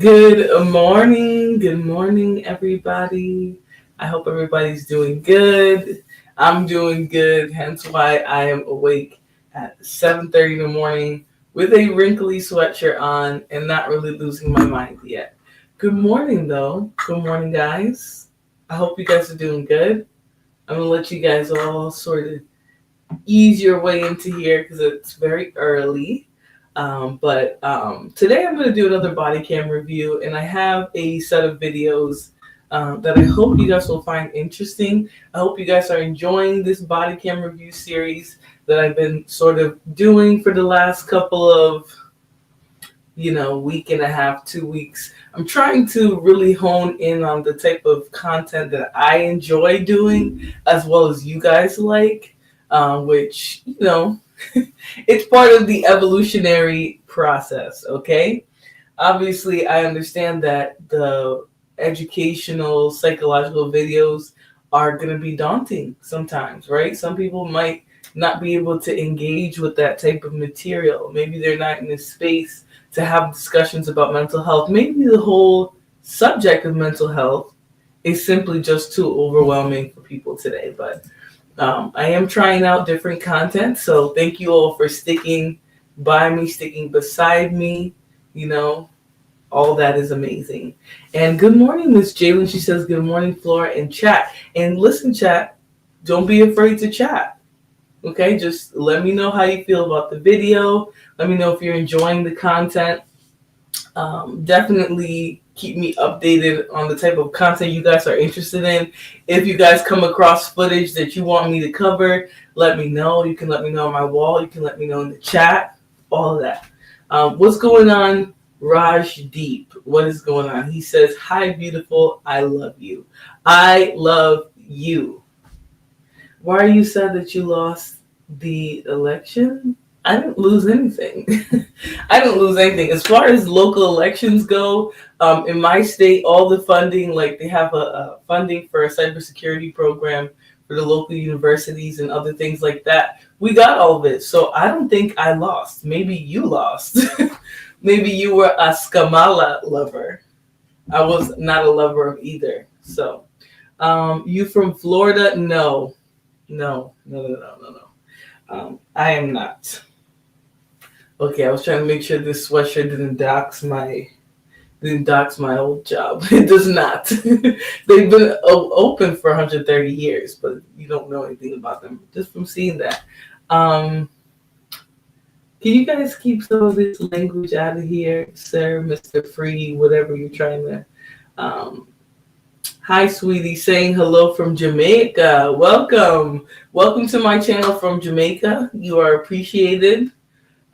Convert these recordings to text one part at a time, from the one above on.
Good morning. Good morning, everybody. I hope everybody's doing good. I'm doing good, hence why I am awake at 7:30 in the morning with a wrinkly sweatshirt on and not really losing my mind yet. Good morning, though. Good morning, guys. I hope you guys are doing good. I'm going to let you guys all sort of ease your way into here because it's very early. But today I'm going to do another body cam review, and I have a set of videos that I hope you guys will find interesting. I hope you guys are enjoying this body cam review series that I've been sort of doing for the last couple of week and a half, 2 weeks. I'm trying to really hone in on the type of content that I enjoy doing as well as you guys like, which, it's part of the evolutionary process, okay? Obviously, I understand that the educational, psychological videos are going to be daunting sometimes, right? Some people might not be able to engage with that type of material. Maybe they're not in a space to have discussions about mental health. Maybe the whole subject of mental health is simply just too overwhelming for people today. But I am trying out different content, so thank you all for sticking by me, sticking beside me. All that is amazing. And good morning, Miss Jalen. She says, good morning, Flora, and chat. And listen, chat, don't be afraid to chat. Okay, just let me know how you feel about the video. Let me know if you're enjoying the content. Definitely keep me updated on the type of content you guys are interested in. If you guys come across footage that you want me to cover, let me know. You can let me know on my wall. You can let me know in the chat. All of that. What's going on, Raj Deep? What is going on? He says, hi, beautiful. I love you. I love you. Why are you sad that you lost the election? I didn't lose anything. I didn't lose anything. As far as local elections go, in my state, all the funding, like they have a funding for a cybersecurity program for the local universities and other things like that. We got all of it. So I don't think I lost. Maybe you lost. Maybe you were a Skamala lover. I was not a lover of either. So you from Florida? No. No. I am not. Okay, I was trying to make sure this sweatshirt didn't dox my old job. It does not. They've been open for 130 years, but you don't know anything about them just from seeing that. Can you guys keep some of this language out of here, sir, Mr. Free, whatever you're trying to. Hi, sweetie, saying hello from Jamaica. Welcome. Welcome to my channel from Jamaica. You are appreciated.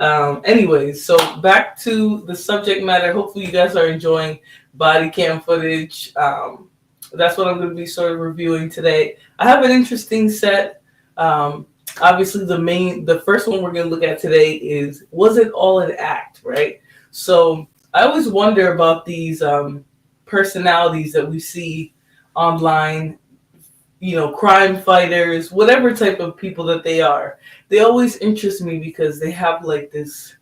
Anyways, so back to the subject matter. Hopefully you guys are enjoying body cam footage. That's what I'm going to be sort of reviewing today. I have an interesting set. Obviously the first one we're going to look at today is, was it all an act, right? So I always wonder about these personalities that we see online, crime fighters, whatever type of people that they are. They always interest me because they have like this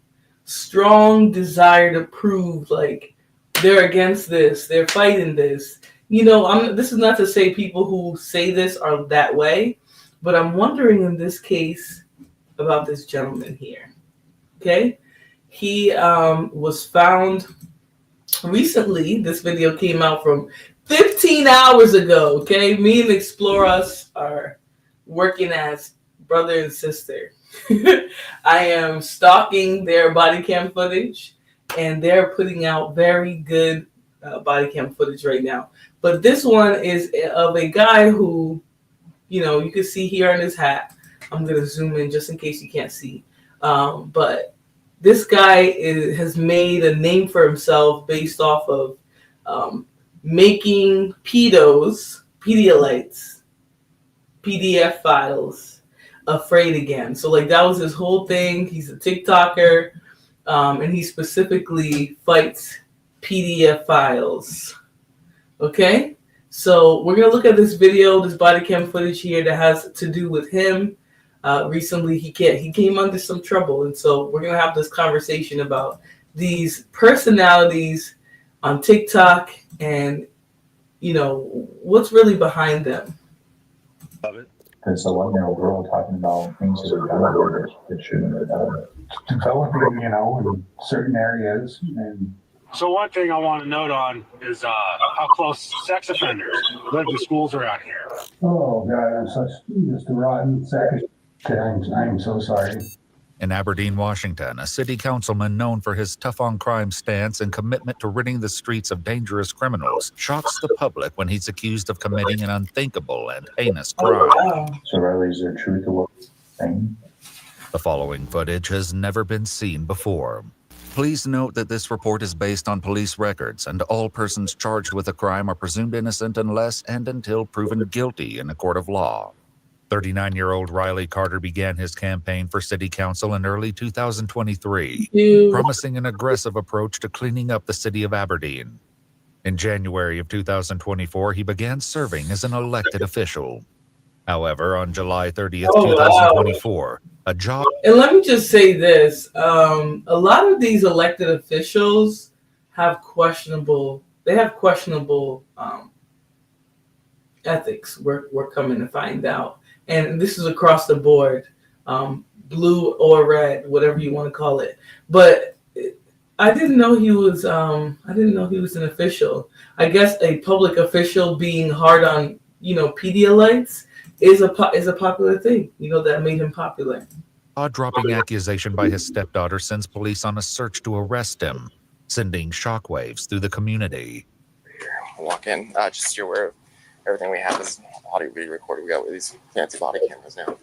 strong desire to prove like they're against this, they're fighting this. This is not to say people who say this are that way, but I'm wondering in this case about this gentleman here. Okay? He was found recently. This video came out from 15 hours ago, okay? Me and Exploras are working as brother and sister. I am stalking their body cam footage, and they're putting out very good body cam footage right now. But this one is of a guy who, you can see here on his hat. I'm going to zoom in just in case you can't see. But this guy has made a name for himself based off of making Pedialites, PDF files, afraid again. So like that was his whole thing. He's a TikToker, and he specifically fights PDF files. Okay, so we're gonna look at this video, this body cam footage here that has to do with him. Recently, he came under some trouble, and so we're gonna have this conversation about these personalities on TikTok, and what's really behind them. Of it. It's a 11-year-old girl talking about things that are done that shouldn't have done. Developing, in certain areas. And so one thing I want to note on is how close sex offenders live to schools around here. Oh God, I'm just a rotten sack of shit. I'm so sorry. In Aberdeen, Washington, a city councilman known for his tough-on-crime stance and commitment to ridding the streets of dangerous criminals shocks the public when he's accused of committing an unthinkable and heinous crime. So Riley, is there truth to what you're saying? The following footage has never been seen before. Please note that this report is based on police records, and all persons charged with a crime are presumed innocent unless and until proven guilty in a court of law. 39-year-old Riley Carter began his campaign for city council in early 2023, promising an aggressive approach to cleaning up the city of Aberdeen. In January of 2024, he began serving as an elected official. However, on July 30th, 2024, a job... And let me just say this. A lot of these elected officials have questionable ethics. We're coming to find out. And this is across the board, blue or red, whatever you want to call it. But I didn't know he was. An official. I guess a public official being hard on Pedialites is a popular thing. That made him popular. A dropping accusation by his stepdaughter sends police on a search to arrest him, sending shockwaves through the community. Walk in, just so you're aware of everything we have is audio video recorded. We got these fancy body cameras now.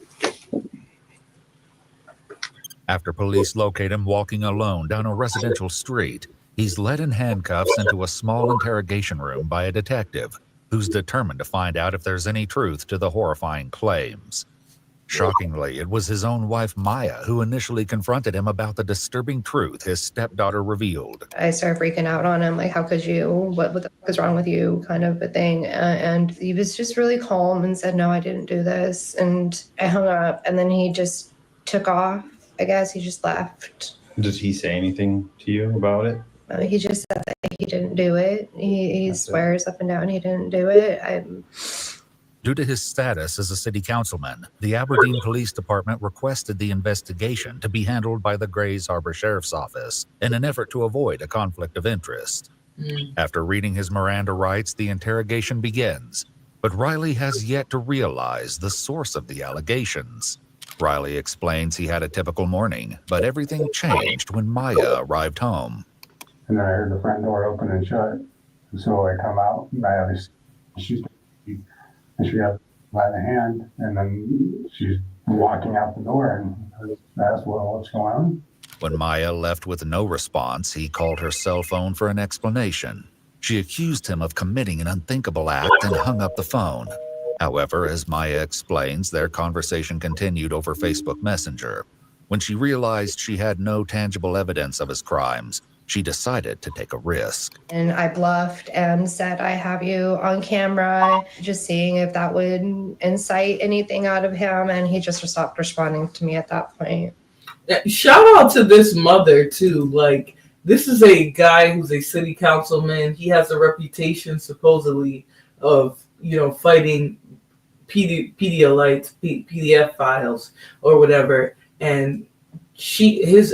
After police locate him walking alone down a residential street, he's led in handcuffs into a small interrogation room by a detective who's determined to find out if there's any truth to the horrifying claims. Shockingly, it was his own wife, Maya, who initially confronted him about the disturbing truth his stepdaughter revealed. I started freaking out on him, like, how could you? What the fuck is wrong with you? Kind of a thing. And he was just really calm and said, no, I didn't do this. And I hung up, and then he just took off. I guess he just left. Did he say anything to you about it? He just said that he didn't do it. He swears up and down he didn't do it. Due to his status as a city councilman, the Aberdeen Police Department requested the investigation to be handled by the Grays Harbor Sheriff's Office in an effort to avoid a conflict of interest. After reading his Miranda rights, the interrogation begins, but Riley has yet to realize the source of the allegations. Riley explains he had a typical morning, but everything changed when Maya arrived home. And then I heard the front door open and shut. And so I come out, and she got by the hand, and then she's walking out the door, and I asked, well, what's going on? When Maya left with no response, he called her cell phone for an explanation. She accused him of committing an unthinkable act and hung up the phone. However, as Maya explains, their conversation continued over Facebook Messenger. When she realized she had no tangible evidence of his crimes, she decided to take a risk. And I bluffed and said, I have you on camera, just seeing if that would incite anything out of him. And he just stopped responding to me at that point. Shout out to this mother, too. Like, this is a guy who's a city councilman. He has a reputation, supposedly, of, fighting Pedialites, PDF files, or whatever. And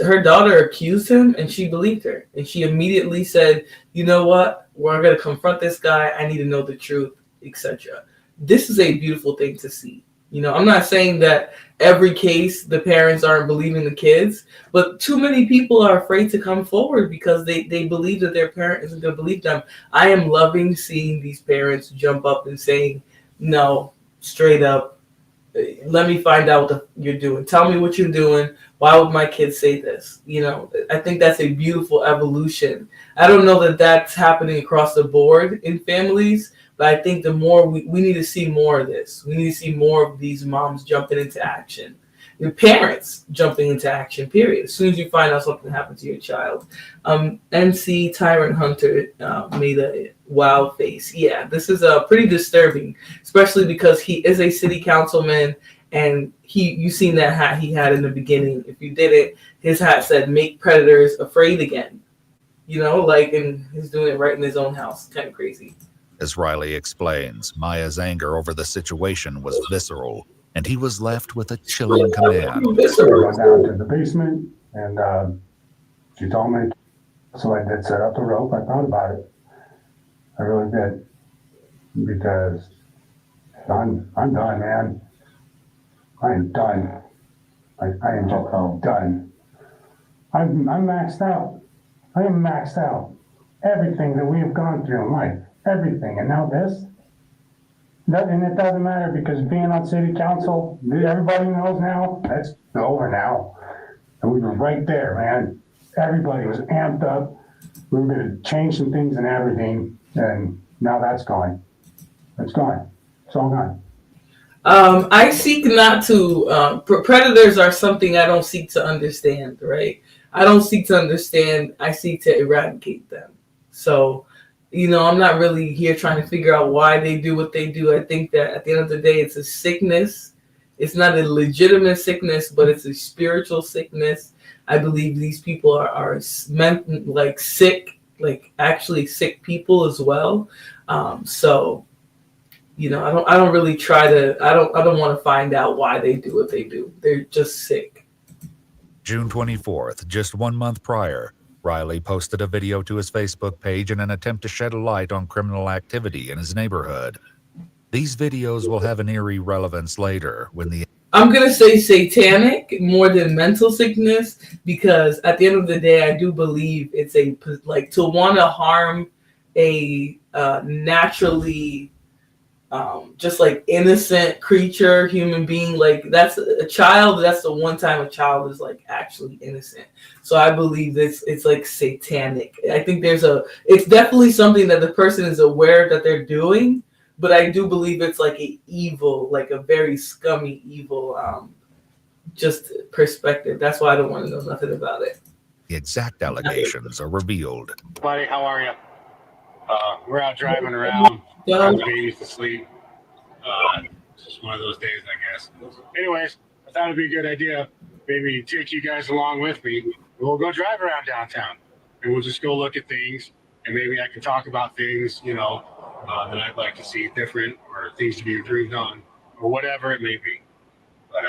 her daughter accused him, and she believed her, and she immediately said, you know what, we're going to confront this guy, I need to know the truth, etc. This is a beautiful thing to see. I'm not saying that every case the parents aren't believing the kids, but too many people are afraid to come forward because they believe that their parent isn't going to believe them. I am loving seeing these parents jump up and saying, no, straight up, let me find out what you're doing. Tell me what you're doing. Why would my kids say this? I think that's a beautiful evolution. I don't know that that's happening across the board in families, but I think the more we need to see more of this. We need to see more of these moms jumping into action. The parents jumping into action, period. As soon as you find out something happened to your child. NC Tyrant Hunter made a wow face. Yeah, this is pretty disturbing, especially because he is a city councilman, and you seen that hat he had in the beginning. If you didn't, his hat said, make predators afraid again. and he's doing it right in his own house. Kind of crazy. As Riley explains, Maya's anger over the situation was visceral, and he was left with a chilling command. I went down to the basement, and she told me, so I did set up the rope. I thought about it. I really did. Because I'm done, man. I am done. I am just done. I'm maxed out. I am maxed out. Everything that we have gone through in life, everything, and now this. And it doesn't matter because being on city council, everybody knows now, that's over now. And we were right there, man. Everybody was amped up. We were going to change some things and everything, and now that's gone. It's gone. It's all gone. I seek not to, predators are something I don't seek to understand, right? I don't seek to understand, I seek to eradicate them. So, I'm not really here trying to figure out why they do what they do. I think that at the end of the day, it's a sickness. It's not a legitimate sickness, but it's a spiritual sickness. I believe these people are meant like sick, like actually sick people as well. So, I don't really try to. I don't want to find out why they do what they do. They're just sick. June 24th, just 1 month prior, Riley posted a video to his Facebook page in an attempt to shed a light on criminal activity in his neighborhood. These videos will have an eerie relevance later when I'm going to say satanic more than mental sickness, because at the end of the day, I do believe it's to want to harm a naturally just like innocent creature, human being, like that's a child. That's the one time a child is like actually innocent. So I believe it's like satanic. I think it's definitely something that the person is aware that they're doing, but I do believe it's like a evil, like a very scummy evil, just perspective. That's why I don't want to know nothing about it. The exact allegations are revealed. Buddy, how are you? We're out driving around. The baby's asleep. It's just one of those days, I guess. Anyways, I thought it'd be a good idea, maybe take you guys along with me. We'll go drive around downtown, and we'll just go look at things, and maybe I can talk about things, that I'd like to see different, or things to be improved on, or whatever it may be. But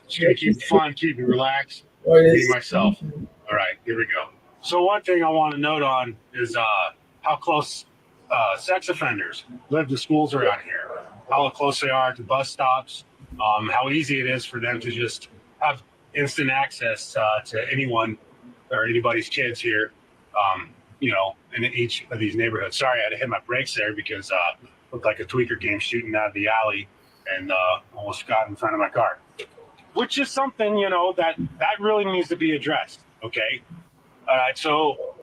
just gonna keep it fun, keep it relaxed, be myself. All right, here we go. So one thing I want to note on is how close sex offenders live to schools around here, how close they are to bus stops, how easy it is for them to just have instant access to anyone or anybody's kids here, in each of these neighborhoods. Sorry, I had to hit my brakes there because looked like a tweaker came shooting out of the alley and almost got in front of my car, which is something, that really needs to be addressed. Okay. All right. So,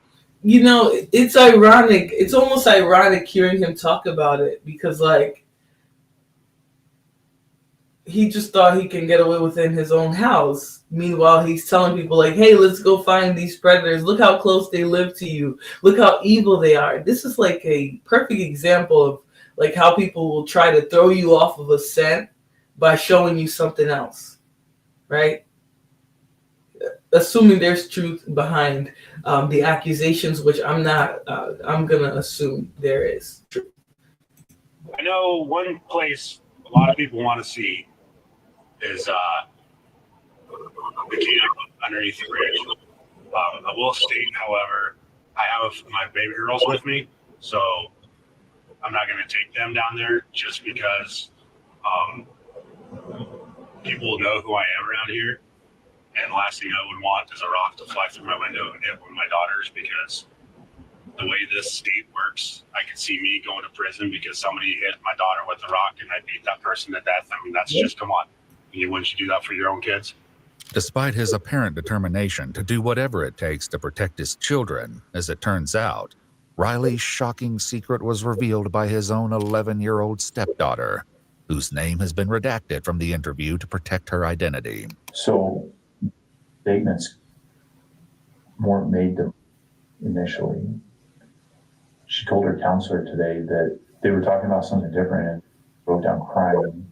it's ironic. It's almost ironic hearing him talk about it because, like, he just thought he can get away within his own house. Meanwhile, he's telling people, like, hey, let's go find these predators. Look how close they live to you. Look how evil they are. This is like a perfect example of, like, how people will try to throw you off of a scent by showing you something else, right? Assuming there's truth behind the accusations, which I'm going to assume there is. I know one place a lot of people want to see is the camp underneath the bridge. I will state, however, I have my baby girls with me, so I'm not going to take them down there just because people will know who I am around here. And the last thing I would want is a rock to fly through my window and hit one of my daughters, because the way this state works, I could see me going to prison because somebody hit my daughter with a rock and I beat that person to death. I mean, that's just, come on. Wouldn't you do that for your own kids? Despite his apparent determination to do whatever it takes to protect his children, as it turns out, Riley's shocking secret was revealed by his own 11-year-old stepdaughter, whose name has been redacted from the interview to protect her identity. So statements weren't made to initially. She told her counselor today that they were talking about something different and broke down crying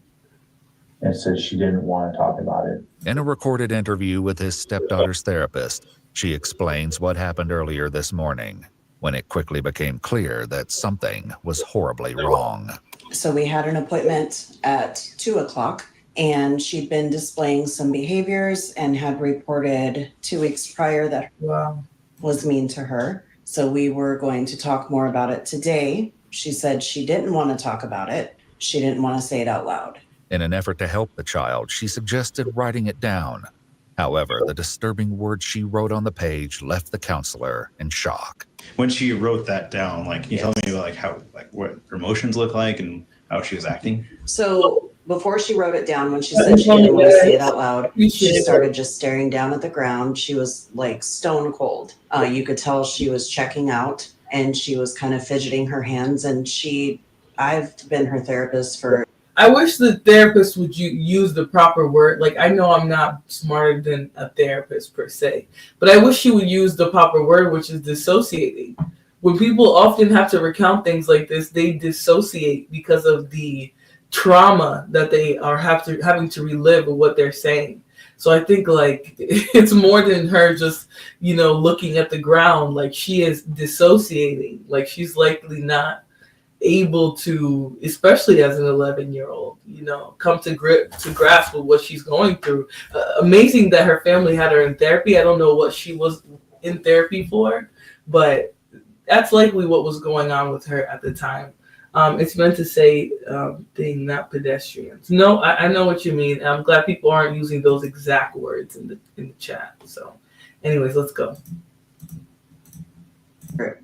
and said she didn't want to talk about it. In a recorded interview with his stepdaughter's therapist, She explains what happened earlier this morning, when it quickly became clear that something was horribly wrong. So we had an appointment at 2:00, and she'd been displaying some behaviors and had reported 2 weeks prior that Wow. was mean to her. So we were going to talk more about it today. She said she didn't want to talk about it. She didn't want to say it out loud. In an effort to help the child, she suggested writing it down. However, the disturbing words she wrote on the page left the counselor in shock. When she wrote that down, like, can you tell me about what her emotions look like and how she was acting? So before she wrote it down, when she said she didn't want to say it out loud, she started just staring down at the ground. She was like stone cold. You could tell she was checking out, and she was kind of fidgeting her hands. And I've been her therapist for. I wish the therapist would use the proper word. Like, I know I'm not smarter than a therapist per se, but I wish she would use the proper word, which is dissociating. When people often have to recount things like this, they dissociate because of the trauma that they are having to relive with what they're saying. So I think like it's more than her just, looking at the ground. Like, she is dissociating. Like, she's likely not able to, especially as an 11-year-old, come to grasp with what she's going through. Amazing that her family had her in therapy. I don't know what she was in therapy for, but that's likely what was going on with her at the time. It's meant to say being not pedestrians. No, I know what you mean. I'm glad people aren't using those exact words in the chat. So anyways, let's go.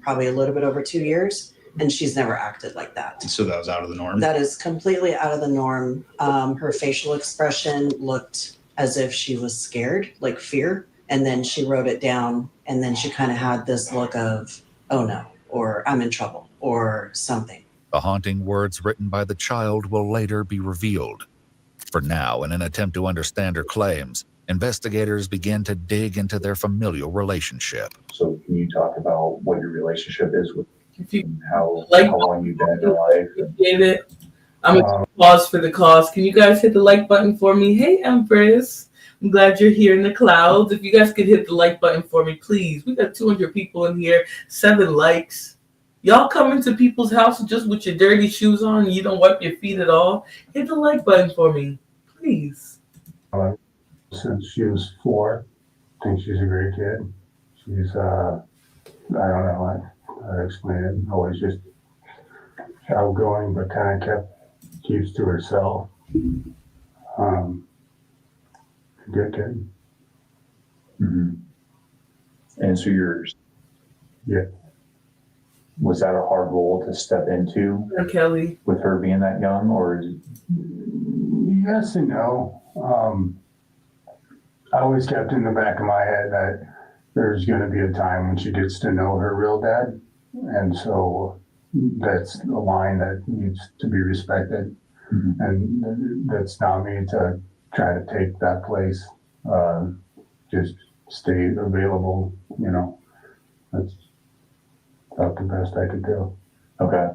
Probably a little bit over 2 years. And she's never acted like that. So that was out of the norm? That is completely out of the norm. Her facial expression looked as if she was scared, like fear. And then she wrote it down. And then she kind of had this look of, oh no, or I'm in trouble, or something. The haunting words written by the child will later be revealed. For now, in an attempt to understand her claims, investigators begin to dig into their familial relationship. So can you talk about what your relationship is with how like long you've been in your life? Appreciate it. I'm going to pause for the cause. Can you guys hit the like button for me? Hey, Empress. I'm glad you're here in the clouds. If you guys could hit the like button for me, please. We got 200 people in here, 7 likes. Y'all come into people's houses just with your dirty shoes on and you don't wipe your feet at all. Hit the like button for me, please. Since she was 4, I think she's a great kid. She's, I don't know how to explain it. Always just outgoing, but kind of keeps to herself. Good kid. Mm-hmm. And so Yeah. Was that a hard role to step into Kelly, with her being that young, or is it? Yes and no. I always kept in the back of my head that there's going to be a time when she gets to know her real dad. And so that's a line that needs to be respected. Mm-hmm. And that's not me to try to take that place. Just stay available, That's about the best I could do. Okay.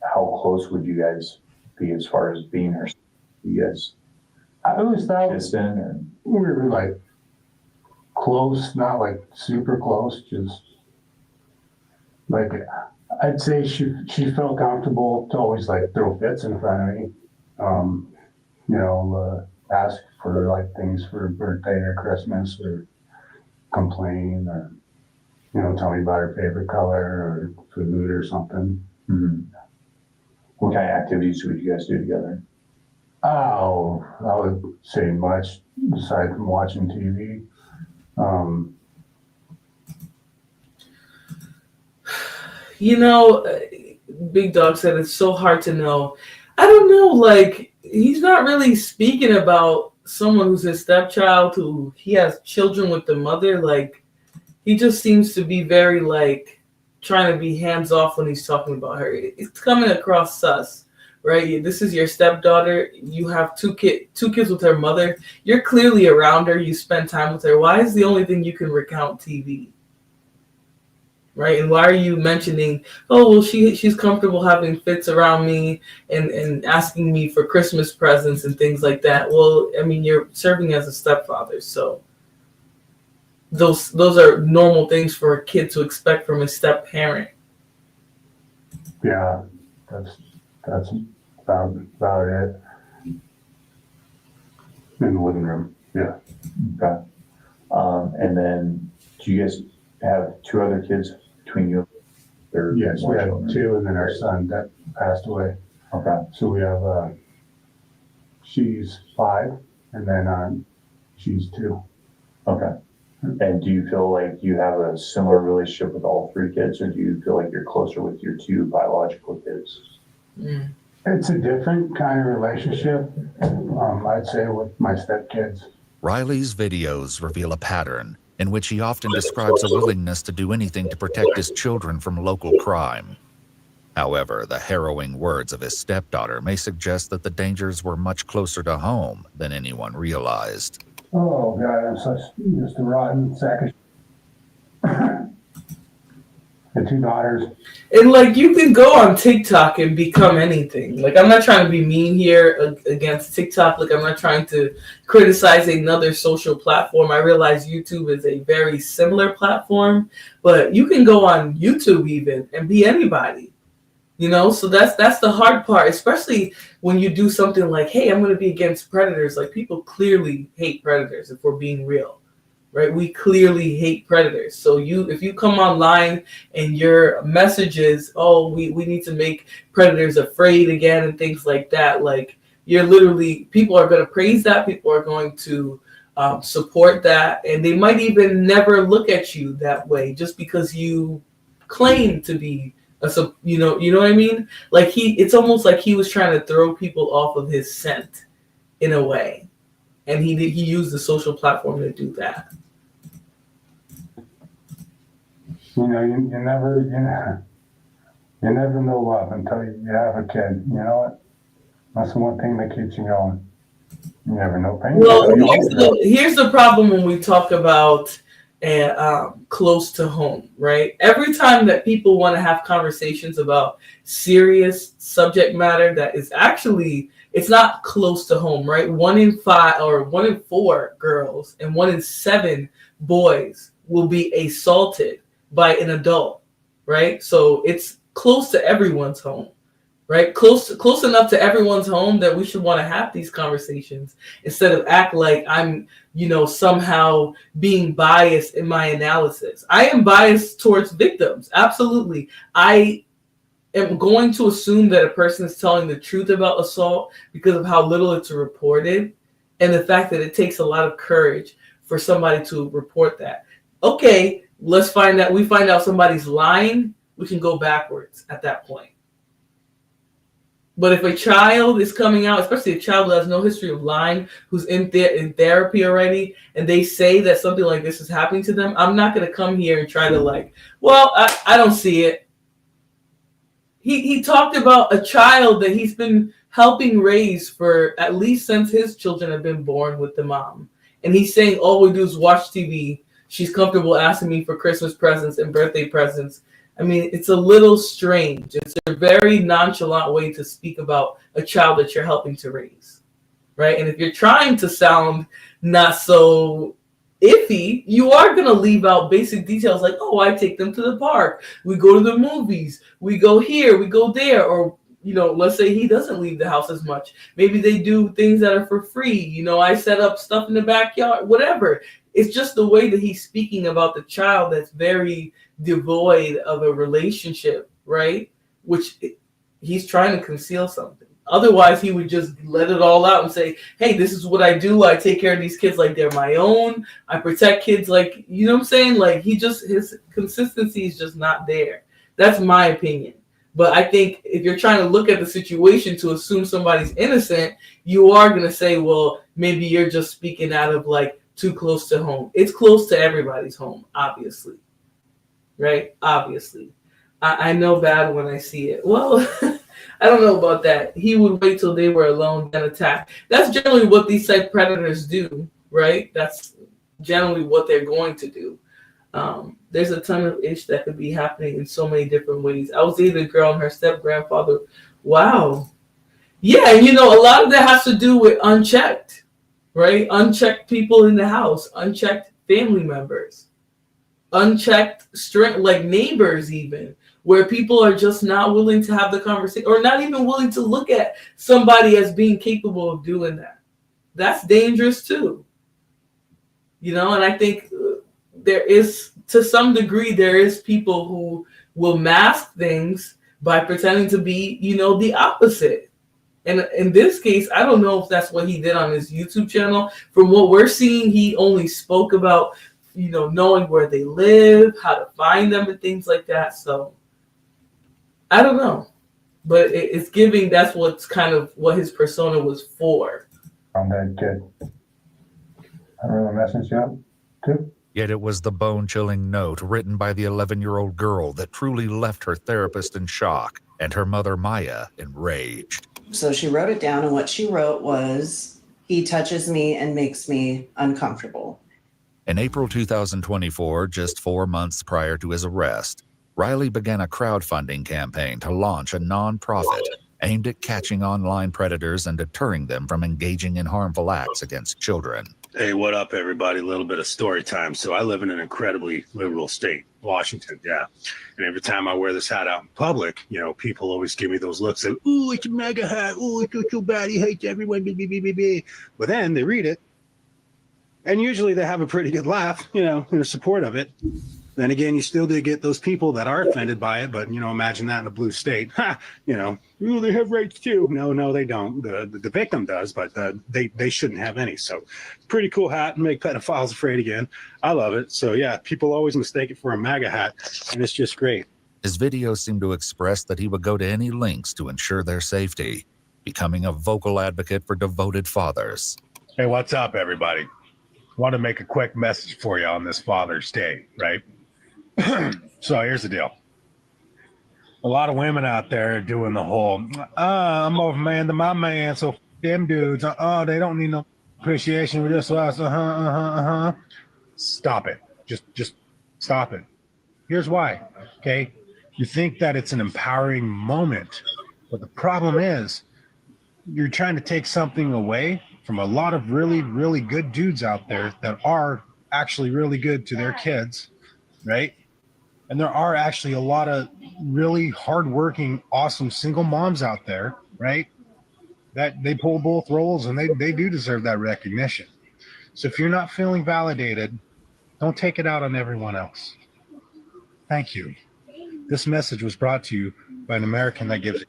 How close would you guys be as far as being her? You guys I always thought distant, or? we were like close, not like super close, just like I'd say she felt comfortable to always like throw fits in front of me. Ask for like things for birthday or Christmas, or complain, or tell me about her favorite color or food or something. Mm-hmm. What kind of activities would you guys do together? Oh, I would say much aside from watching TV. Big Dog said it's so hard to know. I don't know, like, he's not really speaking about someone who's his stepchild, who he has children with the mother. Like, he just seems to be very, like, trying to be hands off when he's talking about her. It's coming across sus, right? This is your stepdaughter. You have two kids with her mother. You're clearly around her. You spend time with her. Why is the only thing you can recount TV? Right? And why are you mentioning, oh, well, she's comfortable having fits around me and asking me for Christmas presents and things like that? Well, I mean, you're serving as a stepfather, so those are normal things for a kid to expect from a step parent. Yeah, that's about it. In the living room. Yeah. Okay. And then do you guys have two other kids between you? Or Yes, we more had children? two, and then our son that passed away. Okay. So we have she's 5, and then she's 2. Okay. And do you feel like you have a similar relationship with all 3 kids, or do you feel like you're closer with your 2 biological kids? It's a different kind of relationship, I'd say, with my stepkids. Riley's videos reveal a pattern in which he often describes a willingness to do anything to protect his children from local crime. However, the harrowing words of his stepdaughter may suggest that the dangers were much closer to home than anyone realized. Oh, God, I'm just a rotten sack of The 2 daughters. And like, you can go on TikTok and become anything. Like, I'm not trying to be mean here against TikTok. Like, I'm not trying to criticize another social platform. I realize YouTube is a very similar platform, but you can go on YouTube even and be anybody. You know, so that's the hard part, especially when you do something like, hey, I'm going to be against predators. Like, people clearly hate predators, if we're being real. Right? We clearly hate predators. So if you come online and your message is, oh, we need to make predators afraid again and things like that, like, you're literally, people are going to praise that. People are going to support that. And they might even never look at you that way just because you claim to be you know what I mean? Like, it's almost like he was trying to throw people off of his scent in a way. And he used the social platform to do that. You know, you never know love until you have a kid. You know what? That's the one thing that keeps you going. You never know pain. Well, here's the problem when we talk about close to home, right? Every time that people want to have conversations about serious subject matter that is actually, it's not close to home, right? 1 in 5 or 1 in 4 girls and 1 in 7 boys will be assaulted by an adult, right? So it's close to everyone's home, right? Close enough to everyone's home that we should want to have these conversations instead of act like I'm, somehow being biased in my analysis. I am biased towards victims. Absolutely. I am going to assume that a person is telling the truth about assault because of how little it's reported and the fact that it takes a lot of courage for somebody to report that. Okay, we find out somebody's lying, we can go backwards at that point. But if a child is coming out, especially a child who has no history of lying, who's in therapy already, and they say that something like this is happening to them, I'm not going to come here and try to I don't see it. He talked about a child that he's been helping raise for at least since his children have been born with the mom. And he's saying all we do is watch TV. She's comfortable asking me for Christmas presents and birthday presents. I mean, it's a little strange. It's a very nonchalant way to speak about a child that you're helping to raise, right? And if you're trying to sound not so iffy, you are going to leave out basic details like, oh, I take them to the park. We go to the movies. We go here. We go there. Or, let's say he doesn't leave the house as much. Maybe they do things that are for free. I set up stuff in the backyard, whatever. It's just the way that he's speaking about the child that's very devoid of a relationship, right? Which he's trying to conceal something. Otherwise, he would just let it all out and say, hey, this is what I do. I take care of these kids like they're my own. I protect kids like, you know what I'm saying? Like, his consistency is just not there. That's my opinion. But I think if you're trying to look at the situation to assume somebody's innocent, you are going to say, well, maybe you're just speaking out of too close to home. It's close to everybody's home, obviously. Right? Obviously. I know bad when I see it. Well, I don't know about that. He would wait till they were alone, then attack. That's generally what these type predators do, right? That's generally what they're going to do. There's a ton of ish that could be happening in so many different ways. I was dating a girl and her step-grandfather. Wow. Yeah, and a lot of that has to do with unchecked, right? Unchecked people in the house, unchecked family members, unchecked like neighbors even, where people are just not willing to have the conversation or not even willing to look at somebody as being capable of doing that. That's dangerous too. And I think there is, to some degree, there is people who will mask things by pretending to be, the opposite. And in this case, I don't know if that's what he did on his YouTube channel. From what we're seeing, he only spoke about, knowing where they live, how to find them and things like that. So I don't know, but it's giving, that's what's kind of what his persona was for. On that kid. I don't know the message yet, too. Yet it was the bone-chilling note written by the 11-year-old girl that truly left her therapist in shock and her mother, Maya, enraged. So she wrote it down, and what she wrote was, "He touches me and makes me uncomfortable." In April 2024, just 4 months prior to his arrest, Riley began a crowdfunding campaign to launch a nonprofit aimed at catching online predators and deterring them from engaging in harmful acts against children. Hey, what up, everybody? A little bit of story time. So I live in an incredibly liberal state, Washington, yeah. And every time I wear this hat out in public, people always give me those looks of, ooh, it's a MAGA hat. Ooh, it's too bad. He hates everyone. But then they read it, and usually they have a pretty good laugh, in support of it. Then again, you still do get those people that are offended by it, but, imagine that in a blue state. Ooh, they have rights too. No, they don't. The victim does, but they shouldn't have any. So pretty cool hat, and make pedophiles afraid again. I love it. So yeah, people always mistake it for a MAGA hat, and it's just great. His videos seem to express that he would go to any lengths to ensure their safety, becoming a vocal advocate for devoted fathers. Hey, what's up, everybody? Want to make a quick message for you on this Father's Day, right? So here's the deal. A lot of women out there are doing the whole, I'm more of a man than my man, so them dudes, they don't need no appreciation. We're just us, Stop it. Just stop it. Here's why, okay? You think that it's an empowering moment, but the problem is you're trying to take something away from a lot of really, really good dudes out there that are actually really good to their kids, right? And there are actually a lot of really hardworking, awesome single moms out there, right? That they pull both roles, and they do deserve that recognition. So if you're not feeling validated, don't take it out on everyone else. Thank you. This message was brought to you by an American that gives.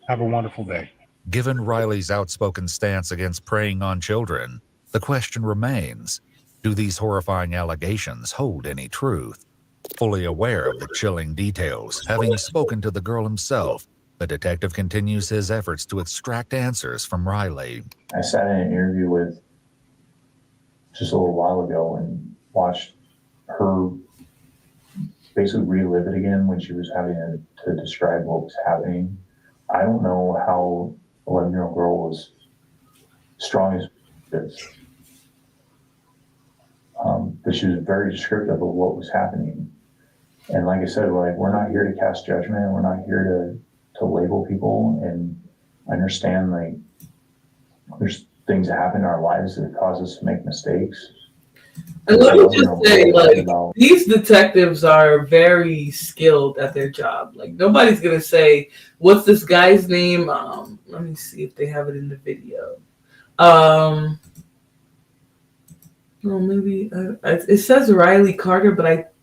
Have a wonderful day. Given Riley's outspoken stance against preying on children, the question remains, do these horrifying allegations hold any truth? Fully aware of the chilling details, having spoken to the girl himself, the detective continues his efforts to extract answers from Riley. I sat in an interview with just a little while ago and watched her basically relive it again when she was having to describe what was happening. I don't know how 11-year-old girl was strong as this. But she was very descriptive of what was happening. And like I said, we're not here to cast judgment. We're not here to label people. And I understand, there's things that happen in our lives that cause us to make mistakes. And let me just say, these detectives are very skilled at their job. Nobody's going to say, what's this guy's name? Let me see if they have it in the video. Well, maybe it says Riley Carter, but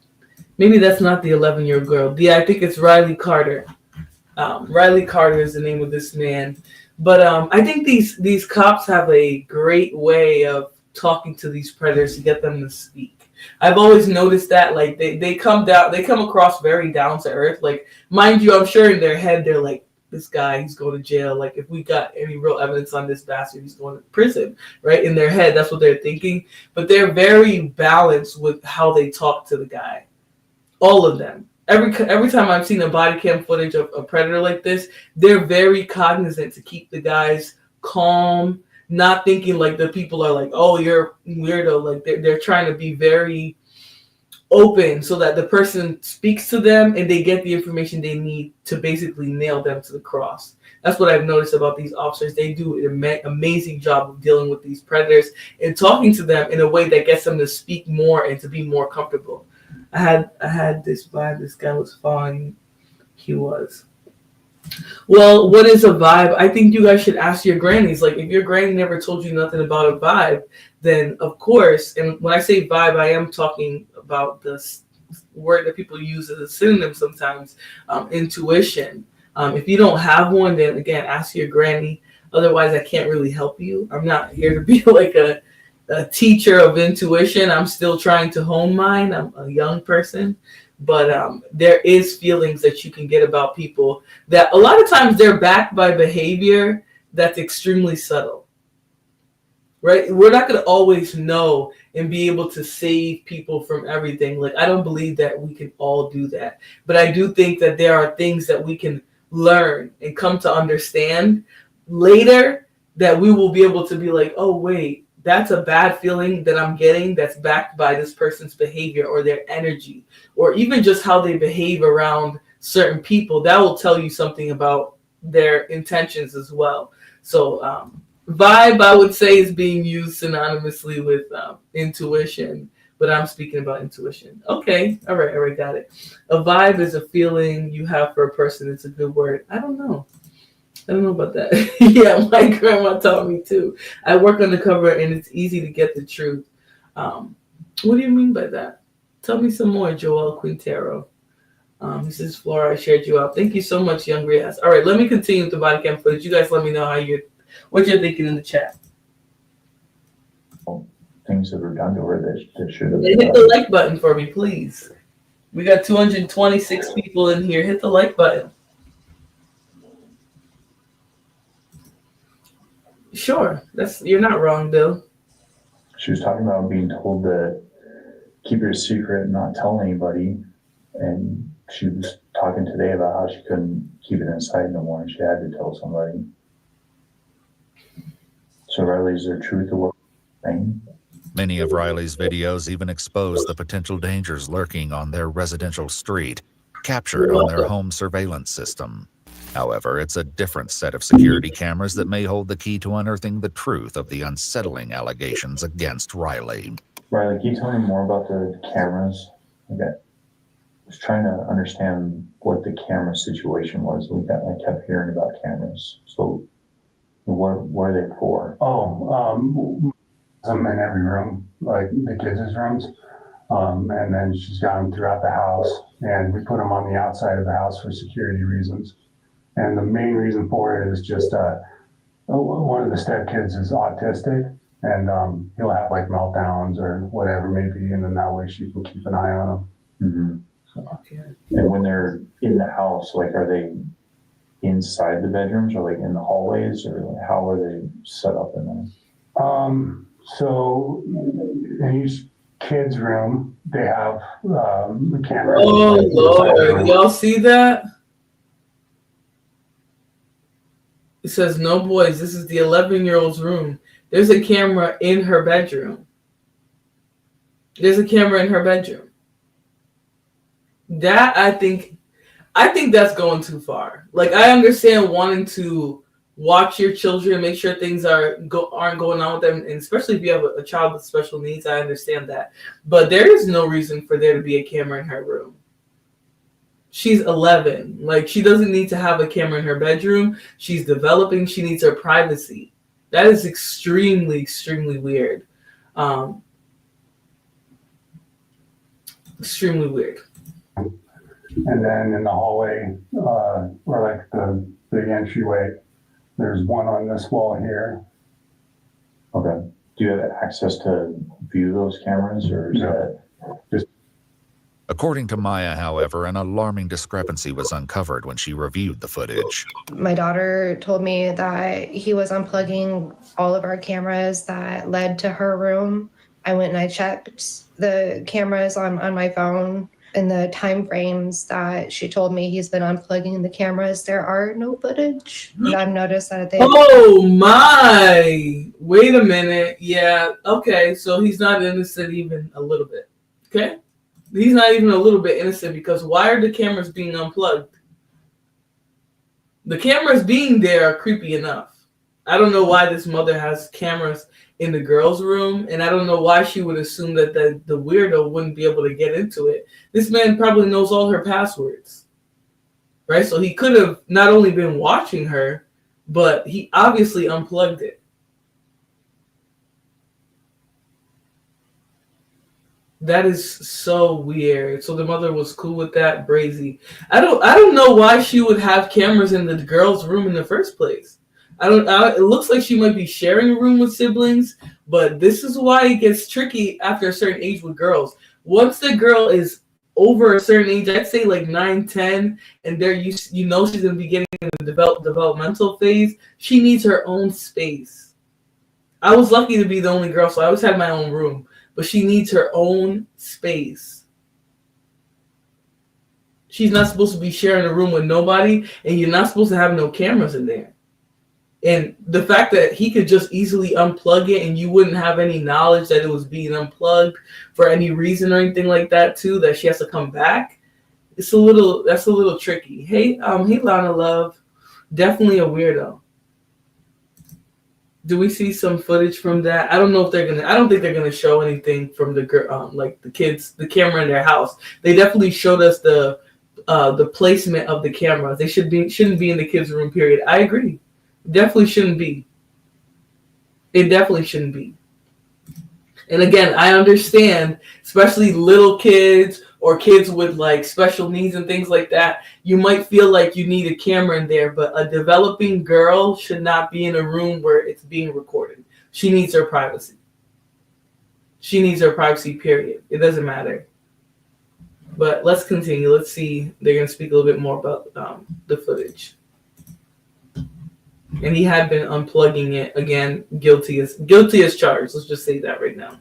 maybe that's not the 11-year-old girl. Yeah, I think it's Riley Carter. Riley Carter is the name of this man. But I think these cops have a great way of talking to these predators to get them to speak. I've always noticed that they come across very down to earth. Mind you, I'm sure in their head they're like, this guy, he's going to jail. If we got any real evidence on this bastard, he's going to prison, right? In their head, that's what they're thinking. But they're very balanced with how they talk to the guy. All of them. Every time I've seen a body cam footage of a predator like this, they're very cognizant to keep the guys calm, not thinking the people are oh, you're weirdo. They're trying to be very open so that the person speaks to them and they get the information they need to basically nail them to the cross. That's what I've noticed about these officers. They do an amazing job of dealing with these predators and talking to them in a way that gets them to speak more and to be more comfortable. I had this vibe. This guy was fun. He was. Well, what is a vibe? I think you guys should ask your grannies. Like, if your granny never told you nothing about a vibe, then of course, and when I say vibe, I am talking about this word that people use as a synonym sometimes, intuition. If you don't have one, then again, ask your granny. Otherwise, I can't really help you. I'm not here to be like a teacher of intuition. I'm still trying to hone mine. I'm a young person. But there is feelings that you can get about people that a lot of times they're backed by behavior that's extremely subtle, right? We're not going to always know and be able to save people from everything. Like, I don't believe that we can all do that. But I do think that there are things that we can learn and come to understand later that we will be able to be like, oh, wait, that's a bad feeling that I'm getting that's backed by this person's behavior or their energy, or even just how they behave around certain people. That will tell you something about their intentions as well. So vibe, I would say, is being used synonymously with intuition, but I'm speaking about intuition. Okay, all right, got it. A vibe is a feeling you have for a person. It's a good word. I don't know about that. Yeah, my grandma taught me too. I work undercover and it's easy to get the truth. What do you mean by that? Tell me some more, Joel Quintero. This is Flora. I shared you out. Thank you so much, Young Riaz. All right, let me continue with the body cam footage. You guys let me know what you're thinking in the chat. Things that were done to her that should have Hit the like button for me, please. We got 226 people in here. Hit the like button. Sure, you're not wrong, Bill. She was talking about being told to keep it a secret and not tell anybody. And she was talking today about how she couldn't keep it inside no more and she had to tell somebody. So Riley, is there truth to what you're saying? Many of Riley's videos even expose the potential dangers lurking on their residential street, captured on their home surveillance system. However, it's a different set of security cameras that may hold the key to unearthing the truth of the unsettling allegations against Riley. Riley, can you tell me more about the cameras? I was trying to understand what the camera situation was. I kept hearing about cameras. So what are they for? Some in every room, like the kids' rooms. And then she's got them throughout the house. And we put them on the outside of the house for security reasons. And the main reason for it is just one of the stepkids is autistic, and he'll have like meltdowns or whatever maybe, and then that way she can keep an eye on him. Mm-hmm. So, and when they're in the house, like, are they inside the bedrooms or like in the hallways, or like, how are they set up in there? So in each kid's room, they have the camera. Oh, Lord. Y'all see that? It says no boys. This is the 11-year-old's room. There's a camera in her bedroom. That I think that's going too far. Like, I understand wanting to watch your children, make sure things aren't going on with them, and especially if you have a child with special needs, I understand that. But there is no reason for there to be a camera in her room. She's 11. Like, she doesn't need to have a camera in her bedroom. She's developing. She needs her privacy. That is extremely, extremely weird. Extremely weird. And then in the hallway, or like the entryway, there's one on this wall here. Okay. Do you have access to view those cameras, or is that just? According to Maya, however, an alarming discrepancy was uncovered when she reviewed the footage. My daughter told me that he was unplugging all of our cameras that led to her room. I went and I checked the cameras on my phone. In the time frames that she told me he's been unplugging the cameras, there are no footage. And I've noticed that Oh my! Wait a minute. Yeah. Okay. So he's not innocent even a little bit. Okay. He's not even a little bit innocent, because why are the cameras being unplugged? The cameras being there are creepy enough. I don't know why this mother has cameras in the girls' room, and I don't know why she would assume that the weirdo wouldn't be able to get into it. This man probably knows all her passwords, right? So he could have not only been watching her, but he obviously unplugged it. That is so weird. So the mother was cool with that. Brazy. I don't know why she would have cameras in the girls' room in the first place. It looks like she might be sharing a room with siblings, but this is why it gets tricky after a certain age with girls. Once the girl is over a certain age, I'd say like 9, 10, and she's gonna be getting in the developmental phase. She needs her own space. I was lucky to be the only girl, so I always had my own room. But she needs her own space. She's not supposed to be sharing a room with nobody, and you're not supposed to have no cameras in there. And the fact that he could just easily unplug it and you wouldn't have any knowledge that it was being unplugged for any reason or anything like that too, that she has to come back, that's a little tricky. Hey Lana Love, definitely a weirdo. Do we see some footage from that? I don't know if I don't think they're gonna show anything from the like the kids, the camera in their house. They definitely showed us the placement of the camera. They shouldn't be in the kids' room, period. I agree. Definitely shouldn't be. It definitely shouldn't be. And again, I understand, especially little kids or kids with like special needs and things like that, you might feel like you need a camera in there, but a developing girl should not be in a room where it's being recorded. She needs her privacy. She needs her privacy, period. It doesn't matter. But let's continue. Let's see. They're going to speak a little bit more about the footage. And he had been unplugging it again, guilty as charged. Let's just say that right now.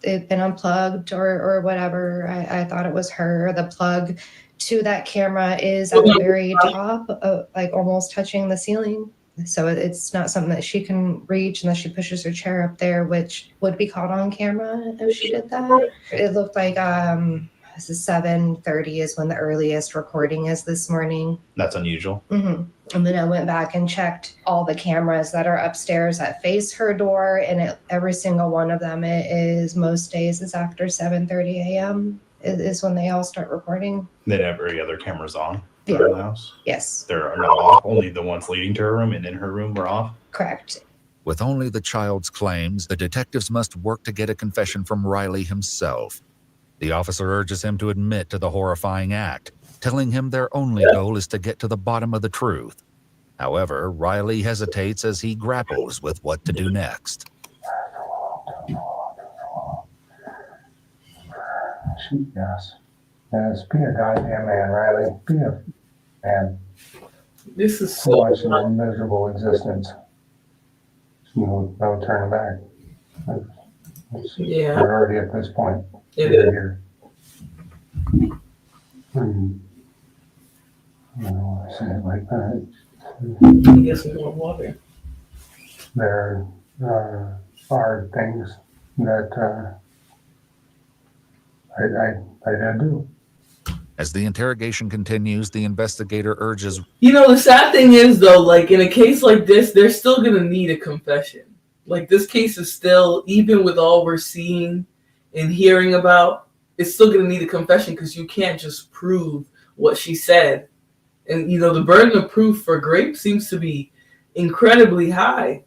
They've been unplugged or whatever. I thought it was her. The plug to that camera is at the very top, like almost touching the ceiling. So it's not something that she can reach unless she pushes her chair up there, which would be caught on camera if she did that. It looked like this is 7:30 is when the earliest recording is this morning. That's unusual. Mm-hmm. And then I went back and checked all the cameras that are upstairs that face her door, and every single one of them most days is after 7:30 a.m. is when they all start recording. Then every other camera's on Yeah. in the house? Yes. They're not off. Only the ones leading to her room and in her room were off? Correct. With only the child's claims, the detectives must work to get a confession from Riley himself. The officer urges him to admit to the horrifying act, telling him their only goal is to get to the bottom of the truth. However, Riley hesitates as he grapples with what to do next. Yes. Yes, be a goddamn man, Riley. Be a man. This is so watch a miserable existence. No turning back. Yeah. We're already at this point. It is. Here. I don't want to say it like that. Get some more water. There are things that I did do. As the interrogation continues, the investigator urges... The sad thing is, though, like in a case like this, they're still going to need a confession. Like this case is still, even with all we're seeing and hearing about, it's still going to need a confession because you can't just prove what she said. And, the burden of proof for Grape seems to be incredibly high.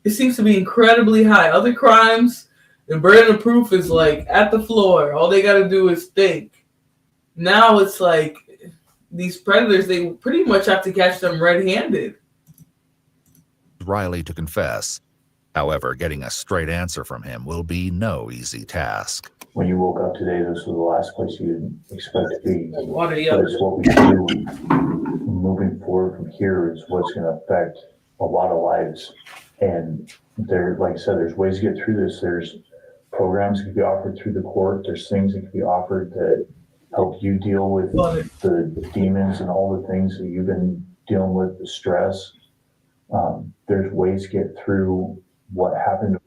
It seems to be incredibly high. Other crimes, the burden of proof is like at the floor. All they got to do is think. Now it's like these predators, they pretty much have to catch them red-handed. Riley to confess. However, getting a straight answer from him will be no easy task. When you woke up today, this was the last place you'd expect to be. Water, But it's what we do moving forward from here is what's going to affect a lot of lives. And there, like I said, there's ways to get through this. There's programs that can be offered through the court. There's things that can be offered that help you deal with the demons and all the things that you've been dealing with, the stress. There's ways to get through what happened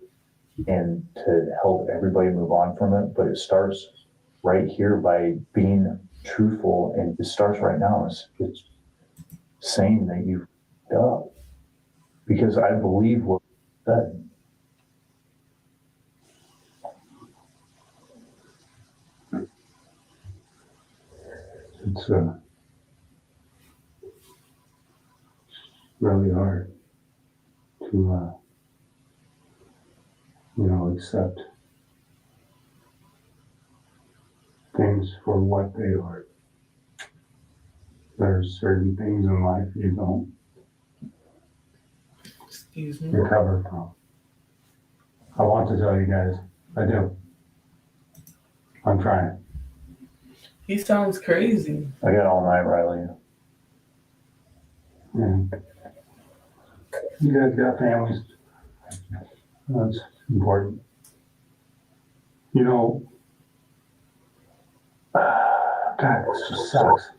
and to help everybody move on from it. But it starts right here by being truthful, and it starts right now. It's saying that you f***ed up, because I believe what you said. It's really hard to, accept things for what they are. There's certain things in life you don't recover from. I want to tell you guys, I do. I'm trying. He sounds crazy. I got all night, Riley. And you guys got families. That's important. God, this just sucks.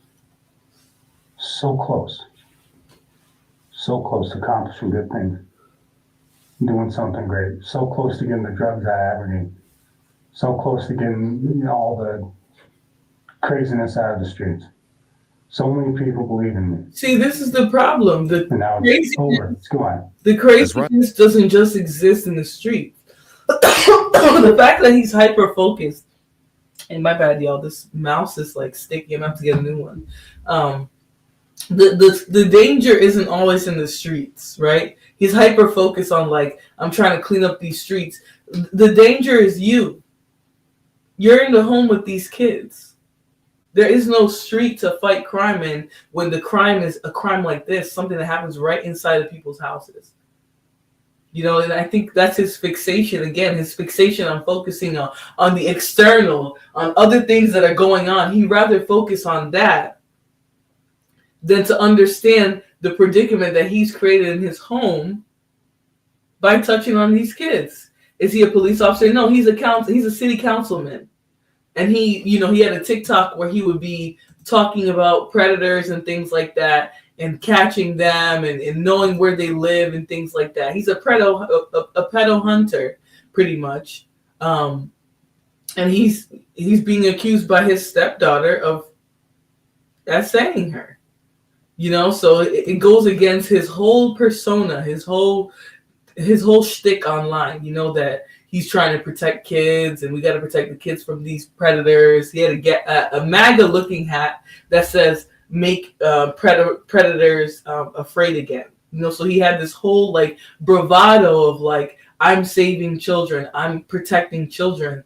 So close to accomplishing good things, doing something great, so close to getting the drugs out of Aberdeen, so close to getting all the craziness out of the streets. So many people believe in me. See, this is the problem. And now it's over. It's gone. The craziness doesn't just exist in the street. The fact that he's hyper focused, and my bad, y'all, this mouse is like sticky. I'm gonna have to get a new one. The danger isn't always in the streets, right? He's hyper focused on like, I'm trying to clean up these streets. The danger is you. You're in the home with these kids. There is no street to fight crime in when the crime is a crime like this, something that happens right inside of people's houses. And I think that's his fixation. Again, his fixation on focusing on the external, on other things that are going on. He'd rather focus on that than to understand the predicament that he's created in his home by touching on these kids. Is he a police officer? No, he's a city councilman. And he had a TikTok where he would be talking about predators and things like that, and catching them and knowing where they live and things like that. He's a pedo hunter, pretty much. And he's being accused by his stepdaughter of assailing her. So it goes against his whole persona, his whole shtick online, that he's trying to protect kids, and we got to protect the kids from these predators. He had to get a MAGA looking hat that says, make predators afraid again. So he had this whole like bravado of like, I'm saving children, I'm protecting children.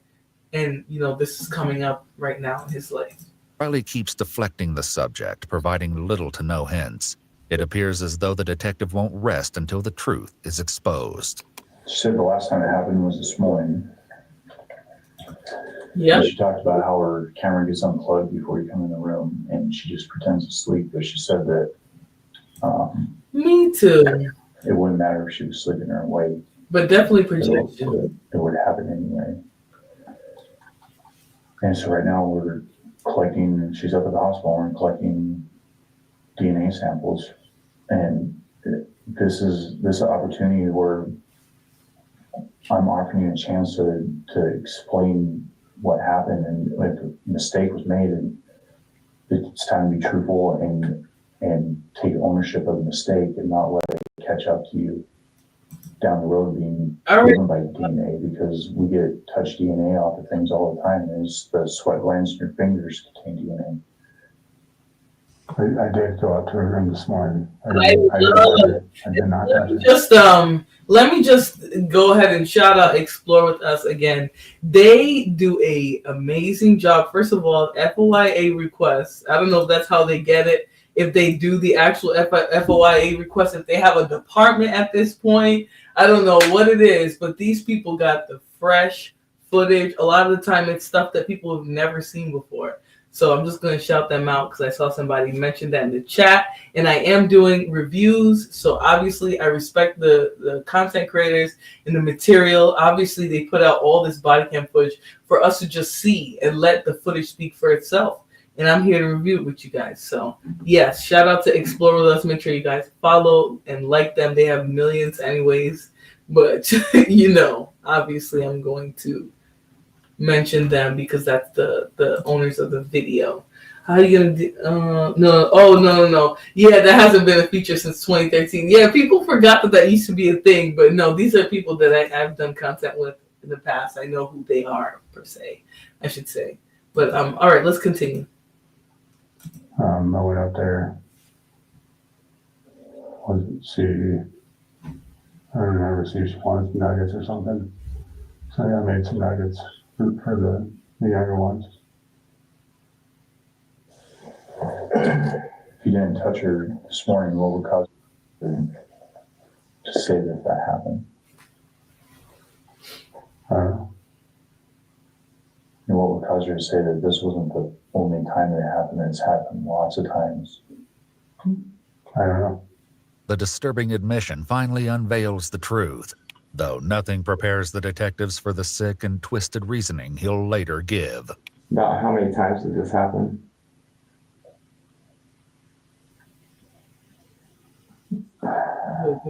And, this is coming up right now in his life. Riley keeps deflecting the subject, providing little to no hints. It appears as though the detective won't rest until the truth is exposed. She said the last time it happened was this morning. Yeah. She talked about how her camera gets unplugged before you come in the room, and she just pretends to sleep. But she said that me too. It wouldn't matter if she was sleeping or awake. But definitely projection. It would happen anyway. And so right now we're collecting. She's up at the hospital and collecting DNA samples, and this is an opportunity where I'm offering you a chance to explain what happened, and if a mistake was made, and it's time to be truthful and take ownership of the mistake and not let it catch up to you down the road being driven by DNA, because we get touch DNA off of things all the time. There's the sweat glands in your fingers contain DNA. I did go out to her room this morning. I did not touch it. Let me just go ahead and shout out Explore With Us again. They do a amazing job. First of all, FOIA requests. I don't know if that's how they get it. If they do the actual FOIA request, if they have a department at this point, I don't know what it is, but these people got the fresh footage. A lot of the time it's stuff that people have never seen before. So I'm just going to shout them out because I saw somebody mention that in the chat. And I am doing reviews. So obviously I respect the content creators and the material. Obviously they put out all this body cam footage for us to just see and let the footage speak for itself. And I'm here to review it with you guys. So yes, shout out to Explore With Us. Make sure you guys follow and like them. They have millions anyways. But, obviously I'm going to mention them because that's the owners of the video. How are you gonna do? No. Oh, no. Yeah, that hasn't been a feature since 2013. Yeah, people forgot that used to be a thing, but no, these are people that I've done content with in the past. I know who they are, per se, I should say. But all right, let's continue. I went up there. Let's see. I don't remember. See if she wanted some nuggets or something. So yeah, I made some nuggets for the younger ones. If you didn't touch her this morning, what would cause her to say that happened? I don't know. And what would cause her to say that this wasn't the only time it happened? It's happened lots of times. I don't know. The disturbing admission finally unveils the truth, though nothing prepares the detectives for the sick and twisted reasoning he'll later give. About how many times did this happen?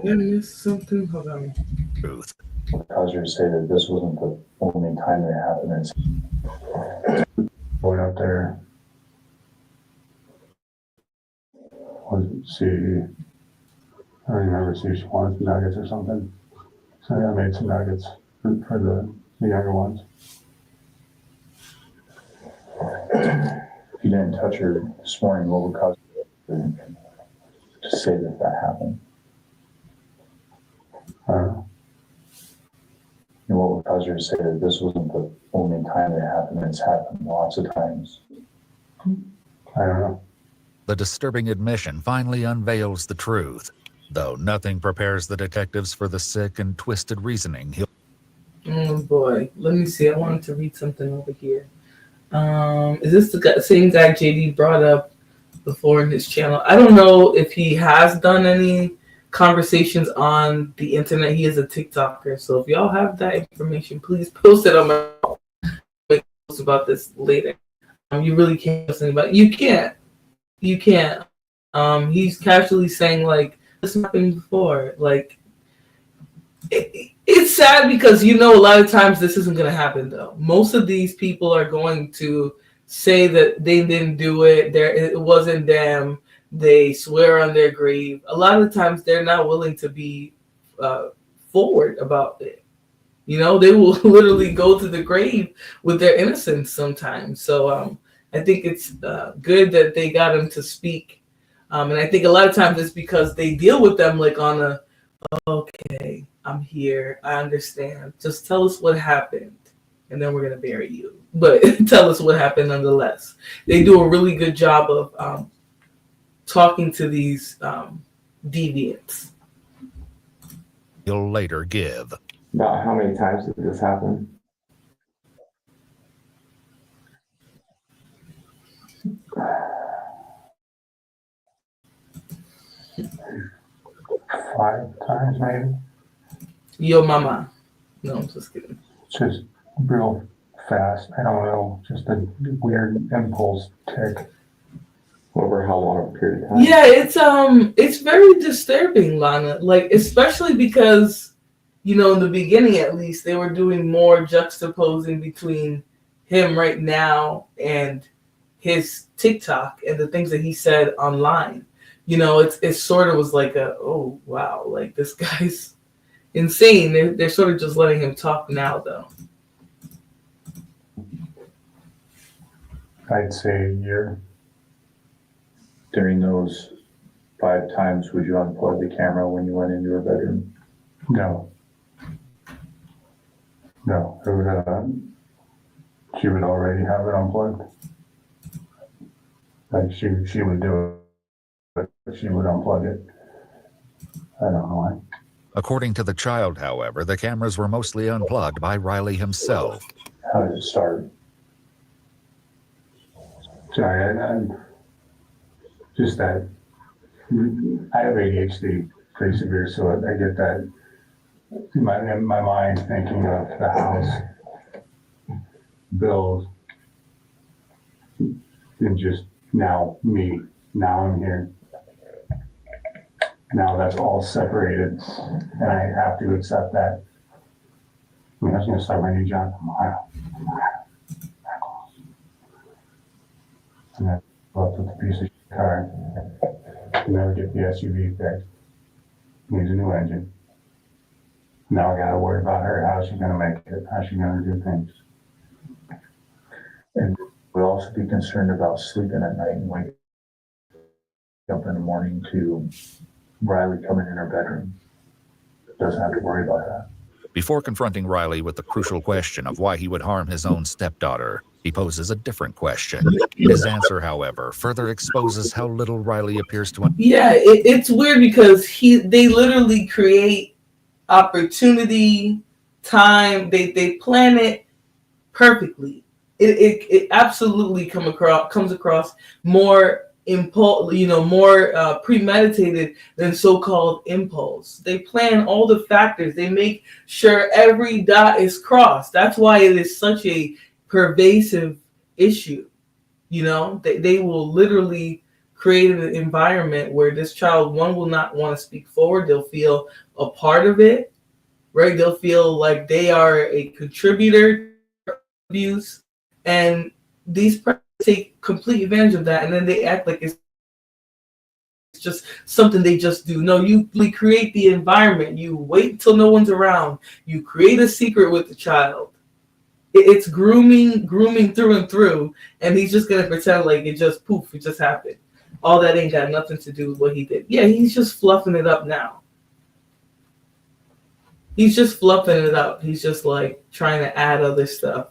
Did I miss something? Hold on. Truth. What caused her to say that this wasn't the only time it happened? Went up there. Let's see. I don't remember. See if she wanted some nuggets or something. So yeah, I made some nuggets for the younger ones. If you didn't touch her this morning, what would cause her to say that happened? I don't know. And what would cause her to say that this wasn't the only time it happened? It's happened lots of times. I don't know. The disturbing admission finally unveils the truth, though nothing prepares the detectives for the sick and twisted reasoning he'll... Oh boy, let me see. I wanted to read something over here. Is this the same guy JD brought up before in his channel? I don't know if he has done any conversations on the internet. He is a TikToker, so if y'all have that information, please post it on my post about this later. You really can't post anything about it. You can't. He's casually saying like this happened before. Like it's sad because a lot of times this isn't going to happen though. Most of these people are going to say that they didn't do it. It wasn't them. They swear on their grave. A lot of times they're not willing to be forward about it. They will literally go to the grave with their innocence sometimes. So I think it's good that they got him to speak. And I think a lot of times it's because they deal with them like on a, okay, I'm here. I understand. Just tell us what happened. And then we're going to bury you. But tell us what happened nonetheless. They do a really good job of talking to these deviants. He'll later give. About how many times did this happen? Five times maybe. Yo mama. No, I'm just kidding. Just real fast. I don't know. Just a weird impulse tick. Over how long a period of time? Yeah, it's very disturbing, Lana. Like, especially because, in the beginning at least, they were doing more juxtaposing between him right now and his TikTok and the things that he said online. It sort of was like oh wow, like this guy's insane. They're sort of just letting him talk now though. I'd say a year. During those 5 times, would you unplug the camera when you went into her bedroom? No. No. It would, she would already have it unplugged. Like she would do it, but she would unplug it. I don't know why. According to the child, however, the cameras were mostly unplugged by Riley himself. How did it start? Sorry, I just that I have ADHD pretty severe, so I get that in my mind thinking of the house, bills, and just now me. Now I'm here. Now that's all separated, and I have to accept that. I was going to start my new job tomorrow. And then left with a piece of car. Can never get the SUV fixed. Needs a new engine. Now I gotta worry about her. How's she gonna make it? How's she gonna do things? And we'll also be concerned about sleeping at night and waking up in the morning to Riley coming in her bedroom. Doesn't have to worry about that. Before confronting Riley with the crucial question of why he would harm his own stepdaughter, he poses a different question. His answer, however, further exposes how little Riley appears to. Yeah, it's weird because they literally create opportunity, time. They plan it perfectly. It absolutely comes across more more premeditated than so-called impulse. They plan all the factors. They make sure every dot is crossed. That's why it is such a pervasive issue. They will literally create an environment where this child, one, will not want to speak forward. They'll feel a part of it, right? They'll feel like they are a contributor to abuse, and these parents take complete advantage of that, and then they act like it's just something they just do. No, you create the environment. You wait until no one's around. You create a secret with the child. It's grooming through and through, and he's just gonna pretend like it just happened. All that ain't got nothing to do with what he did. Yeah, he's just fluffing it up now. He's just fluffing it up. He's just like trying to add other stuff.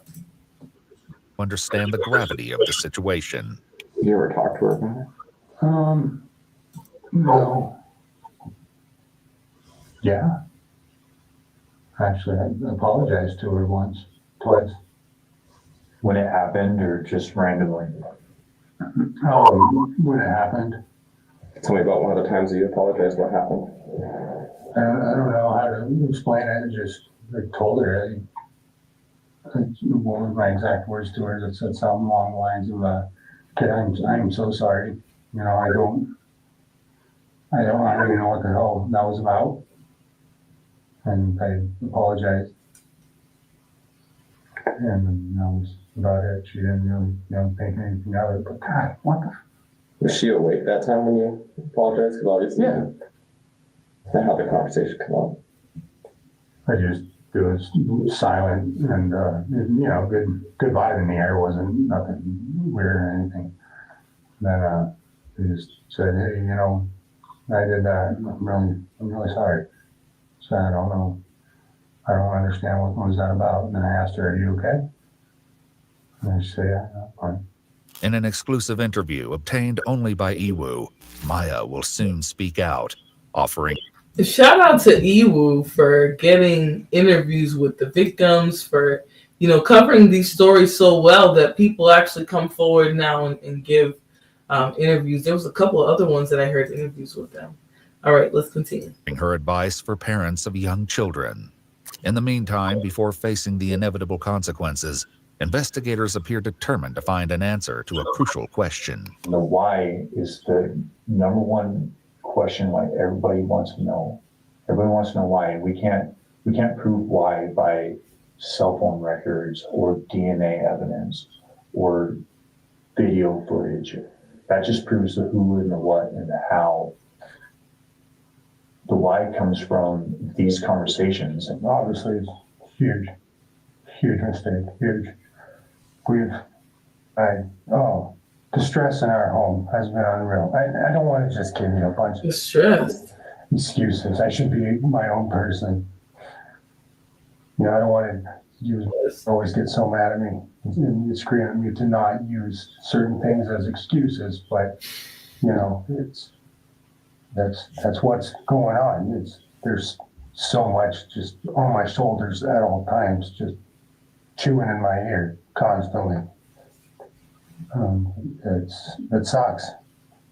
Understand the gravity of the situation. You ever talk to her about it? No. Yeah. Actually, I apologized to her twice. When it happened or just randomly? When it happened. Tell me about one of the times that you apologized. What happened? I don't know how to explain it. I told her. What were my exact words to her? That said something along the lines of, "Kid, I'm so sorry. I don't even know what the hell that was about." And I apologized. And that was about it. She didn't really think anything of it. But God, what the? Was she awake that time when you apologized? Because obviously, Yeah. That's how the conversation come up. It was silent and good vibe in the air. Wasn't nothing weird or anything. Then I just said, "Hey, I did that. I'm really sorry." So I don't know. I don't understand what was that about. And then I asked her, "Are you okay?" And she said, "Yeah, I'm fine." In an exclusive interview obtained only by Iwu, Maya will soon speak out, offering. Shout out to Iwu for getting interviews with the victims, for covering these stories so well that people actually come forward now and give interviews. There was a couple of other ones that I heard interviews with them. All right, let's continue. Her advice for parents of young children. In the meantime, before facing the inevitable consequences, investigators appear determined to find an answer to a crucial question. The why is the number one question like everybody wants to know. Everybody wants to know why. And we can't prove why by cell phone records or DNA evidence or video footage. That just proves the who and the what and the how. The why comes from these conversations. And Obviously, it's huge mistake, huge. The stress in our home has been unreal. I don't want to just give you a bunch of stress excuses. I should be my own person. I don't want you to always get so mad at me and scream at me to not use certain things as excuses, but that's what's going on. There's so much just on my shoulders at all times, just chewing in my ear constantly. It sucks.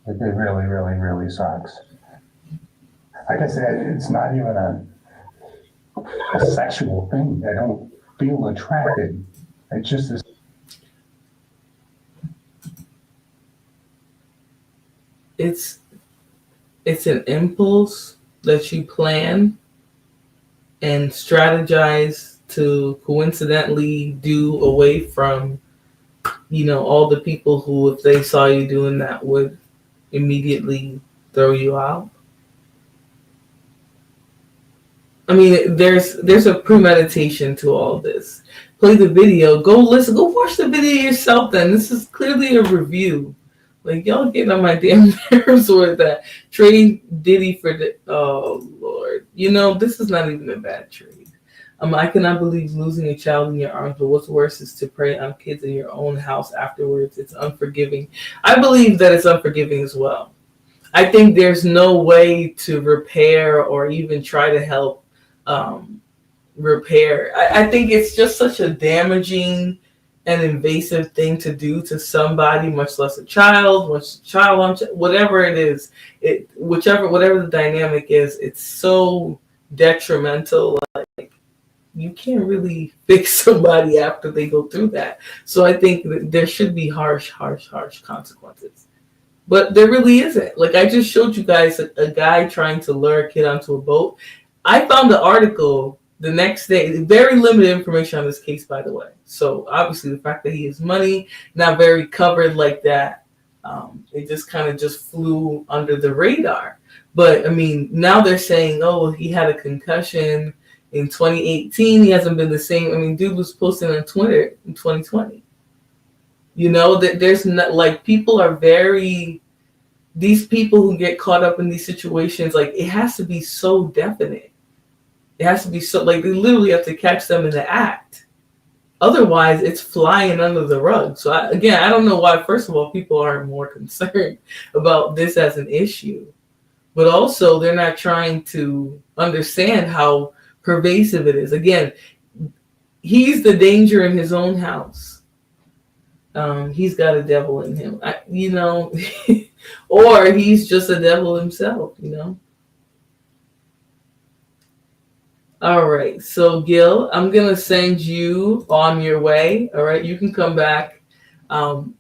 It really, really, really sucks. Like I said, it's not even a sexual thing. I don't feel attracted. It's just this. It's an impulse that you plan and strategize to coincidentally do away from all the people who, if they saw you doing that, would immediately throw you out. I mean, there's a premeditation to all this. Play the video. Go listen. Go watch the video yourself. Then this is clearly a review. Like, y'all getting on my damn nerves with that. Trade Diddy for the. Oh Lord, this is not even a bad trade. I cannot believe losing a child in your arms, but what's worse is to prey on kids in your own house afterwards. It's unforgiving. I believe that it's unforgiving as well. I think there's no way to repair or even try to help repair. I think it's just such a damaging and invasive thing to do to somebody, much less a child, whatever it is, whatever the dynamic is, it's so detrimental. Like, you can't really fix somebody after they go through that. So I think that there should be harsh consequences. But there really isn't. Like, I just showed you guys a guy trying to lure a kid onto a boat. I found the article the next day. Very limited information on this case, by the way. So obviously the fact that he has money, not very covered like that, it just kind of just flew under the radar. But I mean, now they're saying, oh, he had a concussion in 2018. He hasn't been the same. I mean, dude was posting on Twitter in 2020. That there's not, like, people are these people who get caught up in these situations, like, it has to be so definite. It has to be so, like, they literally have to catch them in the act. Otherwise, it's flying under the rug. So, I don't know why, first of all, people aren't more concerned about this as an issue. But also, they're not trying to understand how pervasive it is. Again, he's the danger in his own house. He's got a devil in him, or he's just a devil himself, All right, so Gil, I'm gonna send you on your way. All right, you can come back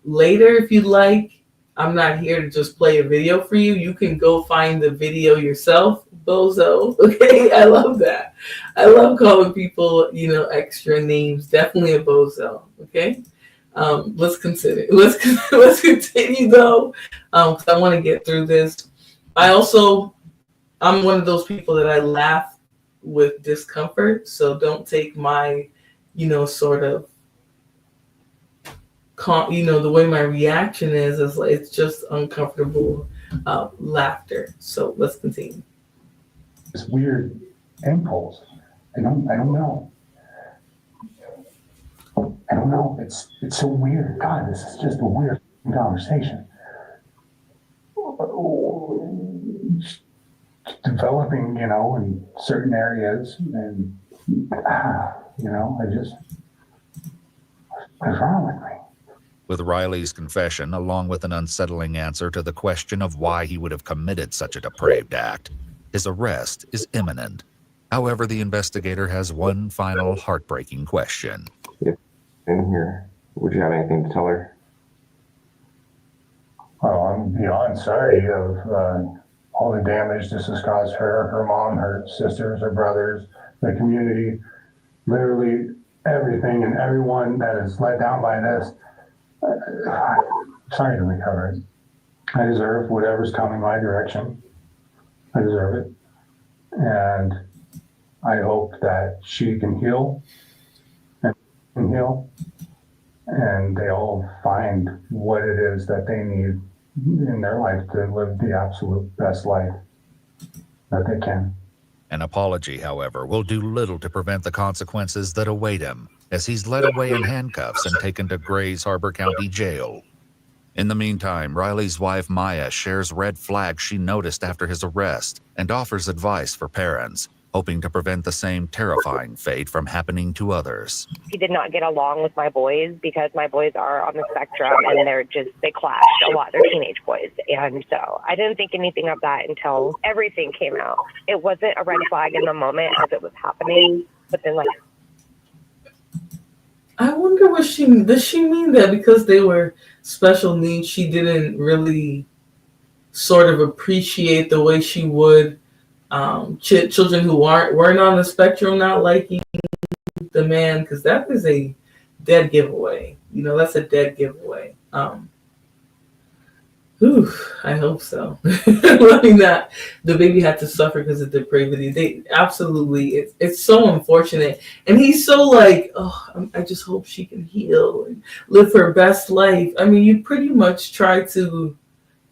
later if you'd like. I'm not here to just play a video for you. You can go find the video yourself, bozo. Okay, I love that. I love calling people, extra names. Definitely a bozo. Okay. Let's continue though, because I want to get through this. I'm one of those people that I laugh with discomfort, so don't take my, sort of, the way my reaction is like, it's just uncomfortable laughter. So let's continue. This weird impulse. I don't know. I don't know. It's so weird. God, this is just a weird conversation. Developing, in certain areas, and what's wrong with me? With Riley's confession, along with an unsettling answer to the question of why he would have committed such a depraved act, his arrest is imminent. However, the investigator has one final heartbreaking question. In here, would you have anything to tell her? Well, I'm beyond sorry of all the damage this has caused her mom, her sisters, her brothers, the community, literally everything and everyone that is let down by this. Sorry to recover it. I deserve whatever's coming my direction. I deserve it. And I hope that she can heal and heal, and they all find what it is that they need in their life to live the absolute best life that they can. An apology, however, will do little to prevent the consequences that await him, as he's led away in handcuffs and taken to Grays Harbor County Jail. In the meantime, Riley's wife Maya shares red flags she noticed after his arrest and offers advice for parents, hoping to prevent the same terrifying fate from happening to others. He did not get along with my boys because my boys are on the spectrum and they clash a lot. They're teenage boys. And so I didn't think anything of that until everything came out. It wasn't a red flag in the moment as it was happening, but then I wonder does she mean that because they were special needs, she didn't really sort of appreciate the way she would children who weren't on the spectrum not liking the man, because that is a dead giveaway. That's a dead giveaway. Whew, I hope so. I mean, that the baby had to suffer because of depravity. They absolutely, it's so unfortunate. And he's so like, oh, I just hope she can heal and live her best life. I mean, you pretty much tried to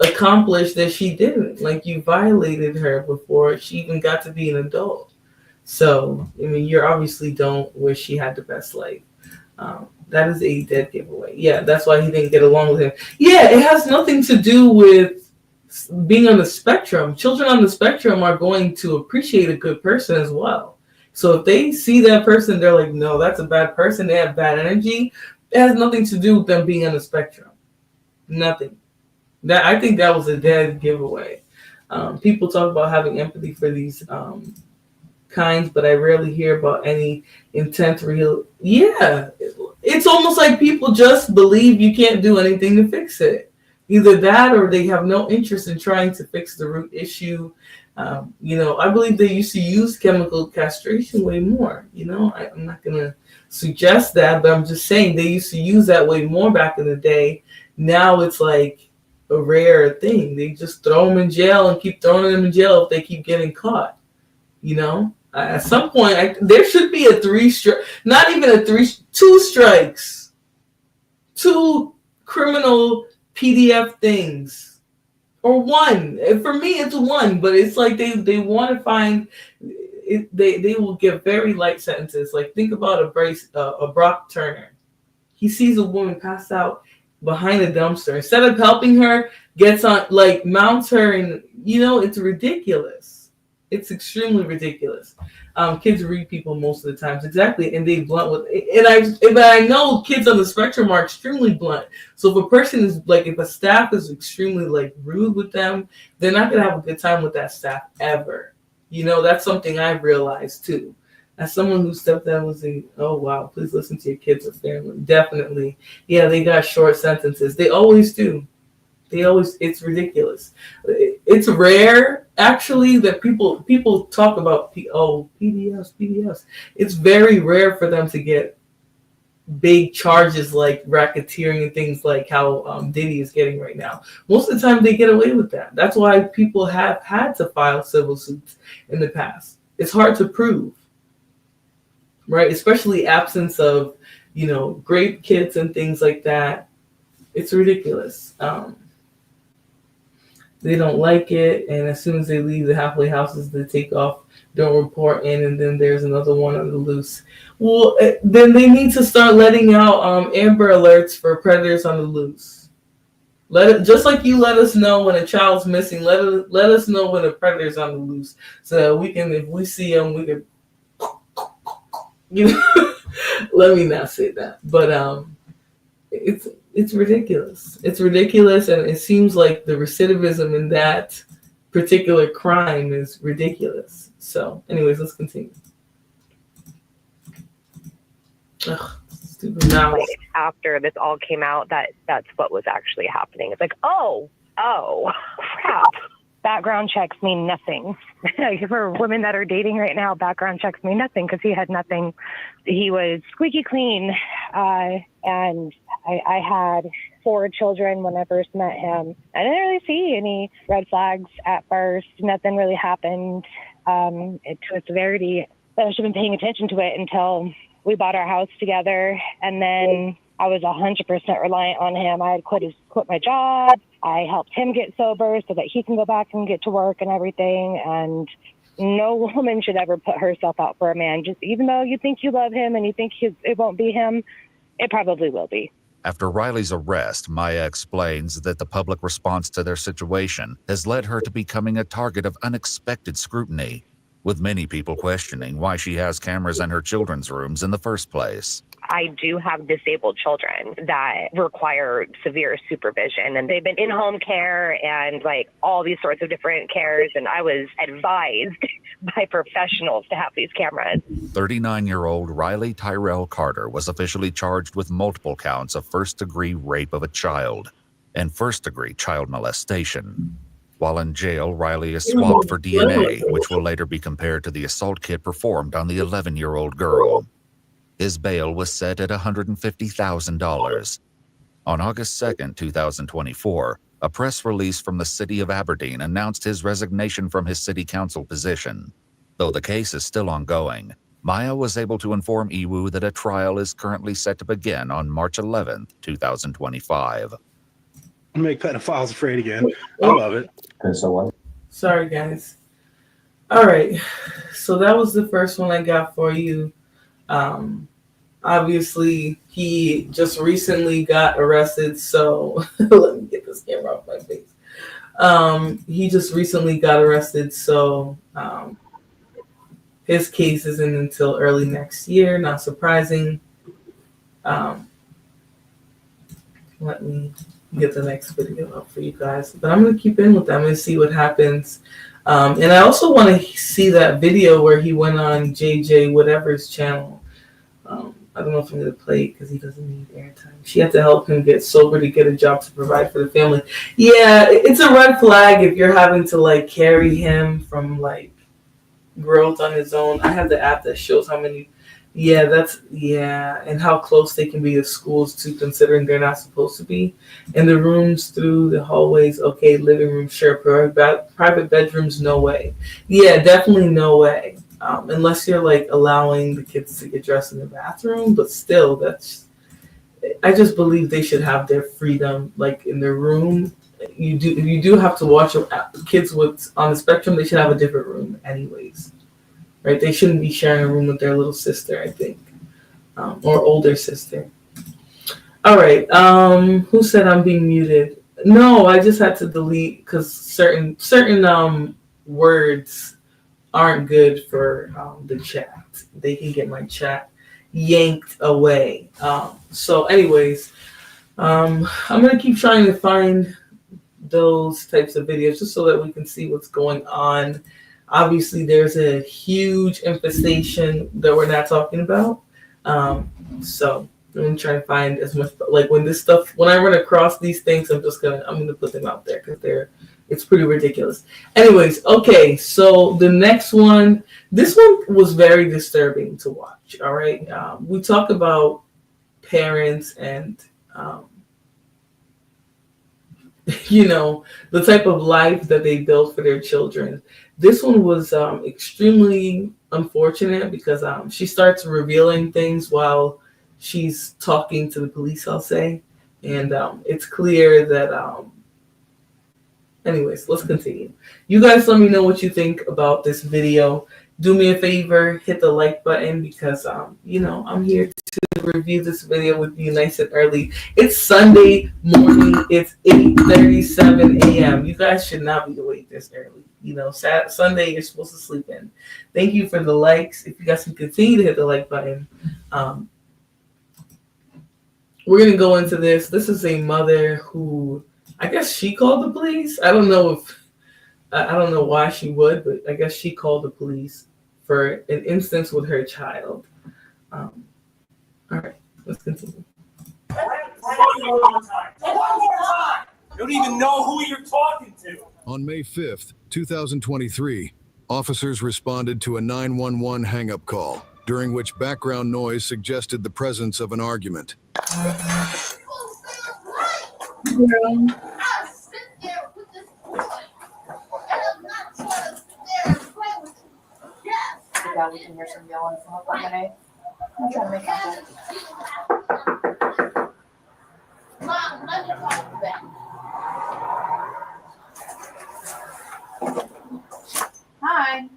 accomplish that she didn't. Like, you violated her before she even got to be an adult. So, I mean, you obviously don't wish she had the best life. That is a dead giveaway. Yeah, that's why he didn't get along with him. Yeah, it has nothing to do with being on the spectrum. Children on the spectrum are going to appreciate a good person as well. So if they see that person, they're like, no, that's a bad person. They have bad energy. It has nothing to do with them being on the spectrum. Nothing. I think that was a dead giveaway. People talk about having empathy for these kinds, but I rarely hear about any intent real. Yeah, it's almost like people just believe you can't do anything to fix it. Either that or they have no interest in trying to fix the root issue. I believe they used to use chemical castration way more. I'm not going to suggest that, but I'm just saying they used to use that way more back in the day. Now it's like a rare thing. They just throw them in jail and keep throwing them in jail if they keep getting caught. At some point, there should be a 3 strike, not even a 2 strikes, 2 criminal PDF things, or 1. For me, it's 1, but it's like they want to find it, they will give very light sentences. Like, think about a Brock Turner. He sees a woman pass out behind a dumpster. Instead of helping her, gets on, like, mounts her, and it's ridiculous. It's extremely ridiculous. Kids read people most of the times, exactly, and they blunt with. And I know kids on the spectrum are extremely blunt. So if a person is like, if a staff is extremely like rude with them, they're not gonna have a good time with that staff ever. That's something I've realized too. As someone who stepped down was saying, oh wow, please listen to your kids or family. Definitely, yeah, they got short sentences. They always do. It's ridiculous. It's rare, actually, that people talk about PDFs. It's very rare for them to get big charges like racketeering and things like how Diddy is getting right now. Most of the time they get away with that. That's why people have had to file civil suits in the past. It's hard to prove, right? Especially absence of, grape kits and things like that. It's ridiculous. They don't like it, and as soon as they leave the halfway houses, they take off, don't report in, and then there's another one on the loose. Well, then they need to start letting out Amber Alerts for predators on the loose. Just like you let us know when a child's missing, let us know when a predator's on the loose, so that we can, if we see them, we can. Let me not say that, but it's ridiculous. It's ridiculous, and it seems like the recidivism in that particular crime is ridiculous. So, anyways, let's continue. Ugh, stupid mouse. Like, after this all came out, that's what was actually happening. It's like, oh, crap. Background checks mean nothing. For women that are dating right now, background checks mean nothing because he had nothing. He was squeaky clean. And I had 4 children when I first met him. I didn't really see any red flags at first. Nothing really happened to a severity that I should have been paying attention to it until we bought our house together. And then I was 100% reliant on him. I had quit my job. I helped him get sober so that he can go back and get to work and everything. And no woman should ever put herself out for a man. Just even though you think you love him and you think it won't be him, it probably will be. After Riley's arrest, Maya explains that the public response to their situation has led her to becoming a target of unexpected scrutiny, with many people questioning why she has cameras in her children's rooms in the first place. I do have disabled children that require severe supervision, and they've been in home care and like all these sorts of different cares. And I was advised by professionals to have these cameras. 39-year-old Riley Tyrell Carter was officially charged with multiple counts of first-degree rape of a child and first-degree child molestation. While in jail, Riley is swabbed for DNA, which will later be compared to the assault kit performed on the 11-year-old girl. His bail was set at $150,000. On August 2, 2024, a press release from the city of Aberdeen announced his resignation from his city council position. Though the case is still ongoing, Maya was able to inform Iwu that a trial is currently set to begin on March 11, 2025. Make pedophiles afraid again. I love it. And so what? Sorry, guys. All right. So that was the first one I got for you. Obviously, he just recently got arrested. So let me get this camera off my face. He just recently got arrested. So his case isn't until early next year. Not surprising. Let me get the next video up for you guys. But I'm going to keep in with them and see what happens. And I also want to see that video where he went on JJ whatever's channel. I don't know if I'm going to play it because he doesn't need airtime. She had to help him get sober to get a job to provide for the family. Yeah, it's a red flag if you're having to like carry him from like growth on his own. I have the app that shows how many. And how close they can be to schools too, considering they're not supposed to be. And the rooms through the hallways, okay, living room, sure, private bedrooms, no way. Yeah, definitely no way. Unless you're like allowing the kids to get dressed in the bathroom, but still, I just believe they should have their freedom, like in their room. You do have to watch kids on the spectrum. They should have a different room, anyways. Right? They shouldn't be sharing a room with their little sister, I think, or older sister. All right. Who said I'm being muted? No, I just had to delete because certain words aren't good for the chat. They can get my chat yanked away. So, anyways, I'm gonna keep trying to find those types of videos just so that we can see what's going on. Obviously, there's a huge infestation that we're not talking about. So I'm gonna try and find as much like when I run across these things, I'm gonna put them out there because it's pretty ridiculous. Anyways, okay, so the next one, this one was very disturbing to watch. All right, we talk about parents and the type of life that they build for their children. This one was extremely unfortunate because she starts revealing things while she's talking to the police, I'll say. And it's clear that, anyways, let's continue. You guys let me know what you think about this video. Do me a favor, hit the like button because, I'm here to review this video with you nice and early. It's Sunday morning. It's 8:37 a.m. You guys should not be awake this early. Sunday, you're supposed to sleep in. Thank you for the likes. If you guys can continue to hit the like button. We're going to go into this. This is a mother who, I guess she called the police. I don't know why she would, but I guess she called the police for an instance with her child. All right, let's continue. You don't even know who you're talking to. On May 5th, 2023, officers responded to a 911 hang-up call, during which background noise suggested the presence of an argument. Yeah, we can hear some yelling from up on the day. I'm trying to make that. Mom, let me talk to them. Hi.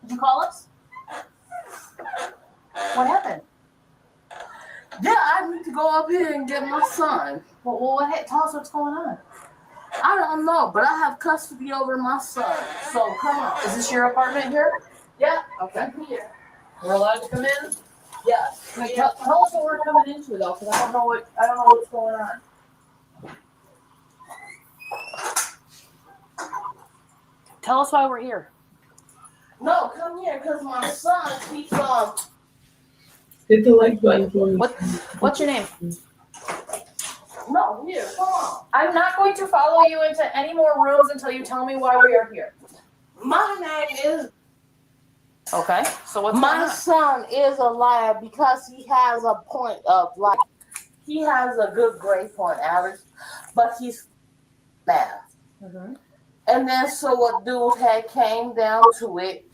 Did you call us? What happened? Yeah, I need to go up here and get my son. Well, tell us what's going on. I don't know, but I have custody over my son. So come on. Is this your apartment here? Yeah. Okay. I'm here. We're allowed to come in? Yes. Wait, tell us what we're coming into though, because I don't know what's going on. Tell us why we're here. No, come here, because my son keeps Hit the like button for me. What's your name? No, here, come on. I'm not going to follow you into any more rooms until you tell me why we are here. My name is Okay. So what's My going on? son is a liar because he has a point of like he has a good grade point average, but he's math. Mm-hmm. And then so what dude had came down to it,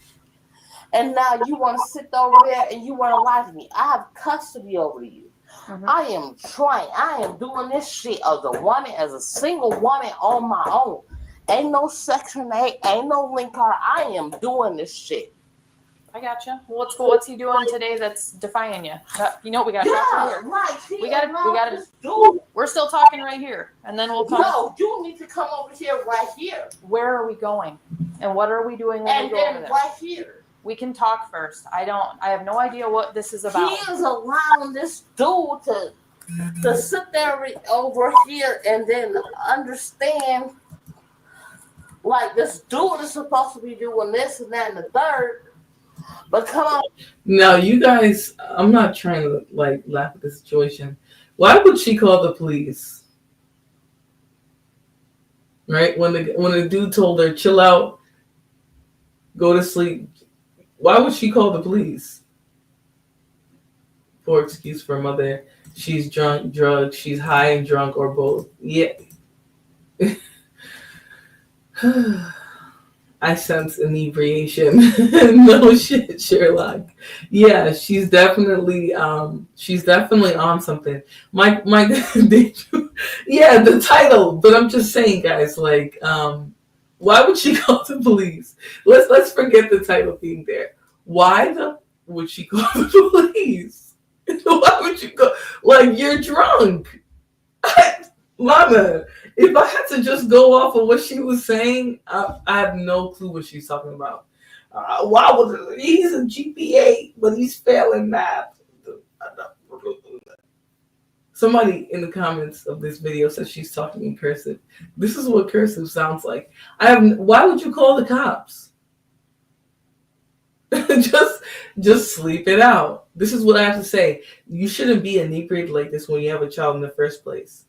and now you want to sit over there and you want to lie to me. I have custody over you. Mm-hmm. I am trying. I am doing this shit as a woman, as a single woman on my own. Ain't no Section 8, ain't no link card. I am doing this shit. I gotcha. What's he doing today that's defying you? You know what we got to talk right here. Like, We got. We're still talking right here, and then we'll come. No, you need to come over here right here. Where are we going? And what are we doing when we go over there? Right here. We can talk first. I have no idea what this is about. He is allowing this dude to sit there over here and then understand. Like, this dude is supposed to be doing this and that and the third. But come on. Now, you guys, I'm not trying to like laugh at the situation. Why would she call the police? Right? When the dude told her, chill out, go to sleep. Why would she call the police? Poor excuse for a mother. She's drunk, drugged, she's high and drunk, or both. Yeah. I sense inebriation. No shit, Sherlock. Yeah, she's definitely on something. Mike, did you? Yeah, the title. But I'm just saying, guys, like, why would she call the police? Let's forget the title being there. Why would she call the police? Why would you go? Like, you're drunk. Mama, if I had to just go off of what she was saying, I have no clue what she's talking about. Why was he's a GPA, but he's failing math? Somebody in the comments of this video says she's talking in cursive. This is what cursive sounds like. Why would you call the cops? just sleep it out. This is what I have to say. You shouldn't be inebriated like this when you have a child in the first place.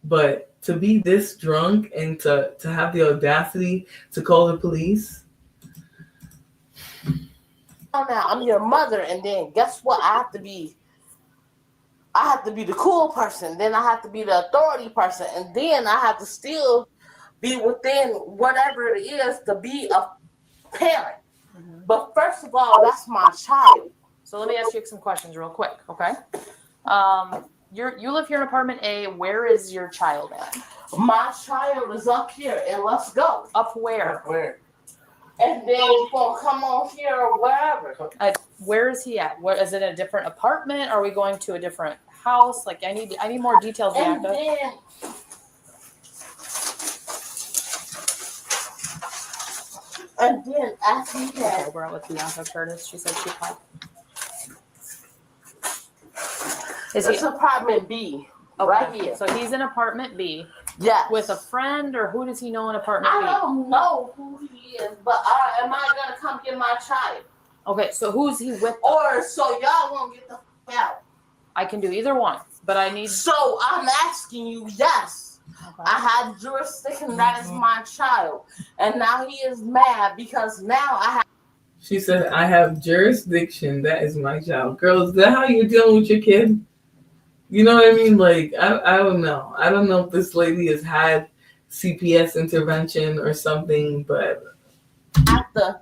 But to be this drunk and to have the audacity to call the police. Now I'm your mother, and then guess what? I have to be the cool person. Then I have to be the authority person, and then I have to still be within whatever it is to be a parent. Mm-hmm. But first of all, that's my child. So let me ask you some questions real quick, okay? You live here in apartment A. Where is your child at? My child is up here, and let's go. Up where? Up where? And then you're going to come on here or wherever. Where is he at? Where, is it a different apartment? Are we going to a different house? Like, I need more details, Bianca. And then after he had... We're out with Bianca Curtis. She said she called. It's apartment B, okay. Right here. So he's in apartment B. Yeah. With a friend, or who does he know in apartment B? I don't know who he is, but am I gonna come get my child? Okay, so who's he with? Or so y'all won't get the fuck out. I can do either one, but I need. So I'm asking you, yes. Okay. I have jurisdiction. That is my child, and now he is mad because now I have. She said, "I have jurisdiction. That is my child." Girl, is that how you're dealing with your kid? You know what I mean? Like, I don't know. I don't know if this lady has had CPS intervention or something, but I have to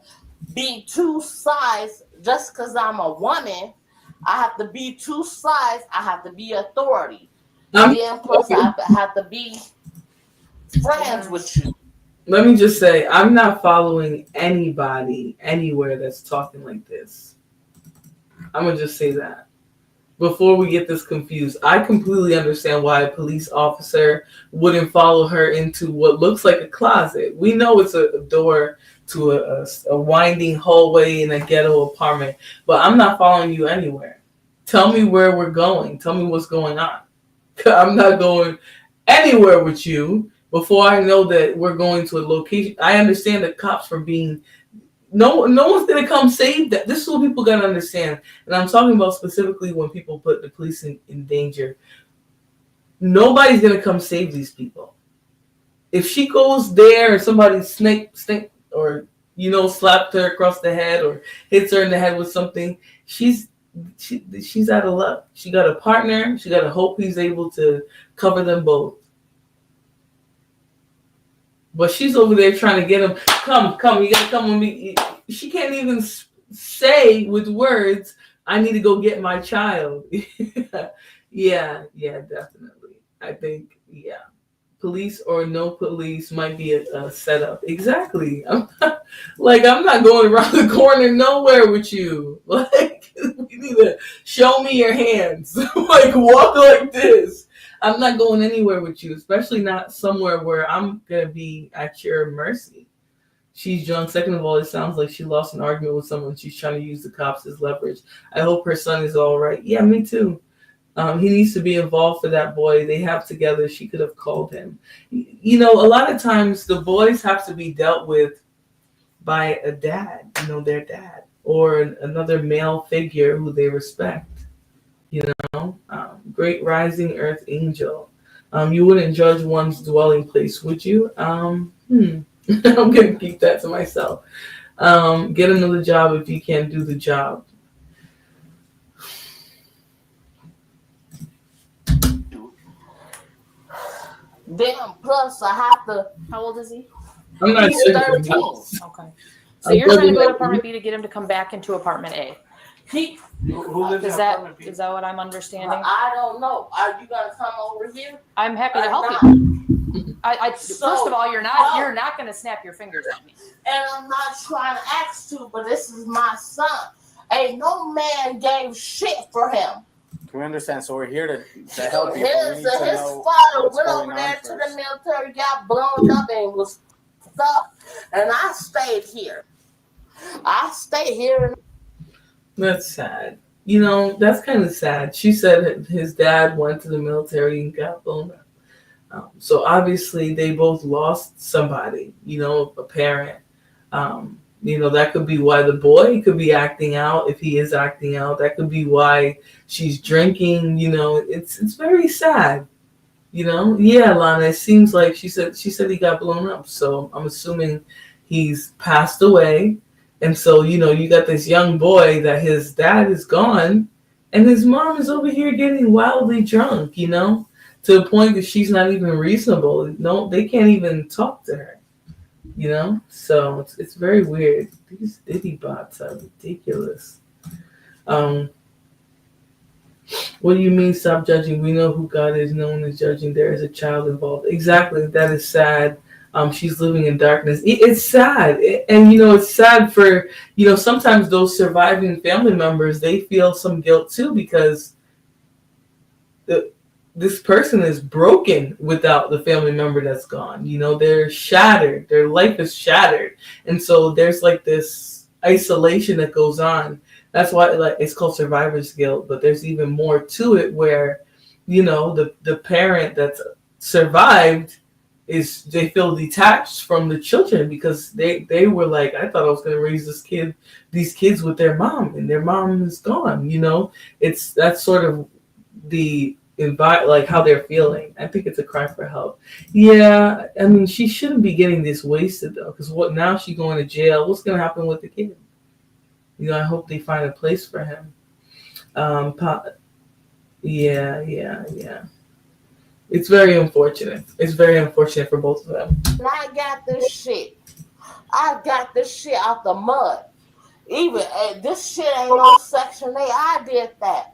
be two sides just because I'm a woman. I have to be two sides. I have to be authority. And then plus I have to be friends with you. Let me just say, I'm not following anybody anywhere that's talking like this. I'm going to just say that. Before we get this confused, I completely understand why a police officer wouldn't follow her into what looks like a closet. We know it's a door to a winding hallway in a ghetto apartment, but I'm not following you anywhere. Tell me where we're going. Tell me what's going on. I'm not going anywhere with you before I know that we're going to a location. I understand the cops for being... No one's going to come save that. This is what people got to understand. And I'm talking about specifically when people put the police in danger. Nobody's going to come save these people. If she goes there and somebody snake or slapped her across the head or hits her in the head with something, she's out of luck. She got a partner. She got to hope he's able to cover them both. But she's over there trying to get him. Come, you gotta come with me. She can't even say with words, I need to go get my child. Yeah, definitely. I think, police or no police might be a setup. Exactly. I'm not going around the corner nowhere with you. Like, you need to show me your hands. Like, walk like this. I'm not going anywhere with you, especially not somewhere where I'm going to be at your mercy. She's drunk. Second of all, it sounds like she lost an argument with someone. She's trying to use the cops as leverage. I hope her son is all right. Yeah, me too. He needs to be involved for that boy. They have together. She could have called him. A lot of times the boys have to be dealt with by a dad, their dad, or another male figure who they respect. Great rising earth angel. You wouldn't judge one's dwelling place, would you? I'm gonna keep that to myself. Get another job if you can't do the job. Damn, plus I have to. How old is he? I'm not He's 13. Okay. So you're trying to go to apartment B to get him to come back into apartment A. Who lives Is that what I'm understanding? I don't know. Are you gonna come over here? I'm happy to help not. you. First of all, you're not gonna snap your fingers at me. And I'm not trying to ask to, but this is my son. Ain't no man gave shit for him. We understand, so we're here to help you. His father went over there to the military, got blown up, and was stuck. And I stayed here. That's sad. That's kind of sad. She said his dad went to the military and got blown up. So obviously they both lost somebody, a parent. That could be why the boy could be acting out if he is acting out. That could be why she's drinking. It's very sad. Yeah, Lana. It seems like she said he got blown up. So I'm assuming he's passed away. And so, you got this young boy that his dad is gone and his mom is over here getting wildly drunk, to the point that she's not even reasonable. No, they can't even talk to her, So it's very weird. These Diddy bots are ridiculous. What do you mean stop judging? We know who God is. No one is judging. There is a child involved. Exactly. That is sad. She's living in darkness. It's sad. And it's sad for, sometimes those surviving family members, they feel some guilt too, because this person is broken without the family member that's gone. They're shattered. Their life is shattered. And so there's like this isolation that goes on. That's why it's called survivor's guilt. But there's even more to it where, the parent that's survived they feel detached from the children because they were like, I thought I was going to raise these kids with their mom, and their mom is gone. That's sort of how they're feeling. I think it's a cry for help. Yeah, I mean, she shouldn't be getting this wasted though, because now she's going to jail. What's going to happen with the kid? I hope they find a place for him. Yeah. It's very unfortunate. It's very unfortunate for both of them. And I got this shit out the mud. Even this shit ain't no Section 8. I did that.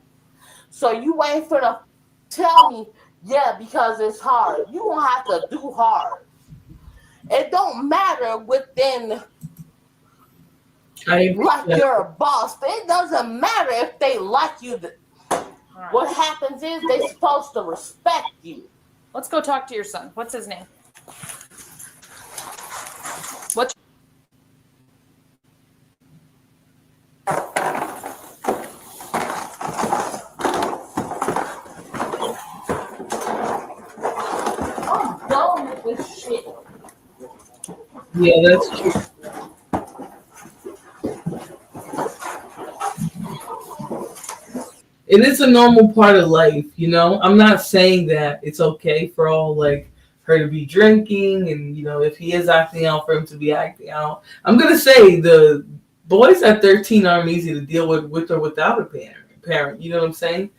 So you ain't finna tell me, because it's hard. You gonna have to do hard. It don't matter within you're a boss. It doesn't matter if they like you. Right. What happens is they're supposed to respect you. Let's go talk to your son. What's his name? I'm done with this shit. Yeah, that's true. It is a normal part of life, I'm not saying that it's okay for all her to be drinking, and if he is acting out, for him to be acting out. I'm gonna say the boys at 13 aren't easy to deal with or without a parent. You know what I'm saying?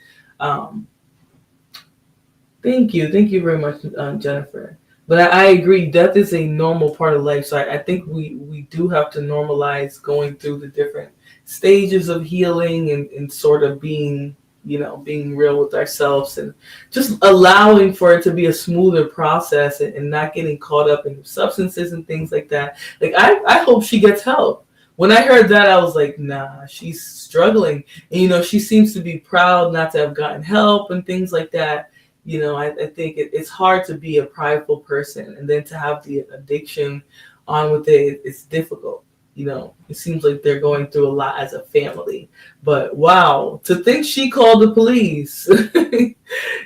Thank you very much, Jennifer. But I agree, death is a normal part of life. So I think we do have to normalize going through the different stages of healing and sort of being real with ourselves and just allowing for it to be a smoother process and not getting caught up in substances and things like that. Like I hope she gets help. When I heard that, I was like, nah, she's struggling. And, she seems to be proud not to have gotten help and things like that. I think it's hard to be a prideful person and then to have the addiction on with it. It's difficult. It seems like they're going through a lot as a family. But wow, to think she called the police.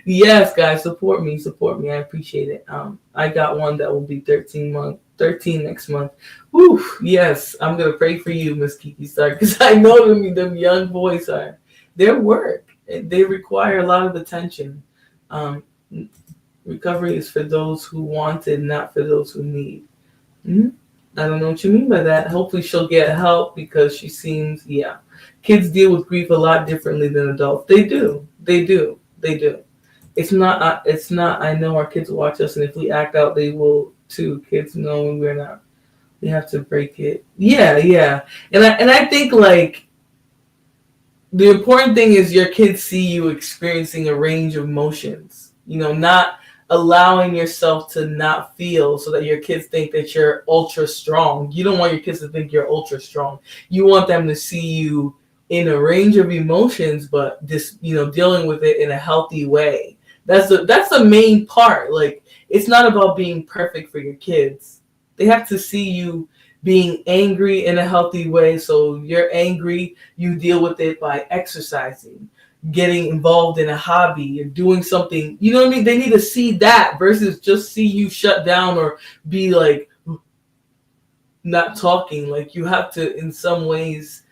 Yes, guys, support me. I appreciate it. I got one that will be 13 next month. Whew, yes, I'm gonna pray for you, Miss Kiki Star, because I know them young boys are their work. They require a lot of attention. Recovery is for those who want it, not for those who need. I don't know what you mean by that. Hopefully she'll get help because she seems, kids deal with grief a lot differently than adults. They do. It's not, I know our kids watch us, and if we act out, they will too. Kids know when we're not. We have to break it. Yeah. And I think, like, the important thing is your kids see you experiencing a range of emotions, not allowing yourself to not feel so that your kids think that you're ultra strong. You don't want your kids to think you're ultra strong. You want them to see you in a range of emotions, but just, dealing with it in a healthy way. That's the main part. Like, it's not about being perfect for your kids. They have to see you being angry in a healthy way. So you're angry, you deal with it by exercising, getting involved in a hobby, or doing something. You know what I mean? They need to see that versus just see you shut down or be like not talking. Like, you have to, in some ways,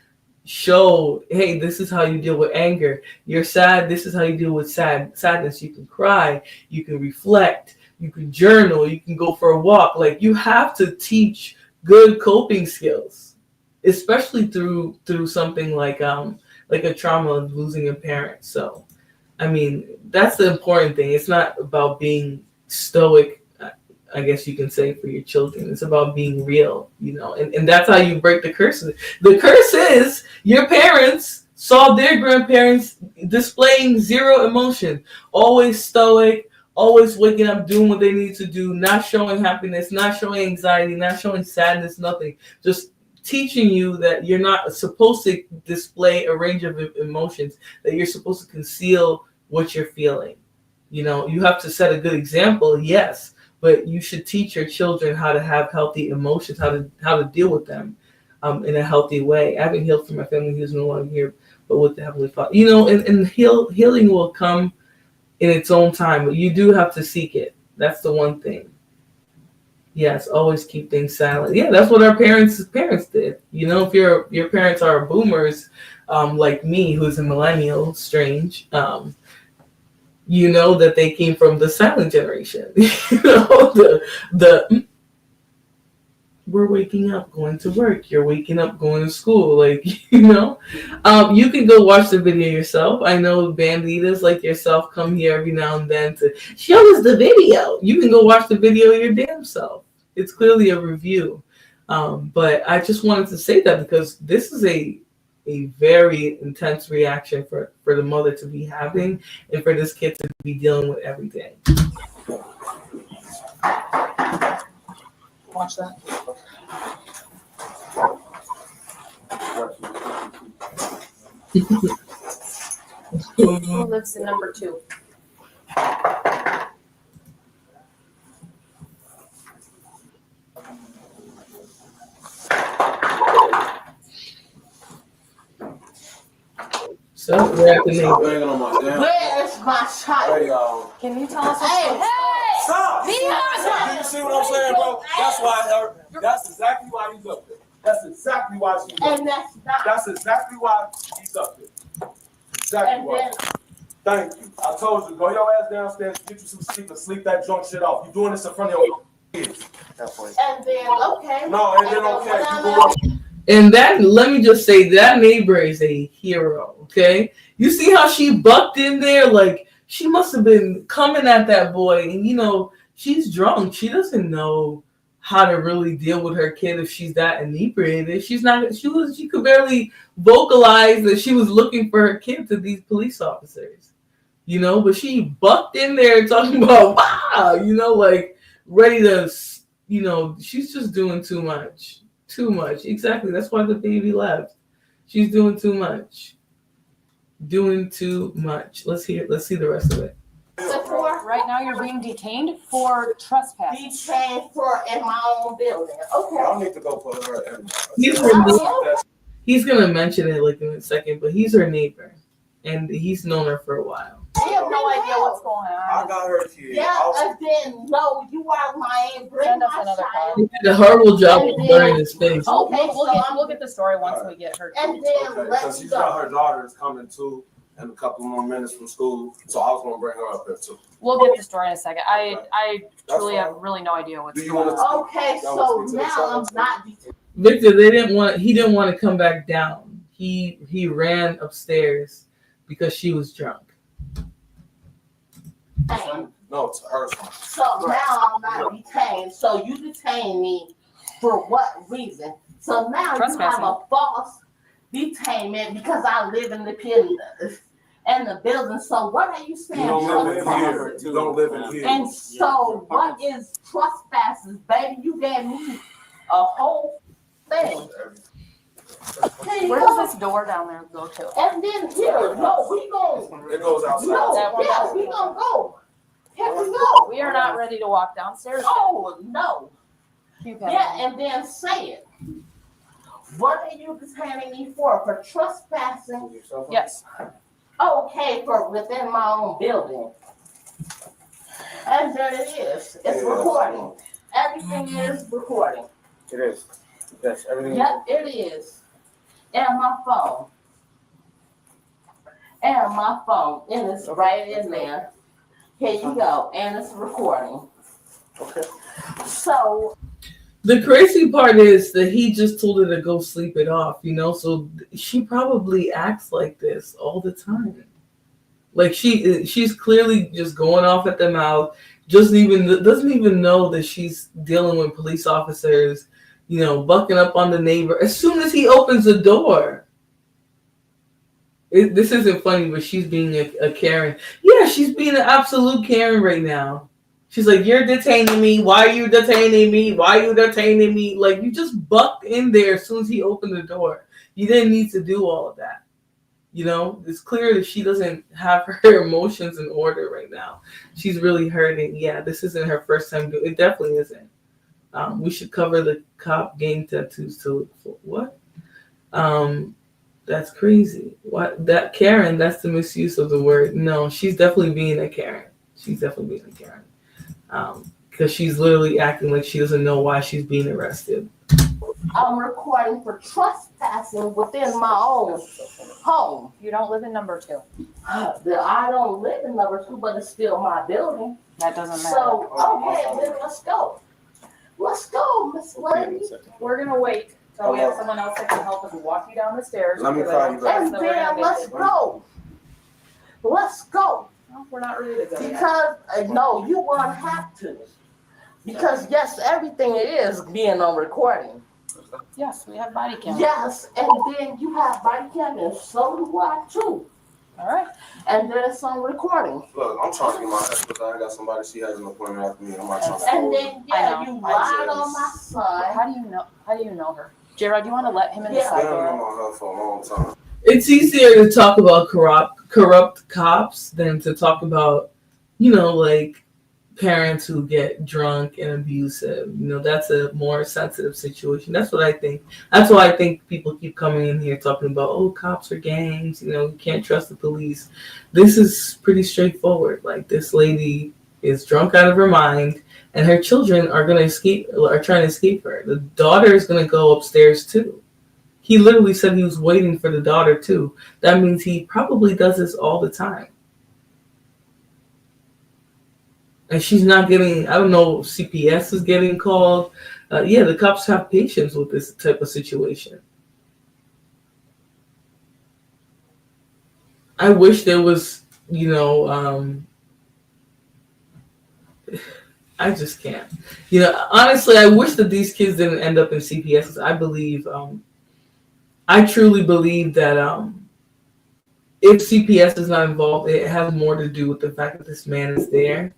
show, hey, this is how you deal with anger. You're sad. This is how you deal with sadness. You can cry. You can reflect. You can journal. You can go for a walk. Like, you have to teach good coping skills, especially through something like a trauma of losing a parent. So, I mean, that's the important thing. It's not about being stoic, I guess you can say, for your children. It's about being real, and that's how you break the curse. The curse is your parents saw their grandparents displaying zero emotion, always stoic, always waking up, doing what they need to do, not showing happiness, not showing anxiety, not showing sadness, nothing. Just teaching you that you're not supposed to display a range of emotions, that you're supposed to conceal what you're feeling. You have to set a good example, yes, but you should teach your children how to have healthy emotions, how to deal with them in a healthy way. I haven't healed from my family who's no longer here, but with the Heavenly Father. And healing will come in its own time, but you do have to seek it. That's the one thing. Yes, always keep things silent. Yeah, that's what our parents did. If your parents are boomers, like me, who's a millennial, strange, that they came from the silent generation. We're waking up, going to work. You're waking up, going to school. Like, you can go watch the video yourself. I know banditas like yourself come here every now and then to show us the video. You can go watch the video your damn self. It's clearly a review. But I just wanted to say that because this is a very intense reaction for the mother to be having and for this kid to be dealing with every day. Watch that. Who lives in number 2? So we're at the neighbor. Where's my child? Can you tell us? Stop! Do you see what I'm saying, bro? That's why that's exactly why he's up there. That's exactly why she's up there. That's exactly why he's up there. Exactly why. Thank you. I told you, go your ass downstairs, get you some sleep, and sleep that drunk shit off. You doing this in front of your kids. And then, okay. No, and then okay. You go. And that, let me just say, that neighbor is a hero, okay? You see how she bucked in there? Like, she must have been coming at that boy, and you know, she's drunk. She doesn't know how to really deal with her kid if she's that inebriated. She could barely vocalize that she was looking for her kid to these police officers, you know, but she bucked in there talking about, wow, you know, like ready to, you know, she's just doing too much. Too much. Exactly. That's why the baby left. She's doing too much. Doing too much. Let's see the rest of it. Right now you're being detained for trespassing. Detained for in my own building. Okay. I need to go put her. He's gonna mention it like in a second, but he's her neighbor. And he's known her for a while. We have no idea what's going on. I got her kid. Yeah, and then no, you are my Send us another call. He did a horrible job of blurring his face. Okay, we'll get the story once we get her. And then Because she's got her daughter is coming too in a couple more minutes from school, so I was gonna bring her up there too. We'll get the story in a second. I truly have really no idea what's going on. Okay, so now I'm not detained. Victor, he didn't want to come back down. He ran upstairs because she was drunk. No, it's her. So now I'm not detained. So you detain me for what reason? So now you have a false detainment because I live in the building. So what are you saying? You don't live in here. You don't live in here. And so what is trespasses, baby? You gave me a whole thing. Where does this door down there go to? And then here, no, we go. It goes outside. No, yeah, we gonna go. Here we go. We are not ready to walk downstairs. Oh no. Yeah, and then say it. What are you detaining me for? For trespassing? Yes. Okay, for within my own building. And there it is. It's recording. Everything is recording. It is. Yes, everything. Yep, it is. And my phone. And my phone. And it's right in there. Here you go. And it's recording. Okay. So the crazy part is that he just told her to go sleep it off, you know, so she probably acts like this all the time. Like she's clearly just going off at the mouth, doesn't even know that she's dealing with police officers, you know, bucking up on the neighbor as soon as he opens the door. This isn't funny, but she's being a Karen. Yeah, she's being an absolute Karen right now. She's like, you're detaining me. Why are you detaining me? Why are you detaining me? Like, you just bucked in there as soon as he opened the door. You didn't need to do all of that. You know, it's clear that she doesn't have her emotions in order right now. She's really hurting. Yeah, this isn't her first time. It definitely isn't. We should cover the cop gang tattoos to look for. What? That's crazy. What? That Karen, that's the misuse of the word. No, she's definitely being a Karen. She's definitely being a Karen. Because she's literally acting like she doesn't know why she's being arrested. I'm recording for trespassing within my own home. You don't live in number 2. I don't live in number 2, but it's still my building. That doesn't matter. So, okay, then let's go. Let's go, Miss Lady. We're going to wait till we have someone else that can help us walk you down the stairs. Let me call you back. And then let's go. Let's go. No, we're not ready to go yet. Because, no, you won't have to. Because, yes, everything is being on recording. Yes, we have body cam. Yes, and then you have body cam, and so do I, too. All right. And then it's on recording. Look, I'm trying to get my ex because I got somebody, she has an appointment after me. I'm not trying to. And then, yeah, you lied on my son. How do you know her? J-Rod, do you want to let him in the side door? I've been on her for a long time. It's easier to talk about corrupt cops than to talk about, you know, like parents who get drunk and abusive. You know, that's a more sensitive situation. That's what I think. That's why I think people keep coming in here talking about, oh, cops are gangs. You know, you can't trust the police. This is pretty straightforward. Like, this lady is drunk out of her mind, and her children are trying to escape her. The daughter is going to go upstairs too. He literally said he was waiting for the daughter too. That means he probably does this all the time. And she's not getting, I don't know, CPS is getting called. Yeah, the cops have patience with this type of situation. I wish there was, I just can't. Honestly, I wish that these kids didn't end up in CPS because I truly believe that if CPS is not involved, it has more to do with the fact that this man is there.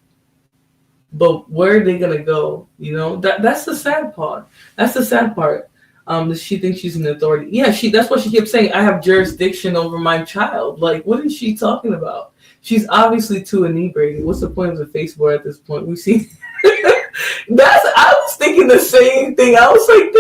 But where are they gonna go? That's the sad part. That's the sad part. That she thinks she's an authority. Yeah, that's what she kept saying. I have jurisdiction over my child. Like, what is she talking about? She's obviously too inebriated. What's the point of the face board at this point? We see. I was thinking the same thing. I was like,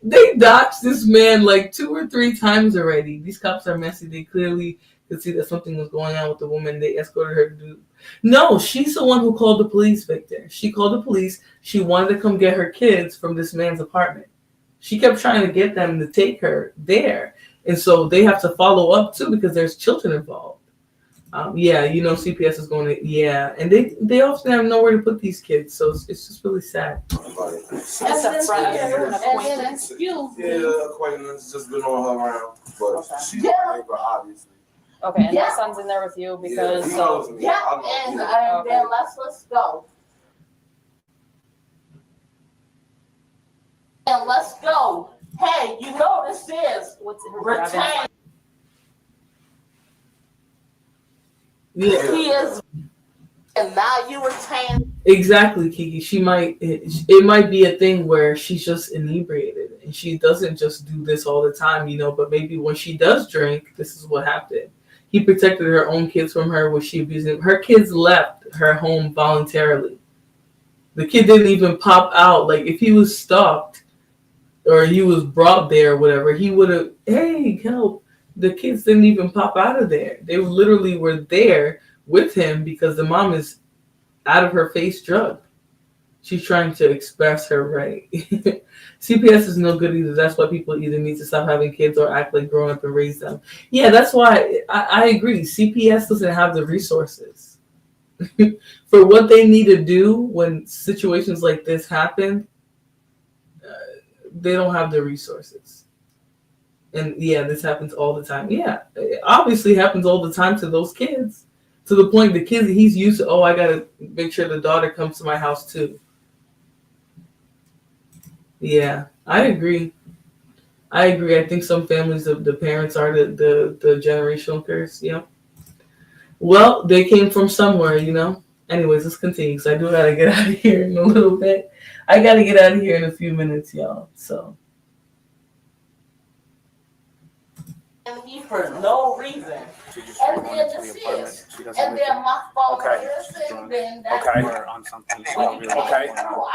they doxed this man like 2 or 3 times already. These cops are messy. They clearly could see that something was going on with the woman. They escorted her to do. No, she's the one who called the police, Victor. She called the police. She wanted to come get her kids from this man's apartment. She kept trying to get them to take her there. And so they have to follow up too because there's children involved. CPS is going to, and they often have nowhere to put these kids, so it's just really sad. That's a friend, an acquaintance. Yeah, acquaintance, just been on her around, but she's a neighbor, obviously. Okay, and that son's in there with you because. He knows me. And then let's go. And let's go. Hey, you know this is retain. Yeah. He is, and now you retain. Exactly, Kiki. It might be a thing where she's just inebriated and she doesn't just do this all the time, but maybe when she does drink, this is what happened. He protected her own kids from her. Was she abusing? Her kids left her home voluntarily. The kid didn't even pop out. Like, if he was stalked or he was brought there or whatever, he would have, hey, help. The kids didn't even pop out of there. They literally were there with him because the mom is out of her face drugged. She's trying to express her right. CPS is no good either. That's why people either need to stop having kids or act like grown up and raise them. Yeah, that's why I agree. CPS doesn't have the resources for what they need to do when situations like this happen. They don't have the resources. And this happens all the time. Yeah, it obviously happens all the time to those kids. To the point the kids he's used to, I got to make sure the daughter comes to my house too. Yeah, I agree. I think some families, the parents are the generational curse. Yeah. Well, they came from somewhere, Anyways, let's continue because I do got to get out of here in a little bit. I got to get out of here in a few minutes, y'all. So. For no reason. And then this is. And then my phone is, and then that's on something. Okay.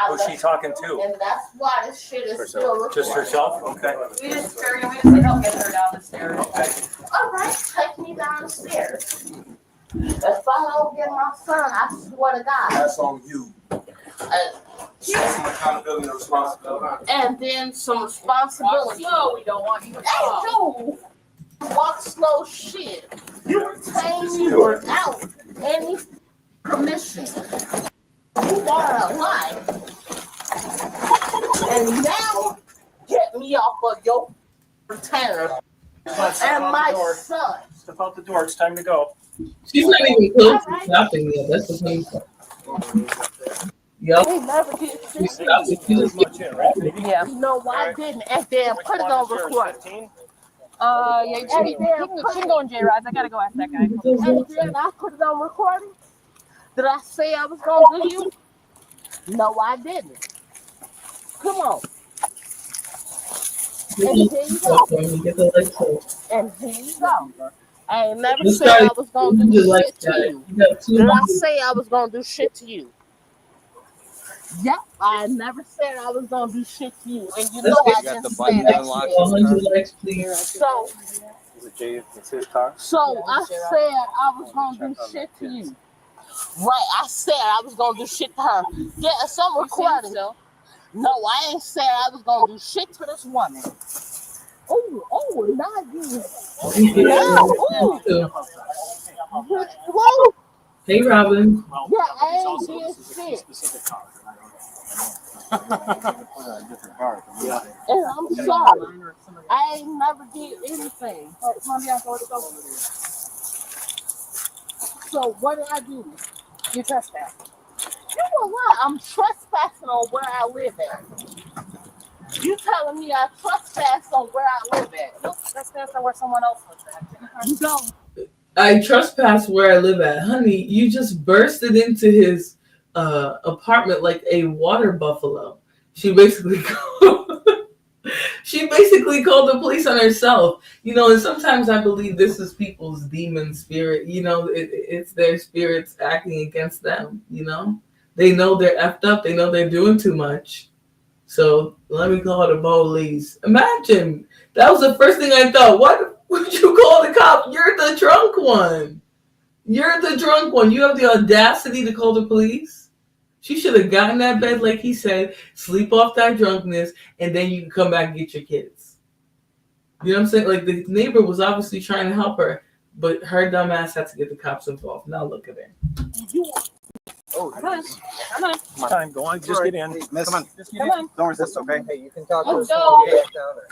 Who's she talking to? And that's why this shit is still recorded. Just herself? Okay. We just help get her down the stairs. Okay. All right, take me down the stairs. If I don't get my son, I swear to God. That's on you. Some accountability and responsibility. And then some responsibility. No, we don't want you to Hey, talk. no. Walk slow shit. You retain me without any permission. You are alive. And now, get me off of your retainer. And my son. Step out the door. It's time to go. She's not even close to stopping yet. That's the main part. Yep. They never did She's stopping. She just gets Yeah. No, I didn't. And then put it on record. Yeah, you can go in J-Rise. I gotta go ask that guy. And then I put it on recording. Did I say I was gonna do you? No, I didn't. Come on. And here you go. And here you go. I ain't never said I was gonna do shit to you. Did I say I was gonna do shit to you? Yep, I never said I was gonna do shit to you, and you know I just said that. So, so I said I was gonna do shit to you. Right, I said I was gonna do shit to her. Yeah, some recording. No, I ain't said I was gonna do shit to this woman. Oh, not you. No, ooh. Whoa. Hey, Robin. Well, Yeah, it's I ain't also did this is a shit. specific car. And I'm sorry. I ain't never did anything. So what did I do? You trespass. You know what? I'm trespassing on where I live at. You telling me I trespass on where I live at? Nope, trespass on where someone else lives at. You don't. I trespass where I live at. Honey, you just bursted into his apartment like a water buffalo. She basically called the police on herself. You know, and sometimes I believe this is people's demon spirit. You know, it's their spirits acting against them, you know? They know they're effed up. They know they're doing too much. So let me call the police. Imagine. That was the first thing I thought. What would you call the cop? You're the drunk one. You're the drunk one. You have the audacity to call the police? She should have gotten that bed, like he said, sleep off that drunkenness, and then you can come back and get your kids. You know what I'm saying? Like, the neighbor was obviously trying to help her, but her dumb ass had to get the cops involved. Now look at her. Oh, come on. Come on. Time, go on. Just get in. Miss, come on. Just get in. Don't resist, okay? Hey, you can talk Let's to go. us.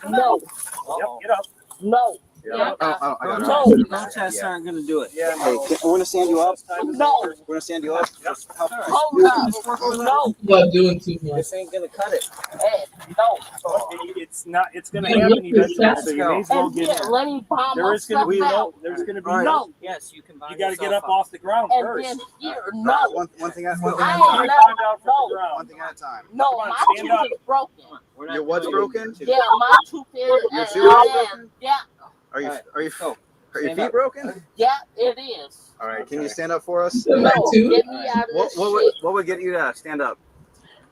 No. Yep, get up. No. Yeah. Oh, I got No. it. Protests aren't going to do it. Yeah, Hey, we're going to stand you up. No. We're going to stand you up. Just help. Hold up. No. You are doing too much. This ain't gonna cut it. Hey, no. It's not. It's gonna Yeah, happen look at eventually. that. So you may as well And get then in. let me buy There is gonna be myself out. There's gonna be No. Yes, you can buy You got to get yourself up off the ground And first. then here, no. One thing at a I time. ain't Find never, out from the no. ground. One thing at a time. No, Come on, my stand tooth up. is broken. Your what's broken? Yeah, my tooth is. Your tooth is broken? Yeah, Are you are your Stand feet up. broken? yeah, it is. All right. Can you stand up for us? No, get me out of this shit. What would get you to stand up?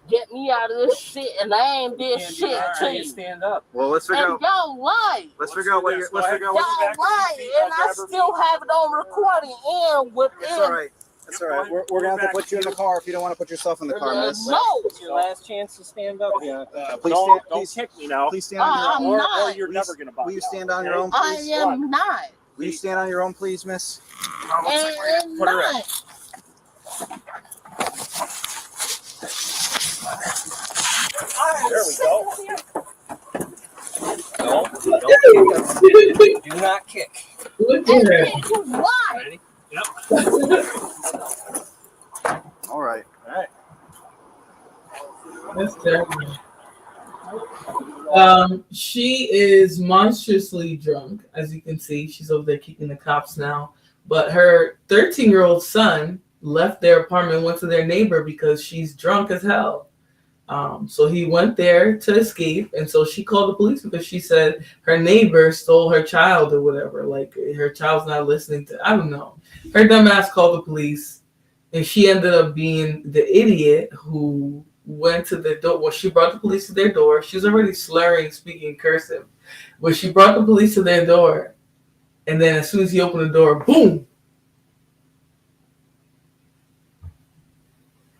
Get me out of this shit, and I ain't did Can't do shit that to until you you. stand up. Well, let's figure And out. y'all lie. Let's figure out what you're. Let's figure out Y'all what. lie, and I still have it on recording and within. It's all right. That's all right. We're gonna have to put you in the car if you don't want to put yourself in the car, miss. No. It's your last chance to stand up. Yeah. Please Don't stand. kick me now. Please stand on your I'm own. Or not. you're never gonna buy. Will you stand on your own, I please? am not. Will you stand on your own, please, miss? And Put her in. not. There we go. No, don't kick us. Do not kick. Look And at her. kick you why? Ready? Yep. All right. All right. That's terrible. She is monstrously drunk, as you can see. She's over there kicking the cops now. But her 13-year-old son left their apartment, went to their neighbor because she's drunk as hell. So he went there to escape, and so she called the police because she said her neighbor stole her child or whatever. Like, her child's not listening to, I don't know. Her dumb ass called the police, and she ended up being the idiot who went to the door. Well, she brought the police to their door. She was already slurring, speaking cursive, but she brought the police to their door, and then as soon as he opened the door, boom.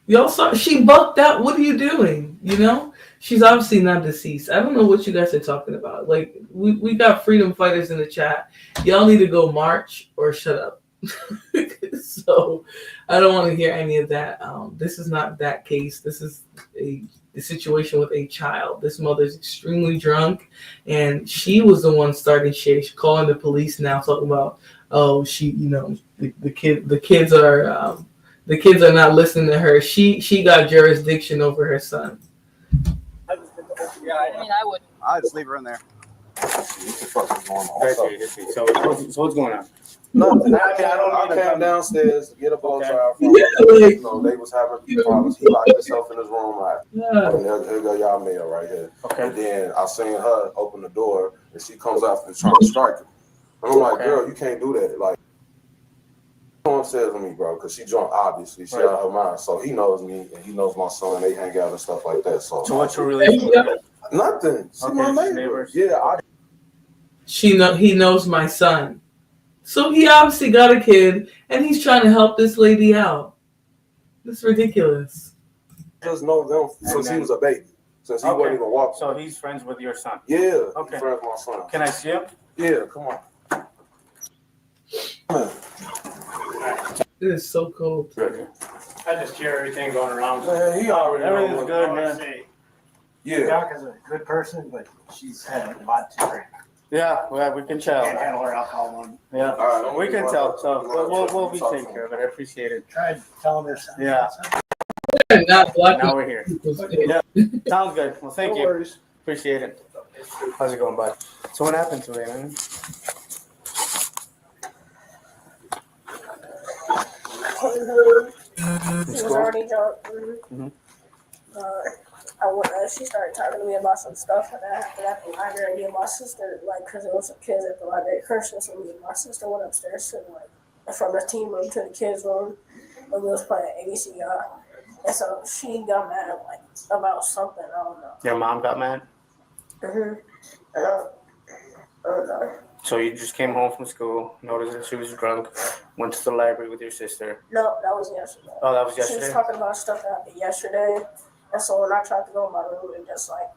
Y'all saw she bucked out. What are you doing? You know? She's obviously not deceased. I don't know what you guys are talking about. Like, we got freedom fighters in the chat. Y'all need to go march or shut up. So I don't want to hear any of that. This is not that case. This is a situation with a child. This mother's extremely drunk, and she was the one starting shit. She's calling the police now, talking about, oh, she, you know, the kids are not listening to her. She got jurisdiction over her son. Yeah, I mean, I would. I'll just leave her in there. So what's going on? Nothing. I came downstairs to get a blow dryer from like, you know, they was having problems. He locked himself in his room. And here go y'all mail right here. Okay. And then I seen her open the door, and she comes out and trying to strike him. And I'm like, girl, you can't do that. Like, come upstairs with me, bro, because she drunk, obviously. She out of her mind. So he knows me, and he knows my son. They hang out and stuff like that. So what's your relationship? Nothing. She my neighbor. Yeah, he knows my son. So he obviously got a kid, and he's trying to help this lady out. It's ridiculous. just know them since he was a baby. Since he wasn't even walking. So he's friends with your son? Yeah, Okay. he's friends with my son. Can I see him? Yeah, come on. It is so cold. I just hear everything going around. Man, he already know Everything's what- good, man. Yeah. Bianca's a good person, but she's had a lot to drink. Yeah, well, we can tell. Can't handle her alcohol one. Yeah, All right, we can tell. So we'll be taking care of it. I appreciate it. Tried telling her something. Yeah. Not blocking Now we're here. people's Yeah, sounds good. Well, thank No you. worries. Appreciate it. How's it going, bud? So what happened today, man? She was already drunk. Mhm. She started talking to me about some stuff that happened at the library. Me and my sister, like, because there was some kids at the library cursing, so me and my sister went upstairs to, like, from the team room to the kids' room, and we was playing ABCR. And so she got mad, like, about something, I don't know. Your mom got mad? And I don't know. So you just came home from school, noticed that she was drunk, went to the library with your sister. No, that was yesterday. Oh, that was She yesterday? was talking about stuff that happened yesterday, and so when I tried to go in my room and just, like,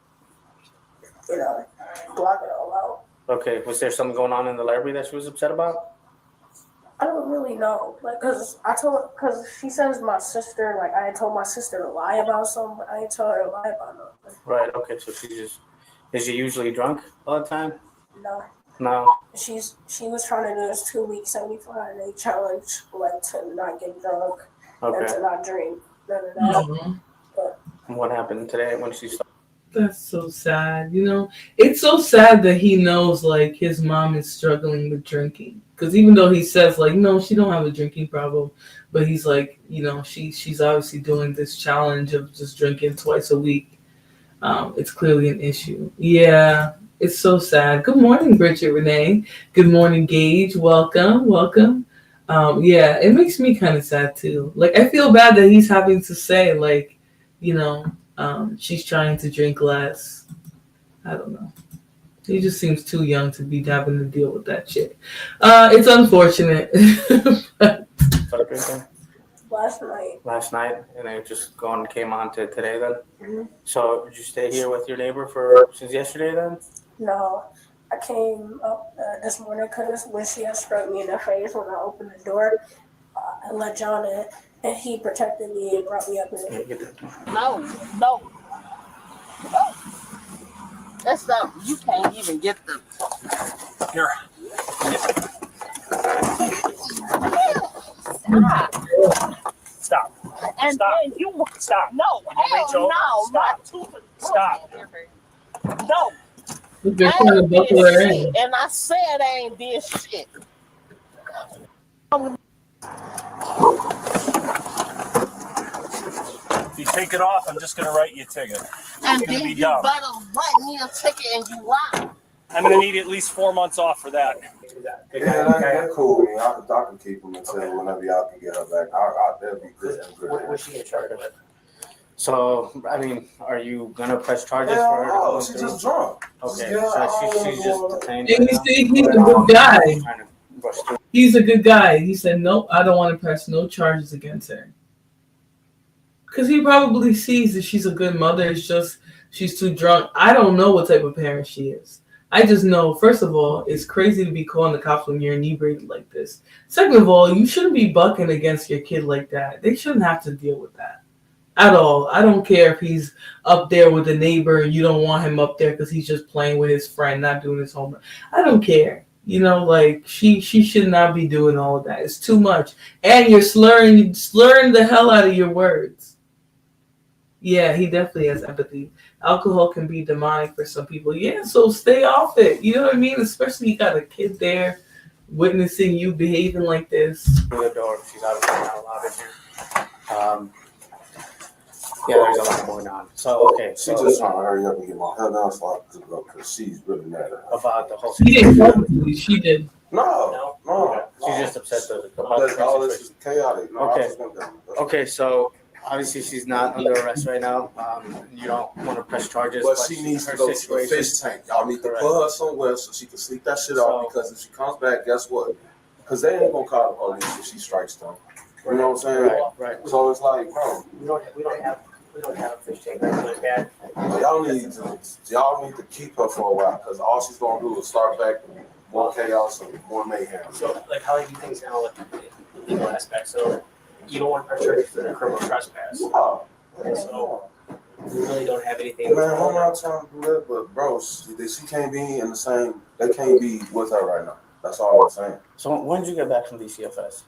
you know, block it all out. Okay, was there something going on in the library that she was upset about? I don't really know, like, cause she says my sister, like, I had told my sister to lie about something, but I didn't tell her to lie about nothing. Right, okay, so is she usually drunk all the time? No. No. She was trying to do this 2-week 75-day challenge, like, to not get drunk and Okay. to not drink, none of that. Mhm. And what happened today when she started? That's so sad. You know, it's so sad that he knows, like, his mom is struggling with drinking. Because even though he says, like, no, she don't have a drinking problem, but he's like, you know, she's obviously doing this challenge of just drinking twice a week. It's clearly an issue. Yeah, it's so sad. Good morning, Bridget Renee. Good morning, Gage. Welcome. Yeah, it makes me kind of sad too. Like, I feel bad that he's having to say, like, you know, she's trying to drink less. I don't know. He just seems too young to be having to deal with that shit. It's unfortunate. Started drinking? Last night. And then just came on to today then? Mhm. So did you stay here with your neighbor since yesterday then? No, I came up this morning because when she had struck me in the face when I opened the door, I let John in, and he protected me and brought me up in. No. That's not. You can't even get the. Here. Stop. And Stop. then you Stop. No, Rachel, hell no, stop. Stop. No. They're I trying to ain't did buckle her in. shit, and I said I ain't did shit. If you take it off, I'm just going to write you a ticket. And It's going then to be you dumb. better write me a ticket and you lie. I'm going to need at least 4 months off for that. Yeah, that's cool. Man. I can keep them until whenever y'all can get her back. That'd be good. What's she in charge of it? So, I mean, are you going to press charges Hell for her? no, she's just drunk. Okay, Yeah, so she's just detained. And right he's now? a good guy. Trying to rush through. He's a good guy. He said, nope, I don't want to press no charges against her. Because he probably sees that she's a good mother. It's just she's too drunk. I don't know what type of parent she is. I just know, first of all, it's crazy to be calling the cops when you're inebriated like this. Second of all, you shouldn't be bucking against your kid like that. They shouldn't have to deal with that at all. I don't care if he's up there with a neighbor and you don't want him up there because he's just playing with his friend, not doing his homework. I don't care. You know, like, she should not be doing all of that. It's too much. And you're slurring the hell out of your words. Yeah, he definitely has empathy. Alcohol can be demonic for some people. Yeah, so stay off it. You know what I mean? Especially you got a kid there witnessing you behaving like this. Through the door. She's obviously not allowed in here. Yeah, there's a lot going on. So, okay. She just trying to hurry up and get my head down so I can go because she's really mad at her. About the whole She didn't help you. She did. No. She's just upset about Because the all this situation. is chaotic. No, I Okay. just went down. Okay, so obviously she's not under arrest right now. You don't want to press charges. But she needs to go to the fish tank. Y'all need to put her somewhere so she can sleep that shit off. Because if she comes back, guess what? Because they ain't gonna call the police if she strikes them. You know what I'm saying? Right. So it's like, bro, We don't have a fish tank like that. y'all need to keep her for a while because all she's gonna do is start back more chaos and more mayhem. So, like, how do you think now? Like, legal aspect. So you don't want to pressure her for the criminal trespass. So we really don't have anything. Man, I'm not trying to do that, but bro, she can't be in the same. They can't be with her right now. That's all I'm saying. So when did you get back from DCFS?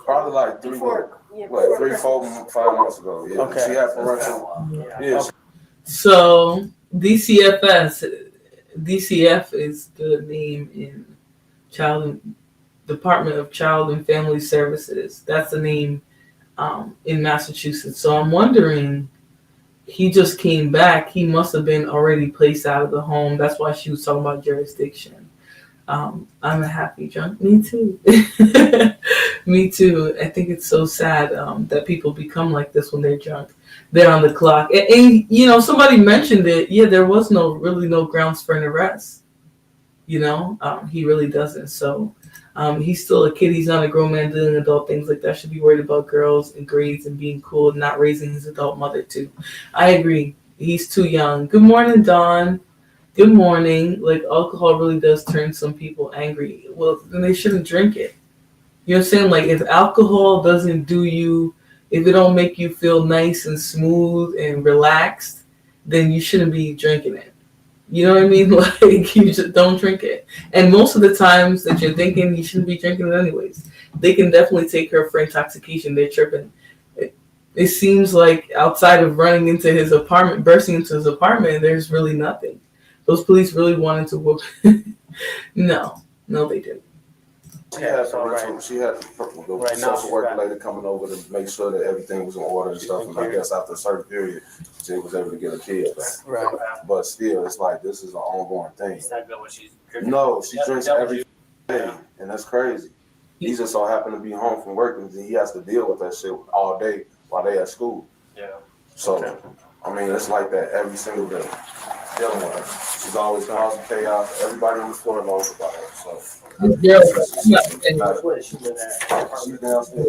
Probably like 3, 4, 5 months ago. Yeah. Okay. She had parental. Yeah. So DCF is the name in Department of Child and Family Services. That's the name in Massachusetts. So I'm wondering, he just came back. He must have been already placed out of the home. That's why she was talking about jurisdiction. I'm a happy drunk. Me too. Me too. I think it's so sad that people become like this when they're drunk. They're on the clock. And you know, somebody mentioned it. Yeah, there was no grounds for an arrest. You know, he really doesn't. So he's still a kid. He's not a grown man doing adult things like that. Should be worried about girls and grades and being cool and not raising his adult mother too. I agree. He's too young. Good morning, Dawn. Good morning. Like, alcohol really does turn some people angry. Well, then they shouldn't drink it. You know what I'm saying? Like, if alcohol doesn't do you, if it don't make you feel nice and smooth and relaxed, then you shouldn't be drinking it. You know what I mean? Like, you just don't drink it. And most of the times that you're thinking you shouldn't be drinking it anyways. They can definitely take her for intoxication. They're tripping. It seems like outside of running into his apartment, bursting into his apartment, there's really nothing. Those police really wanted to whoop. No, they didn't. She had the social worker lady coming over to make sure that everything was in order and stuff. And I guess after a certain period, she was able to get her kids back. Right. But still, it's like this is an ongoing thing. It's not good when she's drinking. No, she drinks every day, and that's crazy. He just so happened to be home from work, and he has to deal with that shit all day while they at school. Yeah. So, I mean, it's like that every single day. Dealing with her. She's always causing chaos. Everybody on the floor knows about her. So, she's downstairs.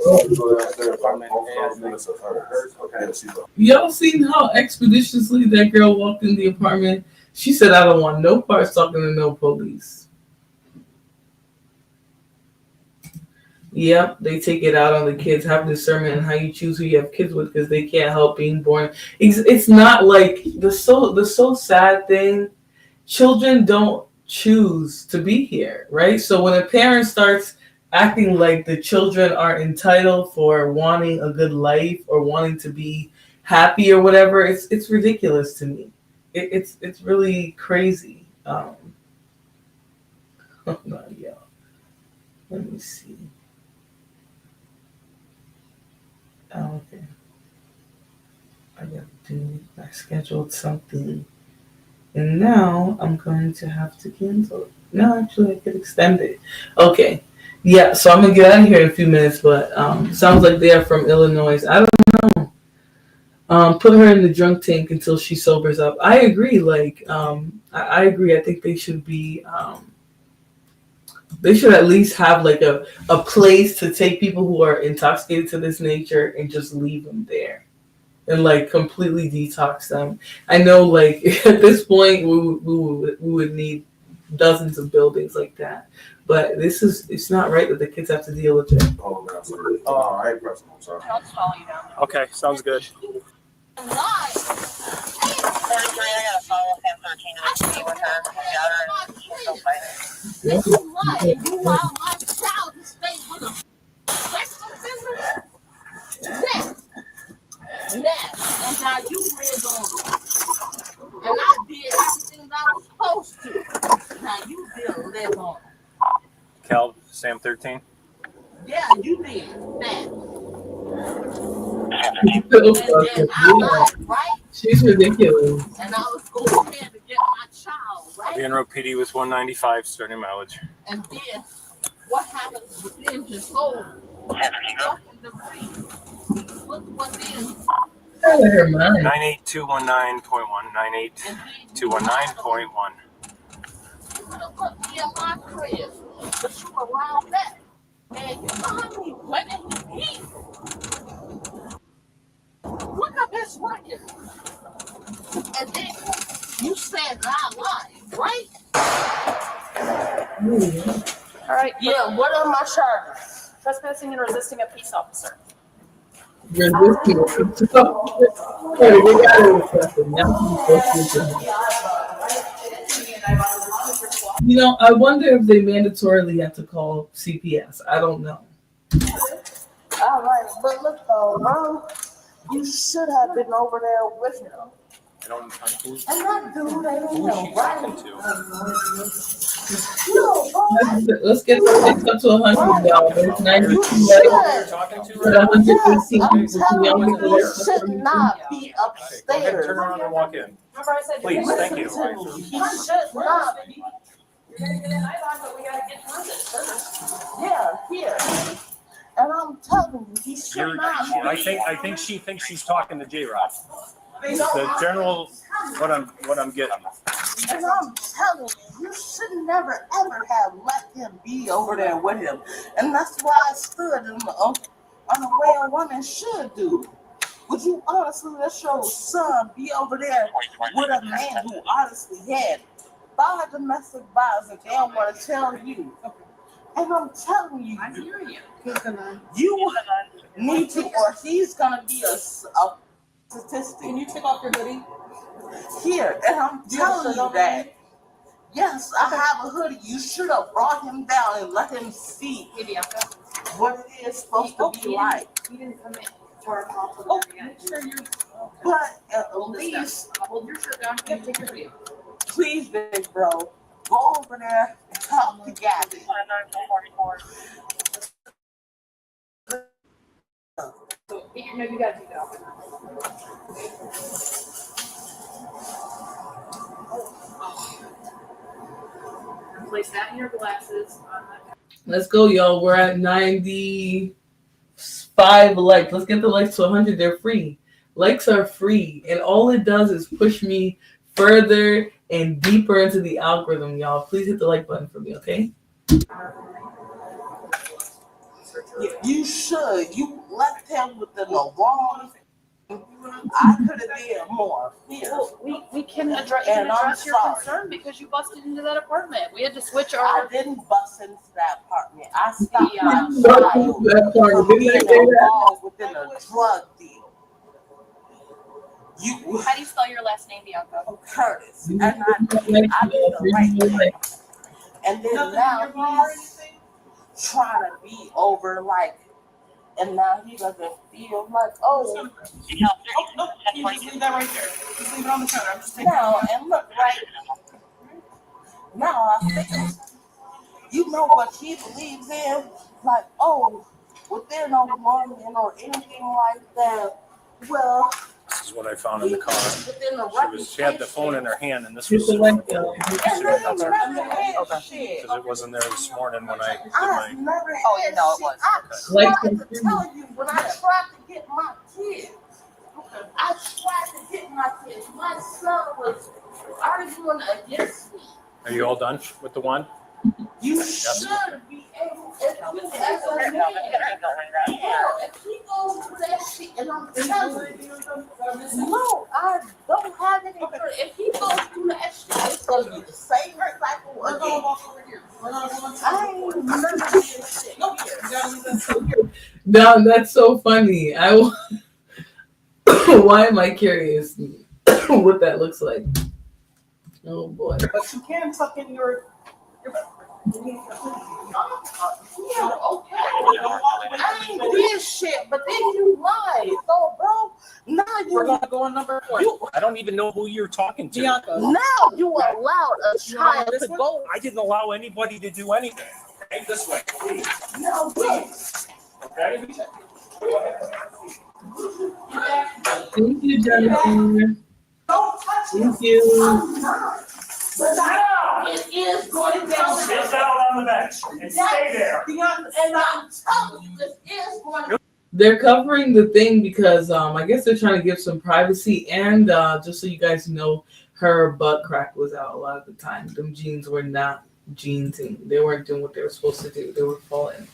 Y'all seen how expeditiously that girl walked in the apartment? She said, "I don't want no parts talking to no police." Yep, they take it out on the kids. Have discernment in how you choose who you have kids with because they can't help being born. It's not like the so sad thing. Children don't choose to be here, right? So when a parent starts acting like the children are entitled for wanting a good life or wanting to be happy or whatever, it's ridiculous to me. It's really crazy. Hold on, y'all. Let me see. Okay. I scheduled something. And now I'm going to have to cancel it. No, actually, I could extend it. Okay. Yeah, so I'm going to get out of here in a few minutes, but sounds like they are from Illinois. I don't know. Put her in the drunk tank until she sobers up. I agree. Like, I agree. I think they should be... they should at least have like a place to take people who are intoxicated to this nature and just leave them there and like completely detox them. I know like at this point we would need dozens of buildings like that, but it's not right that the kids have to deal with it. All right, I'm sorry. Okay, sounds good. And now you live on it. And I did everything I was supposed to. Now you still live on it. Cal, Sam 13. Yeah, you did that. Right? She's ridiculous. And I was going there to get my child, right? The Enroad PD was 195 starting mileage. And then what happens within his whole fucking debris? What then? 98219.1. 98219.1. You could have put me in my crib, but you around that. And you know how many women he beat? Look up his record. And then you said I lied, right? All right. Yeah, what are my charges? Trespassing and resisting a peace officer. Resisting it. Hey, they got it accepted. Now he's supposed to. You know, I wonder if they mandatorily have to call CPS. I don't know. All right, but look though, you should have been over there with him. I don't. Who's And that dude ain't she no talking to? Let's get the likes up to 100, y'all. There's 92 likes. Talking to But right now? 118 I'm people. telling Young you, people you that's should not be Go ahead and upstairs. turn around and walk in. Remember I said Please, you're thank you. He should not be. You're gonna get an eyeball, but we gotta get through this first. Yeah, here. And I'm telling you, he should not be. I think she thinks she's talking to J-Rod. The general, what I'm getting. And I'm telling you, you should never ever have let him be over there with him. And that's why I stood on the way a woman should do. Would you honestly let your son be over there with a man who honestly had 5 domestic violence and they don't want to tell you? And I'm telling you, I hear you. you need to, or he's gonna be a statistic. Can you take off your hoodie? Here, and I'm telling you that. Yes, I have a hoodie. You should have brought him down and let him see what it is supposed to be like. He didn't come in to our call. Make sure you're. But at least, Hold your shirt down. You take your hoodie. please, big bro, go over there and talk to Gabby. So, no, you gotta take that off. Place that in your glasses. Let's go, y'all. We're at 95 likes. Let's get the likes to 100. They're free. Likes are free. And all it does is push me further and deeper into the algorithm, y'all. Please hit the like button for me, okay? You should. You left him with the wrong. I could have did more. Here. Well, we can address your concern because you busted into that apartment. We had to switch our. I didn't bust into that apartment. I stopped Yeah. my child from being involved within a drug deal. How do you spell your last name, Bianca? Curtis. And I did the right thing. And then now he's trying to be over like, and now he doesn't feel like, oh. You just leave that right there. Just leave it on the counter. I'm just taking No, it. and look, right now, I think you know what he believes in? Like, oh, within a woman or anything like that. Well, This is what I found in the car. within a She had the phone in her hand, and this Hit was the sitting like, there. y'all. Because it wasn't there this morning when I did I've my. never had Oh, yeah, no, it was. I Like tried to tell you when I tried to get my kids. I tried to get my kids. My son was arguing against me. Are you all done with the one? You should be able, if you as a man, if he goes to that shit, and I'm telling you, no, I don't have any. If he goes through that shit, it's gonna be the same cycle again. I ain't never did shit. No, that's so funny. Why am I curious what that looks like? Oh boy. But you can tuck in your. Yeah, okay. I ain't did shit, but then you lied. So, bro, now We're gonna go on number 1. I don't even know who you're talking to. Bianca. now you allowed a child this to one? go. I didn't allow anybody to do anything. Okay, this way, please. Now this. Okay? Thank you, Jennifer. Don't touch him. Thank you. But it is going down. Sit down on the bench and stay there. And I'm telling you, this is going to. They're covering the thing because I guess they're trying to give some privacy and just so you guys know, her butt crack was out a lot of the time. Them jeans were not jeansing. They weren't doing what they were supposed to do. They were falling.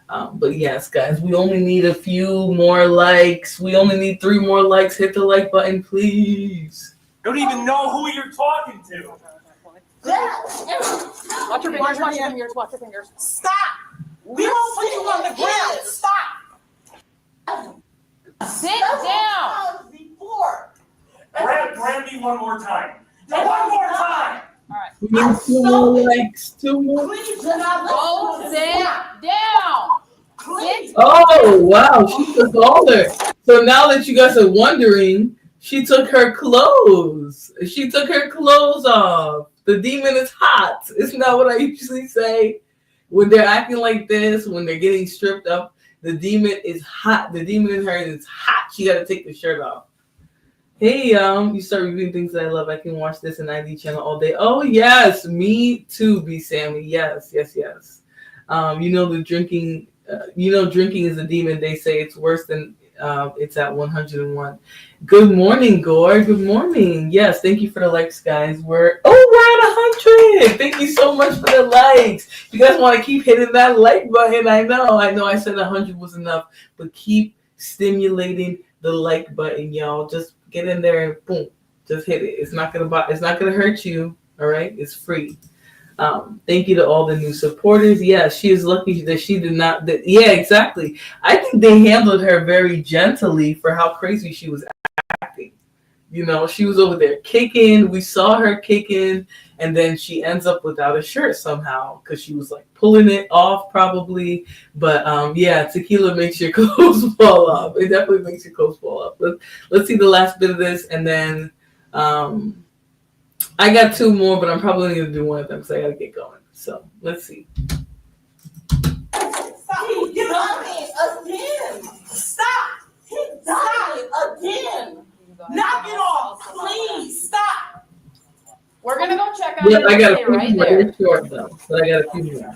But yes, guys, we only need a few more likes. We only need 3 more likes. Hit the like button, please. You don't even know who you're talking to. Watch your fingers, watch your fingers, watch your fingers. Stop! We don't put you on the ground. Stop! Sit down. Before. Grab me one more time. One more time. All right. We need 2 more likes. 2 more. Please do not Go sit down. Sit. Oh, wow. She took all her. So now that you guys are wondering, she took her clothes. She took her clothes off. The demon is hot. Isn't that what I usually say? When they're acting like this, when they're getting stripped up, the demon is hot. The demon in her is hot. She got to take the shirt off. Hey, you start reviewing things that I love. I can watch this in ID channel all day. Oh, yes. Me too, B. Sammy. Yes. The drinking, drinking is a demon. They say it's worse than it's at 101. Good morning, Gore. Good morning. Yes, thank you for the likes, guys. We're at 100. Thank you so much for the likes. You guys want to keep hitting that like button. I know I said 100 was enough, but keep stimulating the like button, y'all. Just get in there and boom, just hit it. It's not gonna hurt you. All right, it's free. Thank you to all the new supporters. Yeah, she is lucky that she did not. Yeah, exactly. I think they handled her very gently for how crazy she was acting. She was over there kicking. We saw her kicking, and then she ends up without a shirt somehow because she was like pulling it off probably. But tequila makes your clothes fall off. It definitely makes your clothes fall off. Let's see the last bit of this, and then I got 2 more, but I'm probably only going to do one of them because I got to get going. So let's see. Stop! Get off me again! Stop! Stop again! Knock it off, please! Stop! We're gonna go check out. Yeah, I got a few right more. there. They're short though, but I got a few more.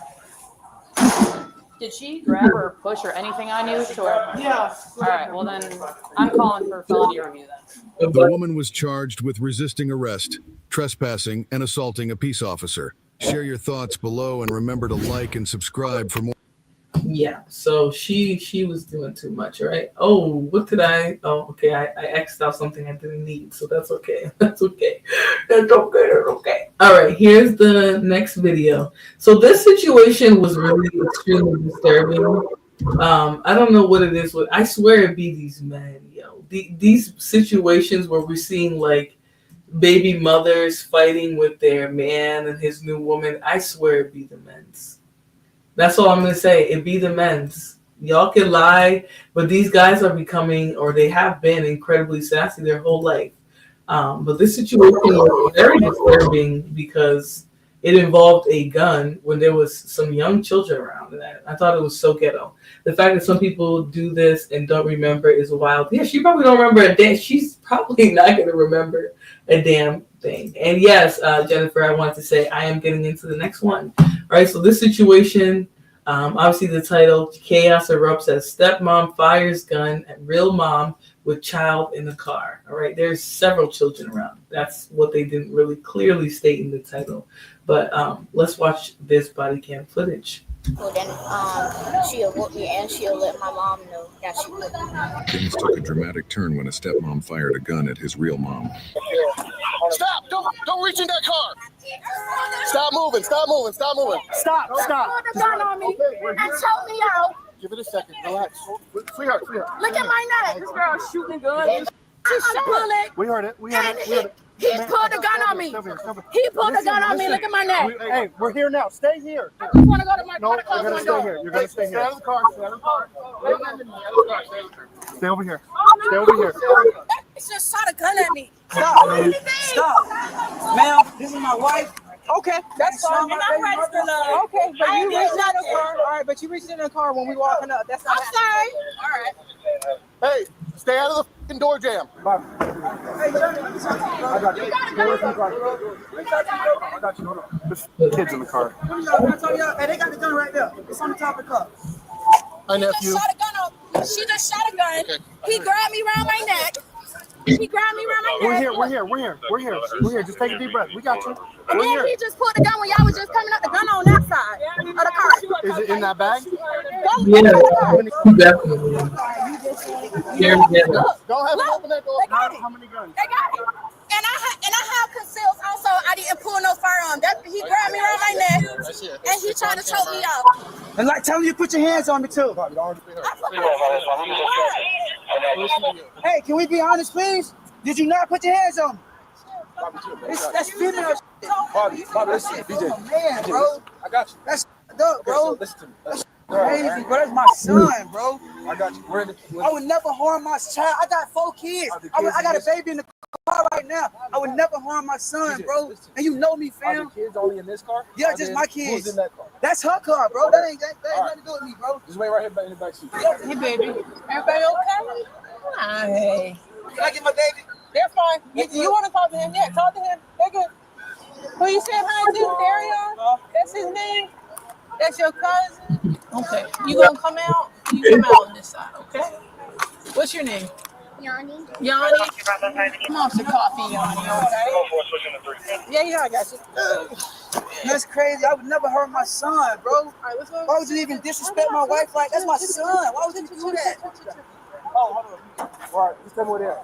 Did she grab or push or anything on you? Sure. Yeah. All right. Well then, I'm calling for felony review then. The woman was charged with resisting arrest, trespassing, and assaulting a peace officer. Share your thoughts below and remember to like and subscribe for more. Yeah, so she was doing too much, right? Oh, what did I? Oh, okay, I X'd out something I didn't need, so that's okay. That's okay. That's okay. All right, here's the next video. So this situation was really extremely disturbing. I don't know what it is. I swear it'd be these men, these situations where we're seeing like baby mothers fighting with their man and his new woman. I swear it'd be the men's. That's all I'm going to say. It be the men's. Y'all can lie, but these guys are becoming, or they have been, incredibly sassy their whole life. But this situation was very disturbing because it involved a gun when there was some young children around. And I thought it was so ghetto. The fact that some people do this and don't remember is wild. Yeah, she probably don't remember a damn. She's probably not going to remember a damn thing. And yes, Jennifer, I wanted to say I am getting into the next one. All right, so this situation, obviously the title, Chaos Erupts as Stepmom Fires Gun at Real Mom with Child in the Car. All right, there's several children around. That's what they didn't really clearly state in the title. But let's watch this body cam footage. Well, then she'll whoop me and she'll let my mom know that she whooped me. Things took a dramatic turn when a stepmom fired a gun at his real mom. Stop! Don't reach in that car! Stop moving! Stop! She pulled the gun on me and choked me out. Give it a second. Relax. Sweetheart. Look at my neck. This girl shooting guns. She shot bullet. We heard it. He pulled the gun on me. He pulled the gun on me. Look at my neck. Hey, we're here now. Stay here. I just want to go to my car. No, you're gonna stay here. You're gonna stay here. Stay out of the car. Stay over here. She just shot a gun at me. Stop. Ma'am, this is my wife. Okay, that's fine. You're not registered, love. Okay, but you reached in the car. All right, but you reached in the car when we walking up. That's not. I'm sorry. All right. Hey, stay out of the fucking door jam. Hey, I got you. I got you. Hold on. There's kids in the car. Hey, they got the gun right there. It's on the top of the car. Hi, nephew. She just shot a gun. Okay. He grabbed me around my neck. We're here. Just take a deep breath. We got you. And then he just pulled the gun when y'all was just coming up the gun on that side of the car. Is it in that bag? Yeah, definitely. Don't have it open that door. How many guns? They got it. And I have conceals also. I didn't pull no firearm He grabbed me around my neck, and he tried to choke me out. And like, tell me you put your hands on me too. Hey, can we be honest, please? Did you not put your hands on me? That's female shit. Bobby, That's listen, shit DJ. from a man, bro. I got you. That's up, bro. Listen to me. That's crazy, bro. That's my son, bro. I got you. I would never harm my child. I got 4 kids. I got a baby in the car right now. I would never harm my son, bro. And you know me, fam. Are the kids only in this car? Yeah, just my kids. Who's in that car? That's her car, bro. That ain't nothing to do with me, bro. Just wait right here in the back seat. Hey, baby. Everybody okay? Hi. Can I get my baby? They're fine. You want to talk to him? Yeah, talk to him. They're good. Who you saying hi to? Darion? That's his name? That's your cousin? Okay. You gonna come out? You come out on this side, okay? What's your name? Yanni. Yanni? Come on, some coffee, Yanni, okay? Yeah, I got you. That's crazy. I would never hurt my son, bro. Why would you even disrespect my wife like that's my son? Why would you do that? Oh, hold on. All right, just tell me where they are.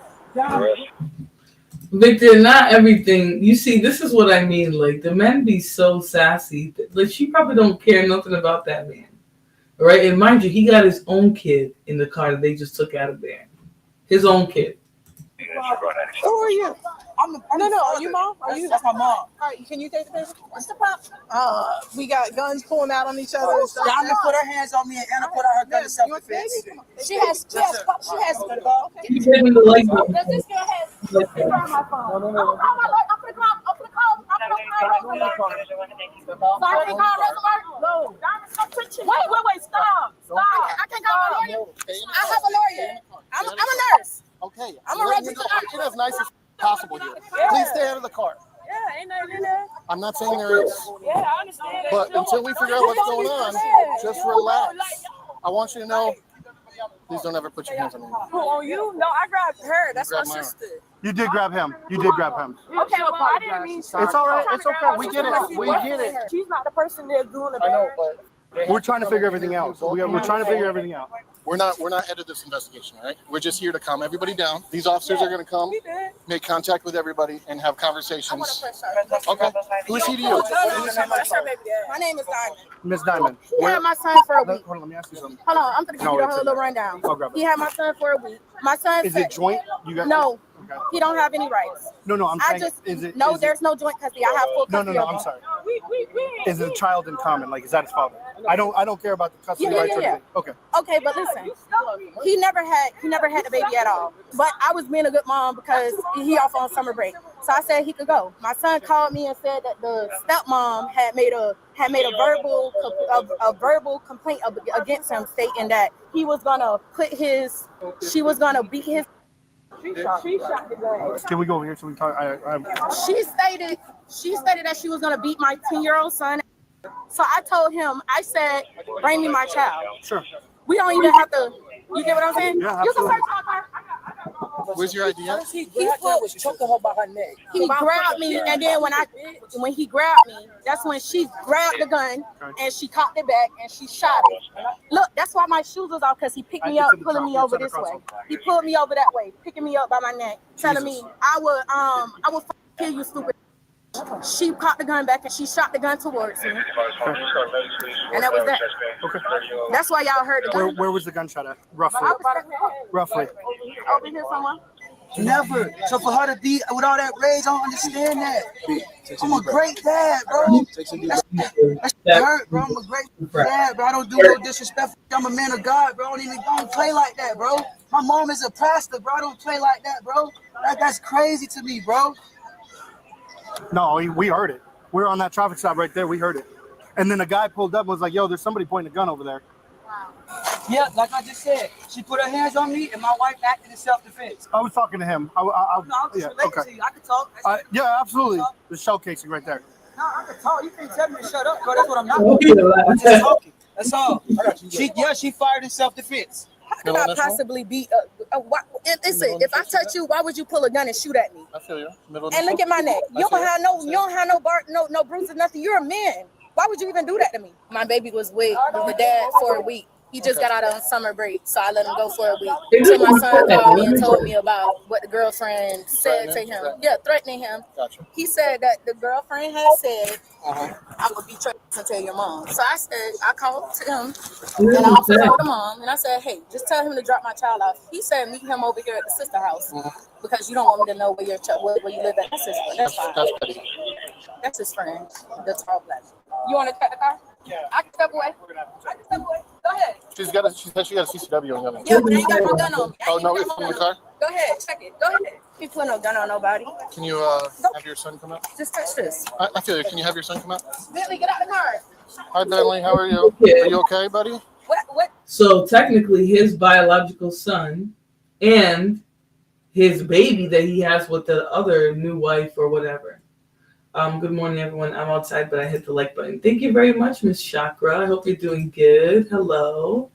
Victor, not everything. You see, this is what I mean. Like, the men be so sassy. Like, she probably don't care nothing about that man. All right? And mind you, he got his own kid in the car that they just took out of there. His own kid. Who are you? No, are you mom? Are you? That's my mom. All right, can you take the picture? What's the pop? We got guns pulling out on each other and stuff. Anna put her hands on me and Anna put out her gun in self-defense. She has. You gave me the light bulb. Does this girl has my phone? I'm gonna call my light. I'm gonna call. Wait, stop. I can't call my lawyer. I have a lawyer. I'm a nurse. Okay. I'm a registered nurse. Get as nice as possible here. Please stay out of the car. Yeah, ain't nothing in there. I'm not saying there is. Yeah, I understand. But until we figure out what's going on, just relax. I want you to know, please don't ever put your hands on me. Who, on you? No, I grabbed her. That's my Grab my arm. sister. You did grab him. You did grab him. Okay, well, I didn't mean. It's all right. It's okay. We get it. We get it. She's not the person that's doing the I know, bad. but We're trying to figure everything out. We're trying to figure everything out. we're not head of this investigation, all right? We're just here to calm everybody down. These officers are going to come, make contact with everybody, and have conversations. Okay. Who is he to you? My name is Diamond. Miss Diamond. He had my son for a week. Hold on, let me ask you something. Hold on, I'm gonna give you the whole little rundown. I'll grab it. He had my son for a week. My son Is said, it joint? You got no, Okay. he don't have any rights. No, I'm I saying, just is it? no. is There's no joint custody. I have full No, custody. no, of I'm him. sorry. Is the child in common? Like, is that his father? I don't care about the custody rights or anything. Okay. Okay, but listen, he never had the baby at all. But I was being a good mom because he off on summer break, so I said he could go. My son called me and said that the stepmom had made a verbal complaint against him, stating that she was gonna beat his. She shot the gun. Can we go over here so we talk? She stated that she was gonna beat my 10-year-old son. So I told him, I said, bring me my child. Sure. We don't even have to. You get what I'm saying? Yeah, you can absolutely. search my car. Where's your ID at? He was choking her by her neck. He grabbed me, and then when he grabbed me, that's when she grabbed the gun and she cocked it back and she shot it. Look, that's why my shoes was off, because he picked me up, pulling me over this way. He pulled me over that way, picking me up by my neck, telling me I would kill you, stupid. She cocked the gun back and she shot the gun towards me. And that was that. Okay. That's why y'all heard the gun. Where was the gunshot at? Roughly. Roughly. Over here somewhere. Never. So for her to be with all that rage, I don't understand that. I'm a great dad, bro. That's hurt, bro. I'm a great dad, bro. I don't do no disrespect. I'm a man of God, bro. I don't play like that, bro. My mom is a pastor, bro. I don't play like that, bro. That's crazy to me, bro. No, we heard it. We're on that traffic stop right there. We heard it. And then a guy pulled up and was like, yo, there's somebody pointing a gun over there. Yeah, like I just said, she put her hands on me and my wife acted in self-defense. I was talking to him. No, I'm just relating to you. I can talk. Yeah, absolutely. The shell casing right there. No, I can talk. You can't tell me to shut up, bro. That's what I'm not I'm doing. just talking. That's all. She fired in self-defense. How could I possibly be listen, if I touch you, why would you pull a gun and shoot at me? I feel you. And look at my neck. You don't have no bruises, nothing. You're a man. Why would you even do that to me? My baby was with the dad for a week. He just got out on summer break, so I let him go for a week. So my son called me and told me about what the girlfriend said to him. Yeah, threatening him. Gotcha. He said that the girlfriend had said, "I'm gonna betray you and tell your mom." So I said, I called him and I also called the mom and I said, "Hey, just tell him to drop my child off." He said, "Meet him over here at the sister house because you don't want me to know where your where you live at." That's his friend. That's fine. That's his friend. The tall black. You want to cut the car? Yeah. I can step away. Go ahead. She said she got a CCW on her. Yeah, but I ain't got no gun on me. Oh, no, it's in the car? Go ahead, check it. Go ahead. He put no gun on nobody. Can you have your son come out? Just touch this. I feel you. Can you have your son come out? Bentley, get out the car. Hi, Bentley. How are you? Are you okay, buddy? What? So technically, his biological son and his baby that he has with the other new wife or whatever. Good morning, everyone. I'm outside, but I hit the like button. Thank you very much, Miss Chakra. I hope you're doing good. Hello.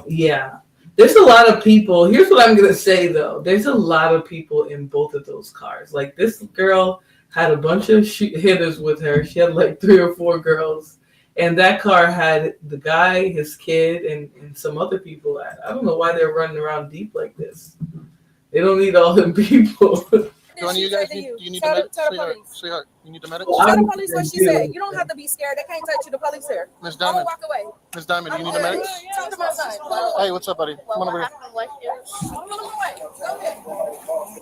Yeah. There's a lot of people. Here's what I'm going to say, though. There's a lot of people in both of those cars. Like, this girl had a bunch of hitters with her. She had like 3 or 4 girls. And that car had the guy, his kid, and some other people. I don't know why they're running around deep like this. They don't need all them people. Do any of you guys need the medic? Sweetheart, you need the medic? Tell the police what she said. You don't have to be scared. They can't touch you. The police here. Miss Diamond. Walk away. Miss Diamond, do you need the medic? Talk to my son. Hey, what's up, buddy? Come on over here.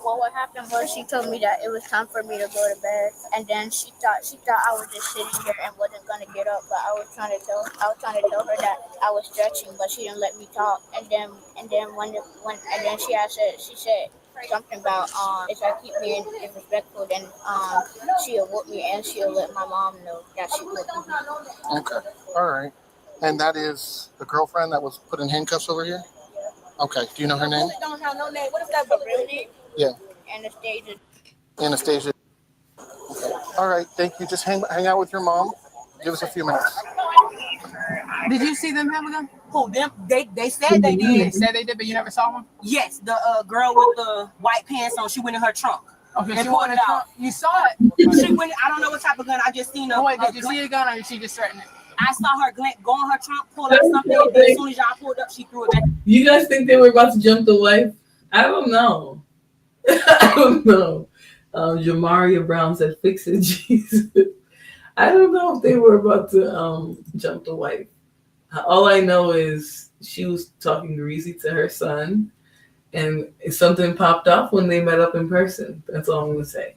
Well, what happened was she told me that it was time for me to go to bed, and then she thought I was just sitting here and wasn't gonna get up. But I was trying to tell her that I was stretching, but she didn't let me talk. And then she said something about if I keep being disrespectful, then she'll whoop me and she'll let my mom know that she whooped me. Okay, all right. And that is the girlfriend that was put in handcuffs over here? Okay, do you know her name? Don't have no name. What is that real name? Yeah. Anastasia. Anastasia. Okay. All right, thank you. Just hang out with your mom. Give us a few minutes. Did you see them have a gun? Who them? They said they did. They said they did, but you never saw one? Yes, the girl with the white pants on. She went in her trunk. Okay, and she pulled went it in out. You saw it? She went. I don't know what type of gun. I just seen her. Oh, wait, did you see a gun or did she just threaten it? I saw her go in her trunk, pull out something, and as soon as y'all pulled up, she threw it back. You guys think they were about to jump the wife? I don't know. I don't know. Jamaria Brown said, "Fix it, Jesus." I don't know if they were about to jump the wife. All I know is she was talking greasy to her son, and something popped off when they met up in person. That's all I'm gonna say.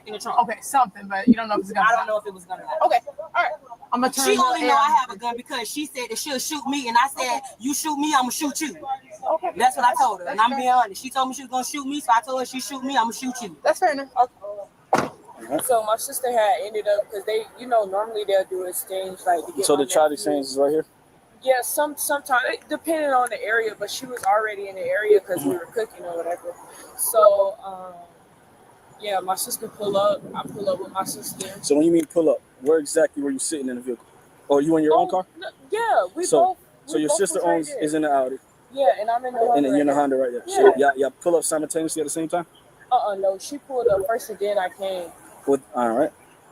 In the trunk. Okay, something, but you don't know if it's a gun. I don't know if it was gonna happen. Okay, all right. I'm gonna turn. She only know I have a gun because she said that she'll shoot me, and I said, "You shoot me, I'm gonna shoot you." Okay. That's what I told her, and I'm being honest. She told me she was gonna shoot me, so I told her she shoot me, I'm gonna shoot you. That's fair enough. Okay. So my sister had ended up because they, normally they'll do exchange like to get. So the child exchange is right here. Yeah, sometimes depending on the area, but she was already in the area because we were cooking or whatever. So yeah, my sister pull up. I pull up with my sister. So when you mean pull up, where exactly were you sitting in the vehicle? Or you in your own car? Yeah, we both. So your sister is in the Audi. Yeah, and I'm in the Honda. And you're in the Honda right there. Yeah. So y'all pull up simultaneously at the same time? No, she pulled up first and then I came. All right.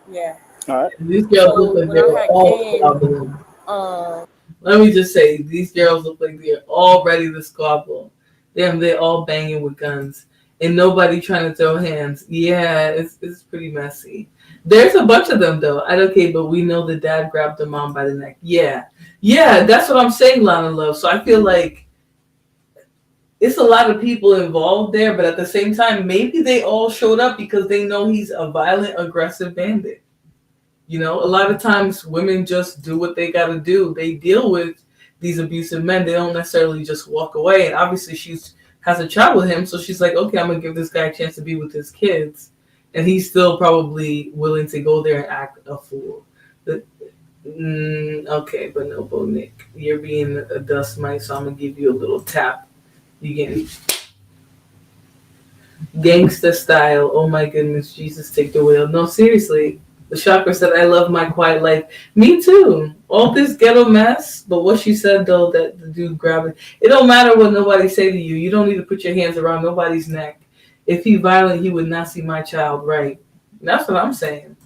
Yeah. All right. These girls look like they're all let me just say, these girls look like they're all ready to squabble. They're all banging with guns. And nobody trying to throw hands. Yeah, it's pretty messy. There's a bunch of them, though. Okay, but we know the dad grabbed the mom by the neck. Yeah, that's what I'm saying, Lana Love. So I feel like it's a lot of people involved there, but at the same time, maybe they all showed up because they know he's a violent, aggressive bandit. A lot of times women just do what they got to do. They deal with these abusive men. They don't necessarily just walk away. And obviously she's has a child with him, so she's like, okay, I'm gonna give this guy a chance to be with his kids, and he's still probably willing to go there and act a fool. Okay, but no, Bo Nick, you're being a dust mite, so I'm gonna give you a little tap. You getting gangsta style? Oh my goodness, Jesus, take the wheel. No, seriously. The chakra said, I love my quiet life. Me too. All this ghetto mess. But what she said, though, that the dude grabbed it. It don't matter what nobody say to you. You don't need to put your hands around nobody's neck. If he violent, he would not see my child right. That's what I'm saying.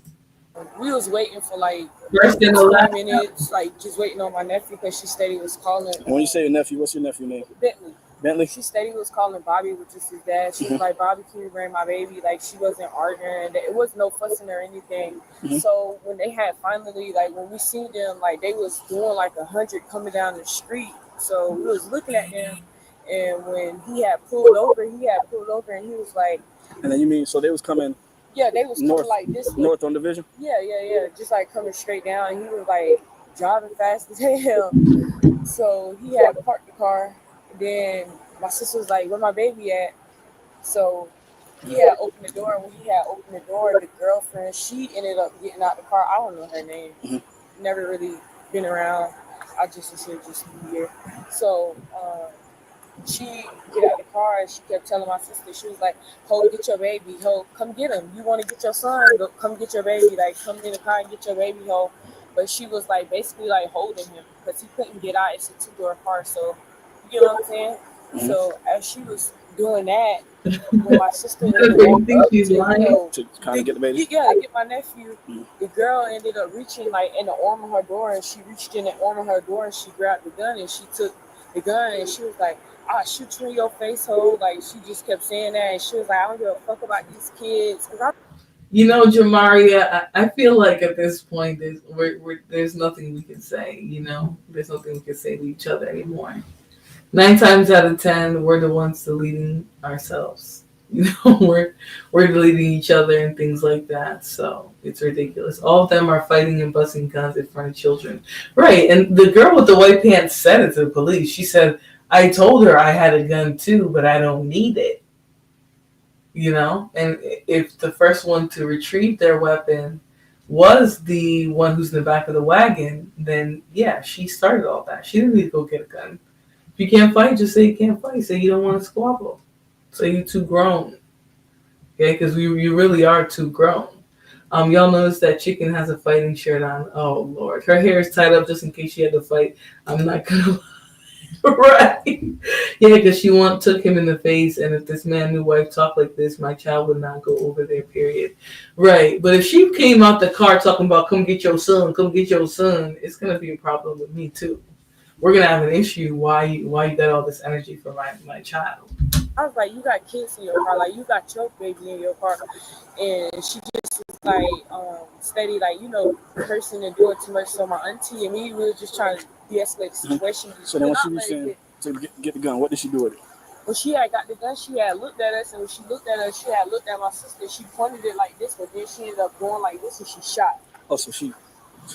we was waiting for like First and the 20 last. minutes, like just waiting on my nephew because she steady was calling. When you say your nephew, what's your nephew name? Bentley. Bentley? She steady was calling Bobby, which is his dad. She was like, Bobby, can you bring my baby? Like, she wasn't arguing. It was no fussing or anything. So when they had finally, like, when we seen them, like, they was doing like 100 coming down the street. So we was looking at them, and when he had pulled over, and he was like, And then you mean, so they was coming yeah, they was north, coming like this way. north on Division? Yeah, just like coming straight down. And he was like driving fast as hell. So he had parked the car. Then my sister was like, where my baby at? So he had opened the door. And when he had opened the door, the girlfriend, she ended up getting out the car. I don't know her name. Never really been around. I just was here just a year. So she get out the car and she kept telling my sister, she was like, ho, get your baby, ho, come get him. You want to get your son, go, come get your baby. Like, come in the car and get your baby, ho. But she was like basically like holding him because he couldn't get out. It's a 2-door car, so you know what I'm saying? So as she was doing that, when my sister was to kind of get the baby? to get my nephew, the girl ended up reaching like in the arm of her door, and she reached in the arm of her door and she grabbed the gun and she took the gun and she was like, I'll shoot you in your face, ho. Like, she just kept saying that, and she was like, I don't give a fuck about these kids. You know, Jamaria, I feel like at this point there's nothing we can say. You know, there's nothing we can say to each other anymore. 9 times out of 10, we're the ones deleting ourselves. You know, we're deleting each other and things like that. So it's ridiculous. All of them are fighting and busting guns in front of children, right? And the girl with the white pants said it to the police. She said, "I told her I had a gun too, but I don't need it." You know, and if the first one to retrieve their weapon was the one who's in the back of the wagon, then yeah, she started all that. She didn't need to go get a gun. If you can't fight, just say you can't fight. Say you don't want to squabble. Say you're too grown. Okay, because you really are too grown. Y'all notice that chicken has a fighting shirt on. Oh Lord, her hair is tied up just in case she had to fight. I'm not gonna. Right. Yeah, because she took him in the face, and if this man knew wife talked like this, my child would not go over there, period. Right. But if she came out the car talking about come get your son, it's gonna be a problem with me too. We're gonna have an issue why you got all this energy for my child. I was like, you got kids in your car, like you got your baby in your car, and she just was like steady, like, you know, cursing and doing too much. So my auntie and me, we were just trying to de-escalate the situation. So then when she was saying to get the gun, what did she do with it? When she had got the gun, she had looked at us, and when she looked at us, she had looked at my sister. She pointed it like this, but then she ended up going like this, and she shot. Oh, so she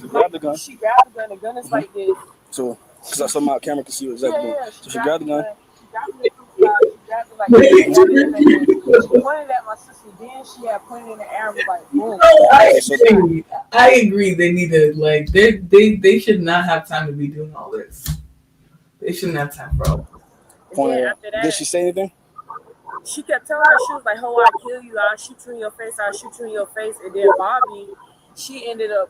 grabbed the gun. She grabbed the gun. The gun is like this. So, because I saw my camera can see what exactly doing. So she grabbed the gun. She grabbed it like this. She pointed at my sister. Then she had pointed in the air and was like, boom. I agree. They need to they should not have time to be doing all this. They shouldn't have time for all this. Did she say anything? She kept telling her, she was like, "Ho, I'll kill you. I'll shoot you in your face. I'll shoot you in your face." And then Bobby, she ended up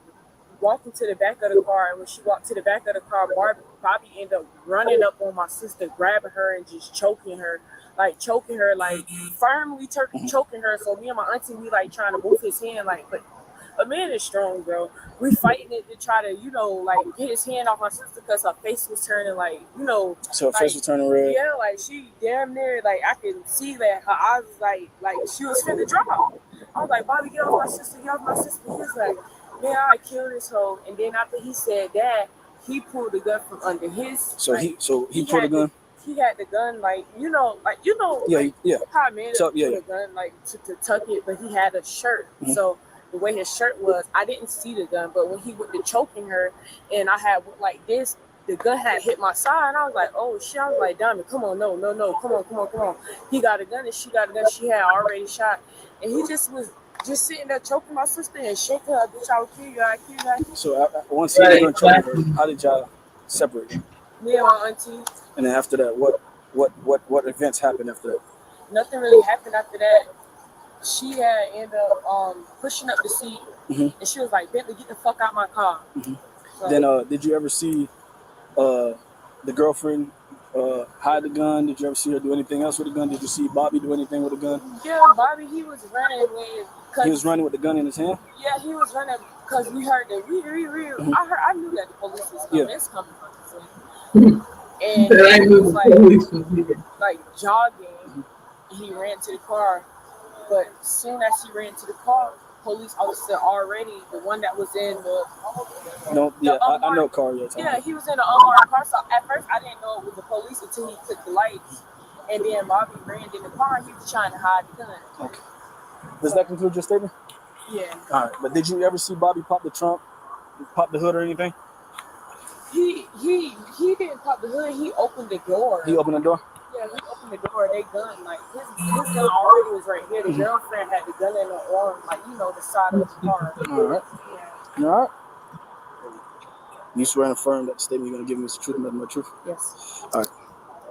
walking to the back of the car. And when she walked to the back of the car, Bobby ended up running up on my sister, grabbing her and just choking her, like firmly choking her. So me and my auntie, we like trying to move his hand, like, but a man is strong, bro. We fighting it to try to, you know, like get his hand off my sister because her face was turning, like, you know. So her face was turning red? Yeah, like she damn near, like I can see that her eyes was like she was finna drop. I was like, Bobby, get off my sister, get off my sister. He was like, man, I kill this hoe. And then after he said that, he pulled the gun from under his. So he pulled the gun. He had the gun, like you know, yeah. How a man pulled a gun, like to tuck it, but he had a shirt, so. The way his shirt was, I didn't see the gun, but when he went to choking her and I had like this, the gun had hit my side, and I was like, oh shit. I was like, Diamond, come on, no, come on. He got a gun and she got a gun. She had already shot, and he just was just sitting there choking my sister and shaking her, bitch, I will kill you, I kill you. So once he was done choking her, how did y'all separate? Me and my auntie. And then after that, what events happened after that? Nothing really happened after that. She had ended up pushing up the seat, and she was like, Bentley, get the fuck out my car. So, then did you ever see the girlfriend hide the gun? Did you ever see her do anything else with a gun? Did you see Bobby do anything with a gun? Yeah, Bobby, he was running He was running with the gun in his hand? Yeah, he was running because we heard the Mhm. I knew that the police was coming. Yeah. It's coming from the scene. And But I he knew was the police was here. like jogging. He ran to the car, but soon as he ran to the car, police officer already, the one that was in the I know car you're talking yeah, he was in an unmarked car. So at first I didn't know it was the police until he took the lights, and then Bobby ran in the car. He was trying to hide the gun. Okay. Does that conclude your statement? Yeah. All right. But did you ever see Bobby pop the trunk, pop the hood or anything? He didn't pop the hood. He opened the door. He opened the door? Yeah, he opened the door. They gun like his gun already was right here. The girlfriend had the gun in her arm, like the side of the car. All right. Yeah. All right. You swear and affirm that the statement you're going to give me is the truth and nothing but truth? Yes. All right.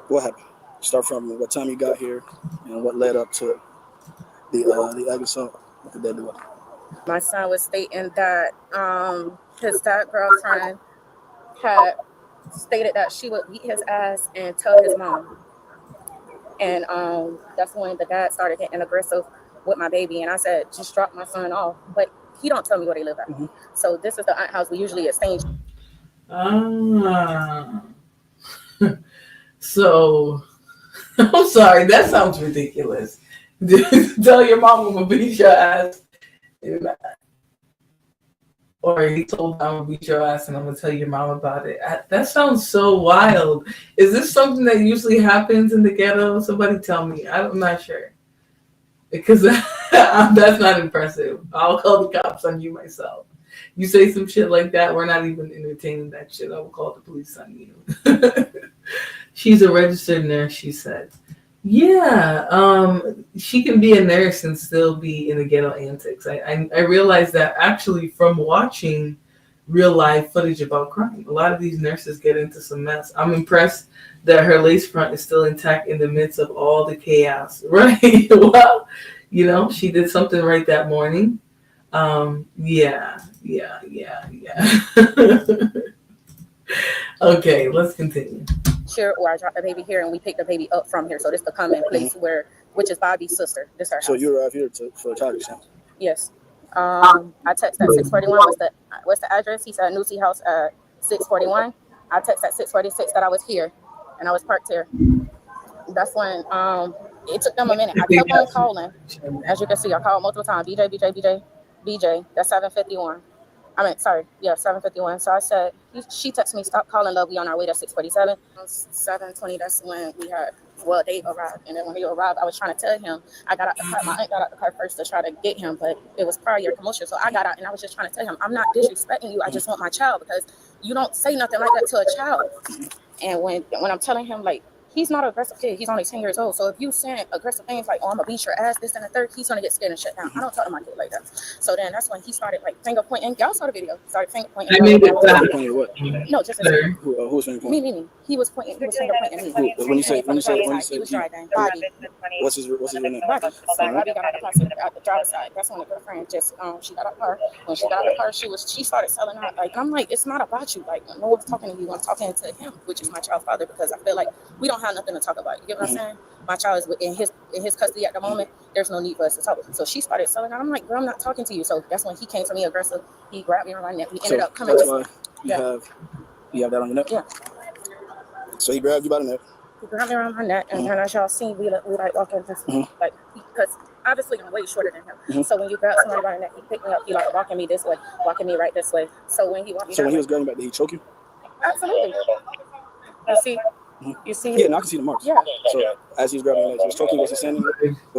What happened? Start from what time you got here and what led up to the assault with the deadly weapon. My son was stating that his dad girlfriend had stated that she would beat his ass and tell his mom. And that's when the dad started getting aggressive with my baby. And I said, just drop my son off. But he don't tell me where they live at. Mm-hmm. So this is the aunt house we usually exchange. So, I'm sorry, that sounds ridiculous. Tell your mom I'm gonna beat your ass. Or he told I'm gonna beat your ass and I'm gonna tell your mom about it. That sounds so wild. Is this something that usually happens in the ghetto? Somebody tell me. I'm not sure. Because that's not impressive. I'll call the cops on you myself. You say some shit like that, we're not even entertaining that shit. I will call the police on you. She's a registered nurse, she said. Yeah, she can be a nurse and still be in the ghetto antics. I realized that actually from watching real life footage about crime. A lot of these nurses get into some mess. I'm impressed that her lace front is still intact in the midst of all the chaos. Right? Well, she did something right that morning. Yeah. Okay, let's continue. Here, or I drop the baby here and we pick the baby up from here. So this is the common place which is Bobby's sister. This is her house. So you arrived here for a child exchange? Yes. I text at 6:41. What's the address? He said Newsy House at 6:41. I text at 6:46 that I was here and I was parked here. That's when it took them a minute. I kept on calling. As you can see, I called multiple times. BJ. That's 7:51. 7:51. So I said, she texted me, stop calling, love. We on our way to 6:47. 7:20. That's when they arrived. And then when he arrived, I was trying to tell him. I got out the car. My aunt got out the car first to try to get him, but it was prior commotion. So I got out and I was just trying to tell him, I'm not disrespecting you. I just want my child, because you don't say nothing like that to a child. And when I'm telling him, like, he's not an aggressive kid. He's only 10 years old. So if you saying aggressive things like, oh, I'm going to beat your ass, this and the third, he's going to get scared and shut down. I don't talk to my kid like that. So then that's when he started, like, finger pointing. Y'all saw the video. Started finger pointing. What? No, just who was finger pointing? Me. He was pointing. He was finger pointing me. When you say he was driving. Bobby. What's his name? Bobby. So Bobby got out the driver's side. That's when the girlfriend just she got out the car. When she got out the car, she started selling out. Like, I'm like, it's not about you. Like, no one's talking to you. I'm talking to him, which is my child's father, because I feel like we don't have nothing to talk about. You get what I'm saying? My child is in his custody at the moment. There's no need for us to talk. So she started selling out. I'm like, girl, I'm not talking to you. So that's when he came to me aggressive. He grabbed me around my neck. We ended up coming. That's why you have that on your neck? Yeah. So he grabbed you by the neck. He grabbed me around my neck, and then as y'all seen, we like walking this, like, because obviously I'm way shorter than him. So when you grab somebody by the neck, he picked me up. He like walking me this way, walking me right this way. So when he walked me, so when he was grabbing back, did he choke you? Absolutely. You see? Yeah, no, I can see the marks. Yeah. So as he was grabbing your legs, he was choking. Was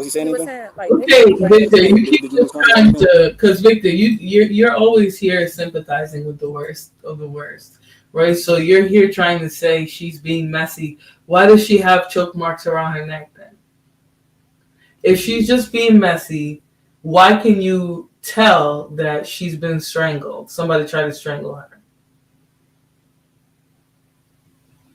he saying anything? Victor, you keep just trying to, because Victor, you're always here sympathizing with the worst of the worst, right? So you're here trying to say she's being messy. Why does she have choke marks around her neck then? If she's just being messy, why can you tell that she's been strangled? Somebody tried to strangle her.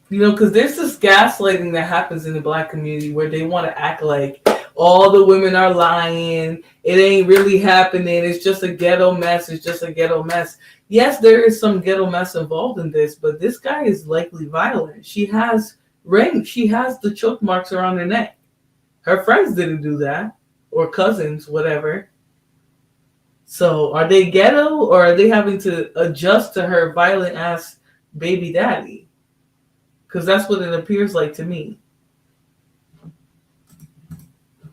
Because there's this gaslighting that happens in the Black community where they want to act like all the women are lying. It ain't really happening. It's just a ghetto mess. It's just a ghetto mess. Yes, there is some ghetto mess involved in this, but this guy is likely violent. She has Ray, she has the choke marks around her neck. Her friends didn't do that, or cousins, whatever. So are they ghetto, or are they having to adjust to her violent ass baby daddy? Because that's what it appears like to me.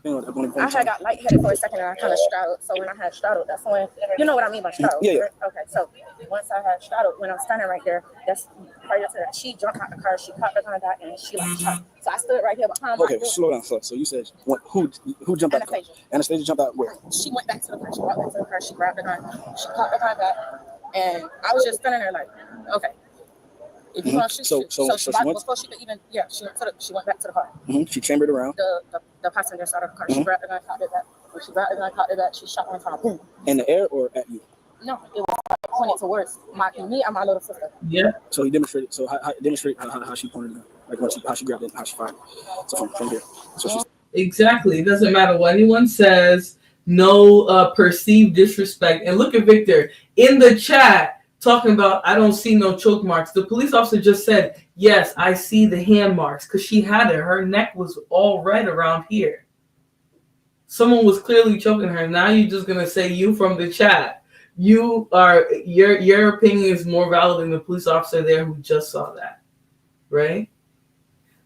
I had got lightheaded for a second and I kind of straddled. So when I had straddled, that's when, you know what I mean by straddled. Yeah. Right? Okay, so once I had straddled, when I was standing right there, that's prior to that, she jumped out the car, she caught the contact, and she like shot. So I stood right here behind my Okay, slow down. So you said who jumped out the car? Anastasia jumped out where? She went back to the car, she walked back to the car, she grabbed the gun, she caught the contact, and I was just standing there like, okay. If you want to shoot, so she went, before she could even, she went back to the car. She chambered around. The passenger side of the car. She grabbed the gun, cocked it back. When she grabbed the gun, cocked it back, she shot one time. Boom. In the air or at you? No, it was pointed towards me and my little sister. Yeah. So he demonstrated. So demonstrate how she pointed the gun, like how she grabbed it, and how she fired. So from here. So exactly. It doesn't matter what anyone says. No perceived disrespect. And look at Victor in the chat. Talking about, I don't see no choke marks. The police officer just said, yes, I see the hand marks because she had it. Her neck was all red around here. Someone was clearly choking her. Now you're just going to say you from the chat. Your opinion is more valid than the police officer there who just saw that. Right?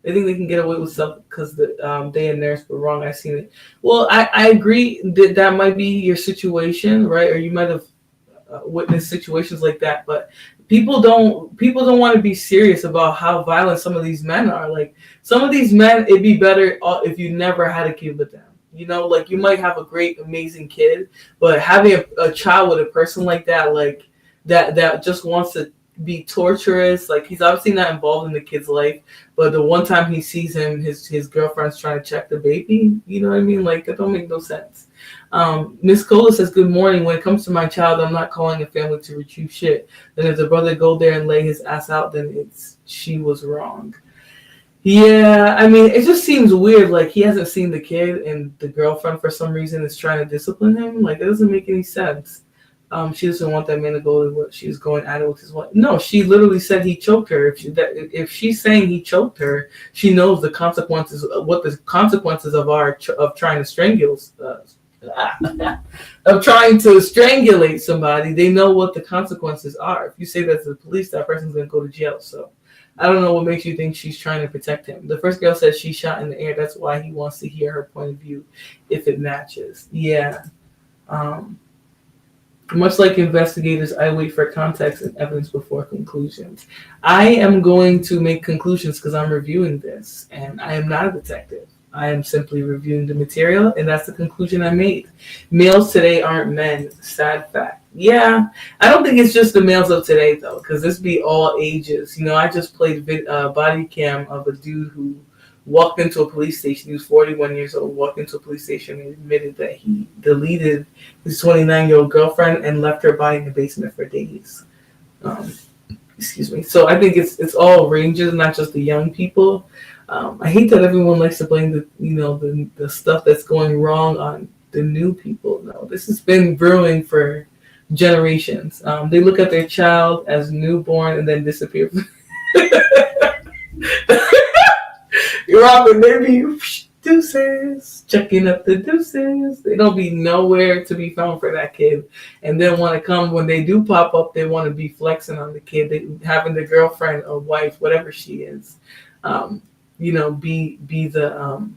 They think they can get away with stuff because they and nurse were wrong. I seen it. Well, I agree that might be your situation, right? Or you might have witness situations like that, but people don't want to be serious about how violent some of these men are. Like some of these men, it'd be better if you never had a kid with them. You know, like you might have a great, amazing kid, but having a child with a person like that, like that just wants to be torturous. Like he's obviously not involved in the kid's life, but the one time he sees him, his girlfriend's trying to check the baby. You know what I mean? Like that don't make no sense. Miss Cola says, good morning. When it comes to my child, I'm not calling a family to retrieve shit. Then if the brother go there and lay his ass out, then she was wrong. Yeah, I mean, it just seems weird. Like he hasn't seen the kid and the girlfriend for some reason is trying to discipline him. Like it doesn't make any sense. She doesn't want that man to go to what she was going at it with his wife. No, she literally said he choked her. If she's saying he choked her, she knows the consequences. What the consequences of trying to strangle. Of trying to strangulate somebody, they know what the consequences are. If you say that to the police, that person's going to go to jail. So I don't know what makes you think she's trying to protect him. The first girl said she shot in the air. That's why he wants to hear her point of view if it matches. Yeah. Much like investigators, I wait for context and evidence before conclusions. I am going to make conclusions because I'm reviewing this, and I am not a detective. I am simply reviewing the material, and that's the conclusion I made. Males today aren't men. Sad fact. Yeah, I don't think it's just the males of today, though, because this be all ages. You know, I just played body cam of a dude who walked into a police station. He was 41 years old, walked into a police station and admitted that he deleted his 29-year-old girlfriend and left her body in the basement for days. Excuse me. So I think it's all ranges, not just the young people. I hate that everyone likes to blame the stuff that's going wrong on the new people. No, this has been brewing for generations. They look at their child as newborn and then disappear. Robin, they be deuces, checking up the deuces. They don't be nowhere to be found for that kid. And then want to come, when they do pop up, they want to be flexing on the kid, having the girlfriend or wife, whatever she is, be the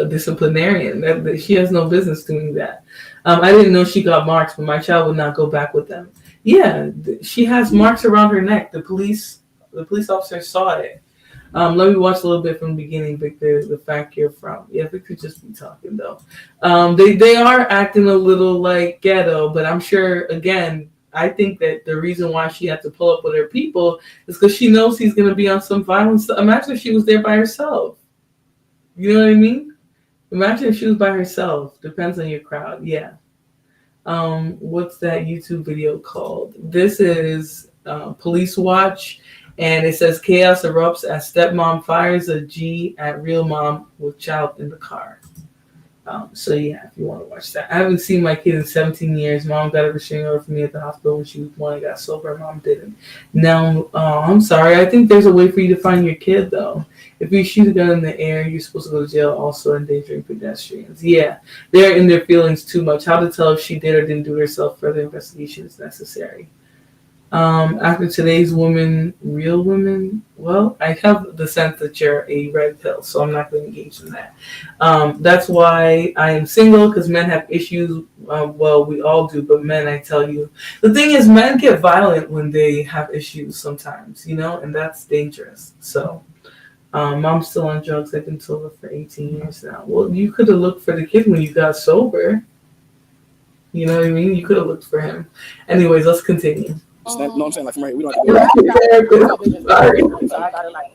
disciplinarian. That she has no business doing that. I didn't know she got marks, but my child would not go back with them. Yeah, she has marks around her neck. The police officer saw it. Let me watch a little bit from the beginning, Victor, the fact you're from. Yeah, Victor just be talking, though. They are acting a little like ghetto, but I'm sure, again, I think that the reason why she had to pull up with her people is because she knows he's going to be on some violence. Imagine if she was there by herself. You know what I mean? Imagine if she was by herself. Depends on your crowd. Yeah. What's that YouTube video called? This is Police Watch. And it says chaos erupts as stepmom fires a G at real mom with child in the car. So yeah, if you want to watch that. I haven't seen my kid in 17 years. Mom got a restraining order for me at the hospital when she was one. I got sober. Mom didn't. Now, I'm sorry. I think there's a way for you to find your kid though. If you shoot a gun in the air, you're supposed to go to jail. Also endangering pedestrians. Yeah, they're in their feelings too much. How to tell if she did or didn't do it herself? Further investigation is necessary. After today's women, real women, well, I have the sense that you're a red pill, so I'm not going to engage in that. That's why I am single, because men have issues. Well, we all do, but men, I tell you. The thing is, men get violent when they have issues sometimes, and that's dangerous. So, mom's still on drugs. I've been sober for 18 years now. Well, you could have looked for the kid when you got sober. You know what I mean? You could have looked for him. Anyways, let's continue. No, I'm saying like from right here, we don't have to go. So I got to like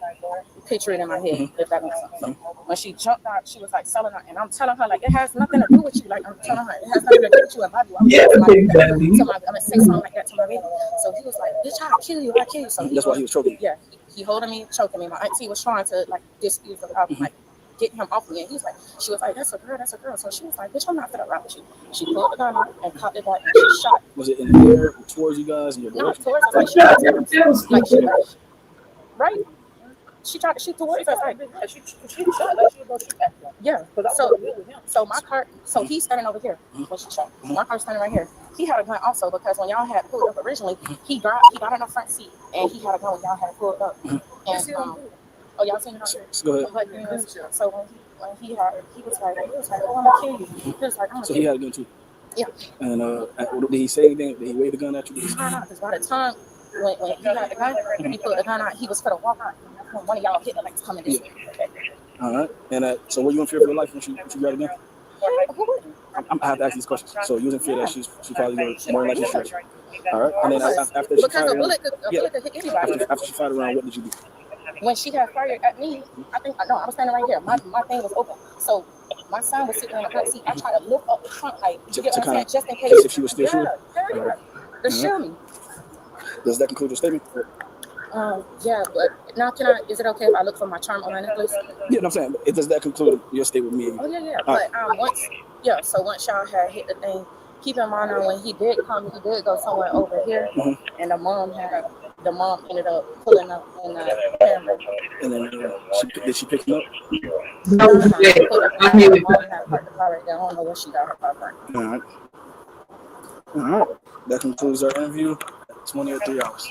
picture it in my head, if that makes sense. So when she jumped out, she was like telling her, and I'm telling her like it has nothing to do with you. Like I'm telling her it has nothing to do with you and Bobby. Yeah, exactly. So I'm gonna say something like that to my baby. So he was like, "Bitch, I'll kill you! I'll kill you!" So That's why he was choking. Yeah, he holding me, choking me. My auntie was trying to like dispute the problem, like get him off me, and he was like, she was like, "That's a girl, that's a girl." So she was like, "Bitch, I'm not gonna rap with you." She pulled the gun out and cocked it back, and she shot. Was it in the air towards you guys? And your No, towards us, like she right. She tried to shoot towards us, like she shot, like she was gonna shoot at them. Yeah. So my car, so he's standing over here when she shot. My car's standing right here. He had a gun also because when y'all had pulled up originally, he got in the front seat and he had a gun when y'all had pulled up. And oh, y'all seen it out there? Go ahead. So when he was like, "Oh, I'm gonna kill you." He was like, "I'm gonna So kill he you." had a gun too. Yeah. And did he say anything? Did he wave the gun at you? Because by the time when he got the gun, he pulled the gun out. He was gonna walk out. One of y'all hit the lights coming this way. Okay. All right. And so were you in fear for your life when she got a gun? I have to ask these questions. So you was in fear that she's probably going to more likely shoot. All right. And then after she fired around, bullet could hit anybody. After she fired around, what did you do? When she had fired at me, I was standing right here. My thing was open. So my son was sitting in the front seat. I tried to lift up the trunk, like, you get what I'm saying, just in case. Just if she was still shooting? Yeah. To shoot me. Does that conclude your statement? Yeah, but now is it okay if I look for my charm on my necklace? Yeah, no, I'm saying, does that conclude your statement with me? Oh, yeah. But so once y'all had hit the thing, keep in mind when he did come, he did go somewhere over here, and the mom ended up pulling up in the camera. And then did she pick him up? No, I mean, the mom had parked the car right there. I don't know where she got her car from. All right. That concludes our interview. 20 or 3 hours.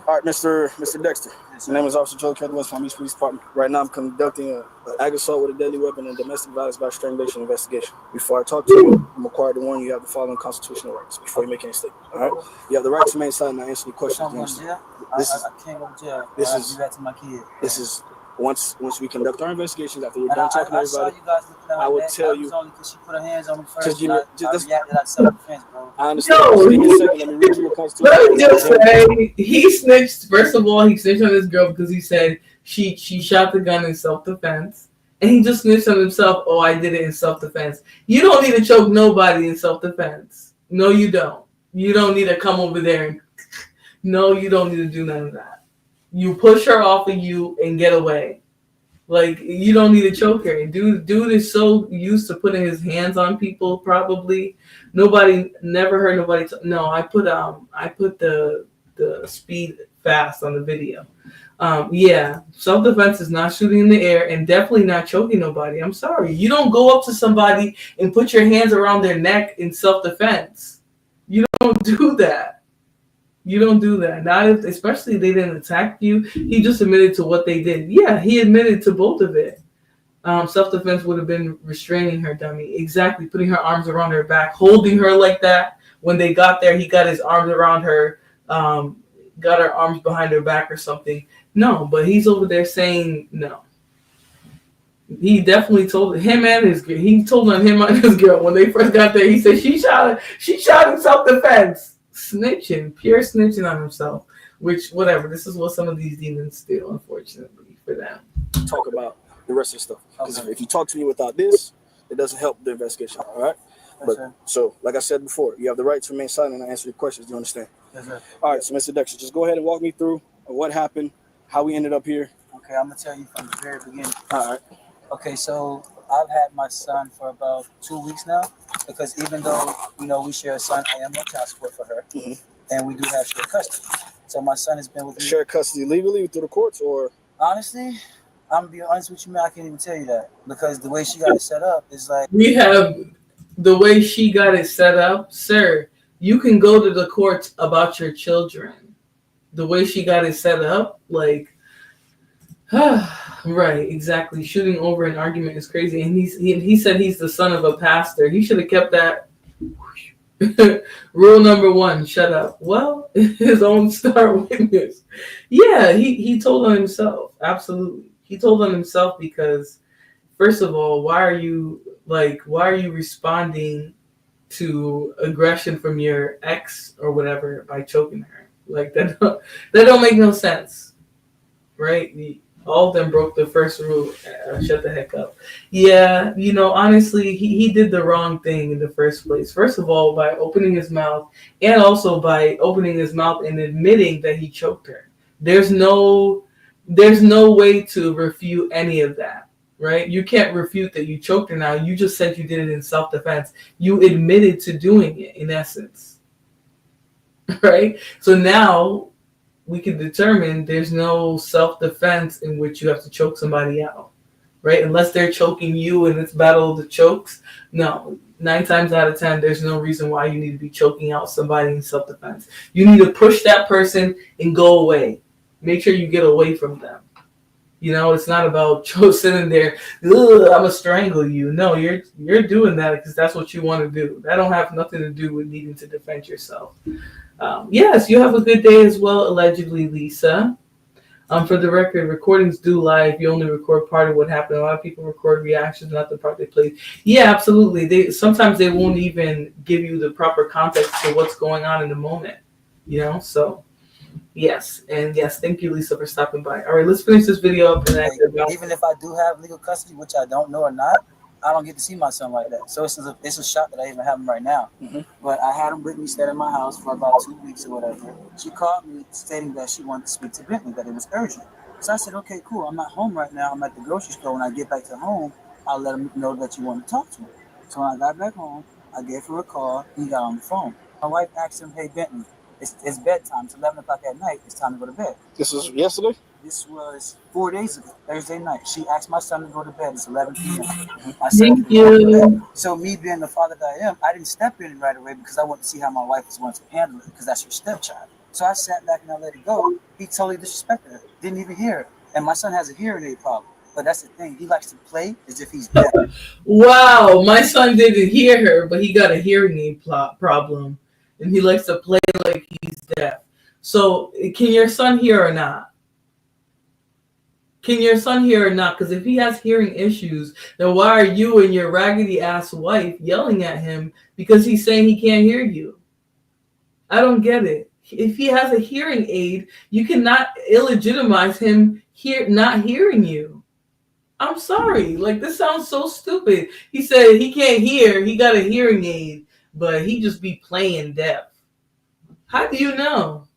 All right, Mr. Dexter. My name is Officer Joe Kelly, West Palm Beach Police Department. Right now, I'm conducting an ag assault with a deadly weapon and domestic violence by strangulation investigation. Before I talk to you, I'm required to warn you have the following constitutional rights before you make any statement. All right? You have the right to remain silent and answer any questions. I can't go to jail. This I is do that to my kid. This is once we conduct our investigations, after we're done talking to everybody, I will tell you. Only because she put her hands on me first. Just give me. I reacted out of self-defense, bro. I understand. No, Give me a second. Let me read you a constitution. Let me just say, he snitched. First of all, he snitched on this girl because he said she shot the gun in self-defense. And he just snitched on himself. Oh, I did it in self-defense. You don't need to choke nobody in self-defense. No, you don't. You don't need to come over there. No, you don't need to do none of that. You push her off of you and get away. Like, you don't need to choke her. Dude is so used to putting his hands on people. Probably never heard nobody. No, I put the speed fast on the video. Yeah, self-defense is not shooting in the air and definitely not choking nobody. I'm sorry. You don't go up to somebody and put your hands around their neck in self-defense. You don't do that. You don't do that. Not if, especially they didn't attack you. He just admitted to what they did. Yeah, he admitted to both of it. Self-defense would have been restraining her, dummy. Exactly. Putting her arms around her back, holding her like that. When they got there, he got his arms around her, got her arms behind her back or something. No, but he's over there saying no. He definitely told him and his girl. He told on him and his girl when they first got there. He said she shot in self-defense. Snitching, pure snitching on himself. Which, whatever. This is what some of these demons do, unfortunately, for them. Talk about the rest of the stuff. Because if you talk to me without this, it doesn't help the investigation. All right. But so, like I said before, you have the right to remain silent and answer your questions. Do you understand? Yes, sir. All right. So, Mr. Dexter, just go ahead and walk me through what happened, how we ended up here. Okay, I'm gonna tell you from the very beginning. All right. Okay, so I've had my son for about 2 weeks now, because even though we share a son, I am on child support for her, and we do have shared custody. So my son has been with me. Shared custody legally through the courts, or honestly, I'm gonna be honest with you, man. I can't even tell you that, because the way she got it set up is like We have the way she got it set up, sir. You can go to the courts about your children. The way she got it set up, like, right, exactly. Shooting over an argument is crazy. And he said he's the son of a pastor. He should have kept that. Rule number 1, shut up. Well, his own star witness. Yeah, he told on himself. Absolutely. He told on himself because, first of all, why are you responding to aggression from your ex or whatever by choking her? Like, that don't make no sense. Right? All of them broke the first rule. Shut the heck up. Yeah, honestly, he did the wrong thing in the first place. First of all, by opening his mouth, and also by opening his mouth and admitting that he choked her. There's no way to refute any of that, right? You can't refute that you choked her now. You just said you did it in self-defense. You admitted to doing it, in essence. Right? So now we can determine there's no self-defense in which you have to choke somebody out, right? Unless they're choking you and it's battle of the chokes. No, 9 times out of 10, there's no reason why you need to be choking out somebody in self-defense. You need to push that person and go away. Make sure you get away from them. It's not about sitting there, I'm going to strangle you. No, you're doing that because that's what you want to do. That don't have nothing to do with needing to defend yourself. Yes, you have a good day as well, allegedly, Lisa. For the record, recordings do live. You only record part of what happened. A lot of people record reactions, not the part they played. Yeah, absolutely. Sometimes they won't even give you the proper context to what's going on in the moment. So yes, and yes, thank you, Lisa, for stopping by. All right, let's finish this video up. And even if I do have legal custody, which I don't know or not, I don't get to see my son like that. So it's a shock that I even have him right now. But I had him with me, stayed in my house for about 2 weeks or whatever. She called me stating that she wanted to speak to Bentley, that it was urgent. So I said, okay, cool. I'm not home right now. I'm at the grocery store. When I get back to home, I'll let him know that you want to talk to him. So when I got back home, I gave her a call. He got on the phone. My wife asked him, hey, Bentley, it's bedtime. It's 11 o'clock at night. It's time to go to bed. This was yesterday? This was 4 days ago, Thursday night. She asked my son to go to bed. It's 11 p.m. I said, thank you. So me being the father that I am, I didn't step in right away because I wanted to see how my wife was going to handle it, because that's her stepchild. So I sat back and I let it go. He totally disrespected her. Didn't even hear her. And my son has a hearing aid problem. But that's the thing. He likes to play as if he's deaf. Wow, my son didn't hear her, but he got a hearing aid problem. And he likes to play like he's deaf. So can your son hear or not? Can your son hear or not? Because if he has hearing issues, then why are you and your raggedy ass wife yelling at him because he's saying he can't hear you? I don't get it. If he has a hearing aid, you cannot illegitimize him not hearing you. I'm sorry. Like, this sounds so stupid. He said he can't hear. He got a hearing aid, but he just be playing deaf. How do you know?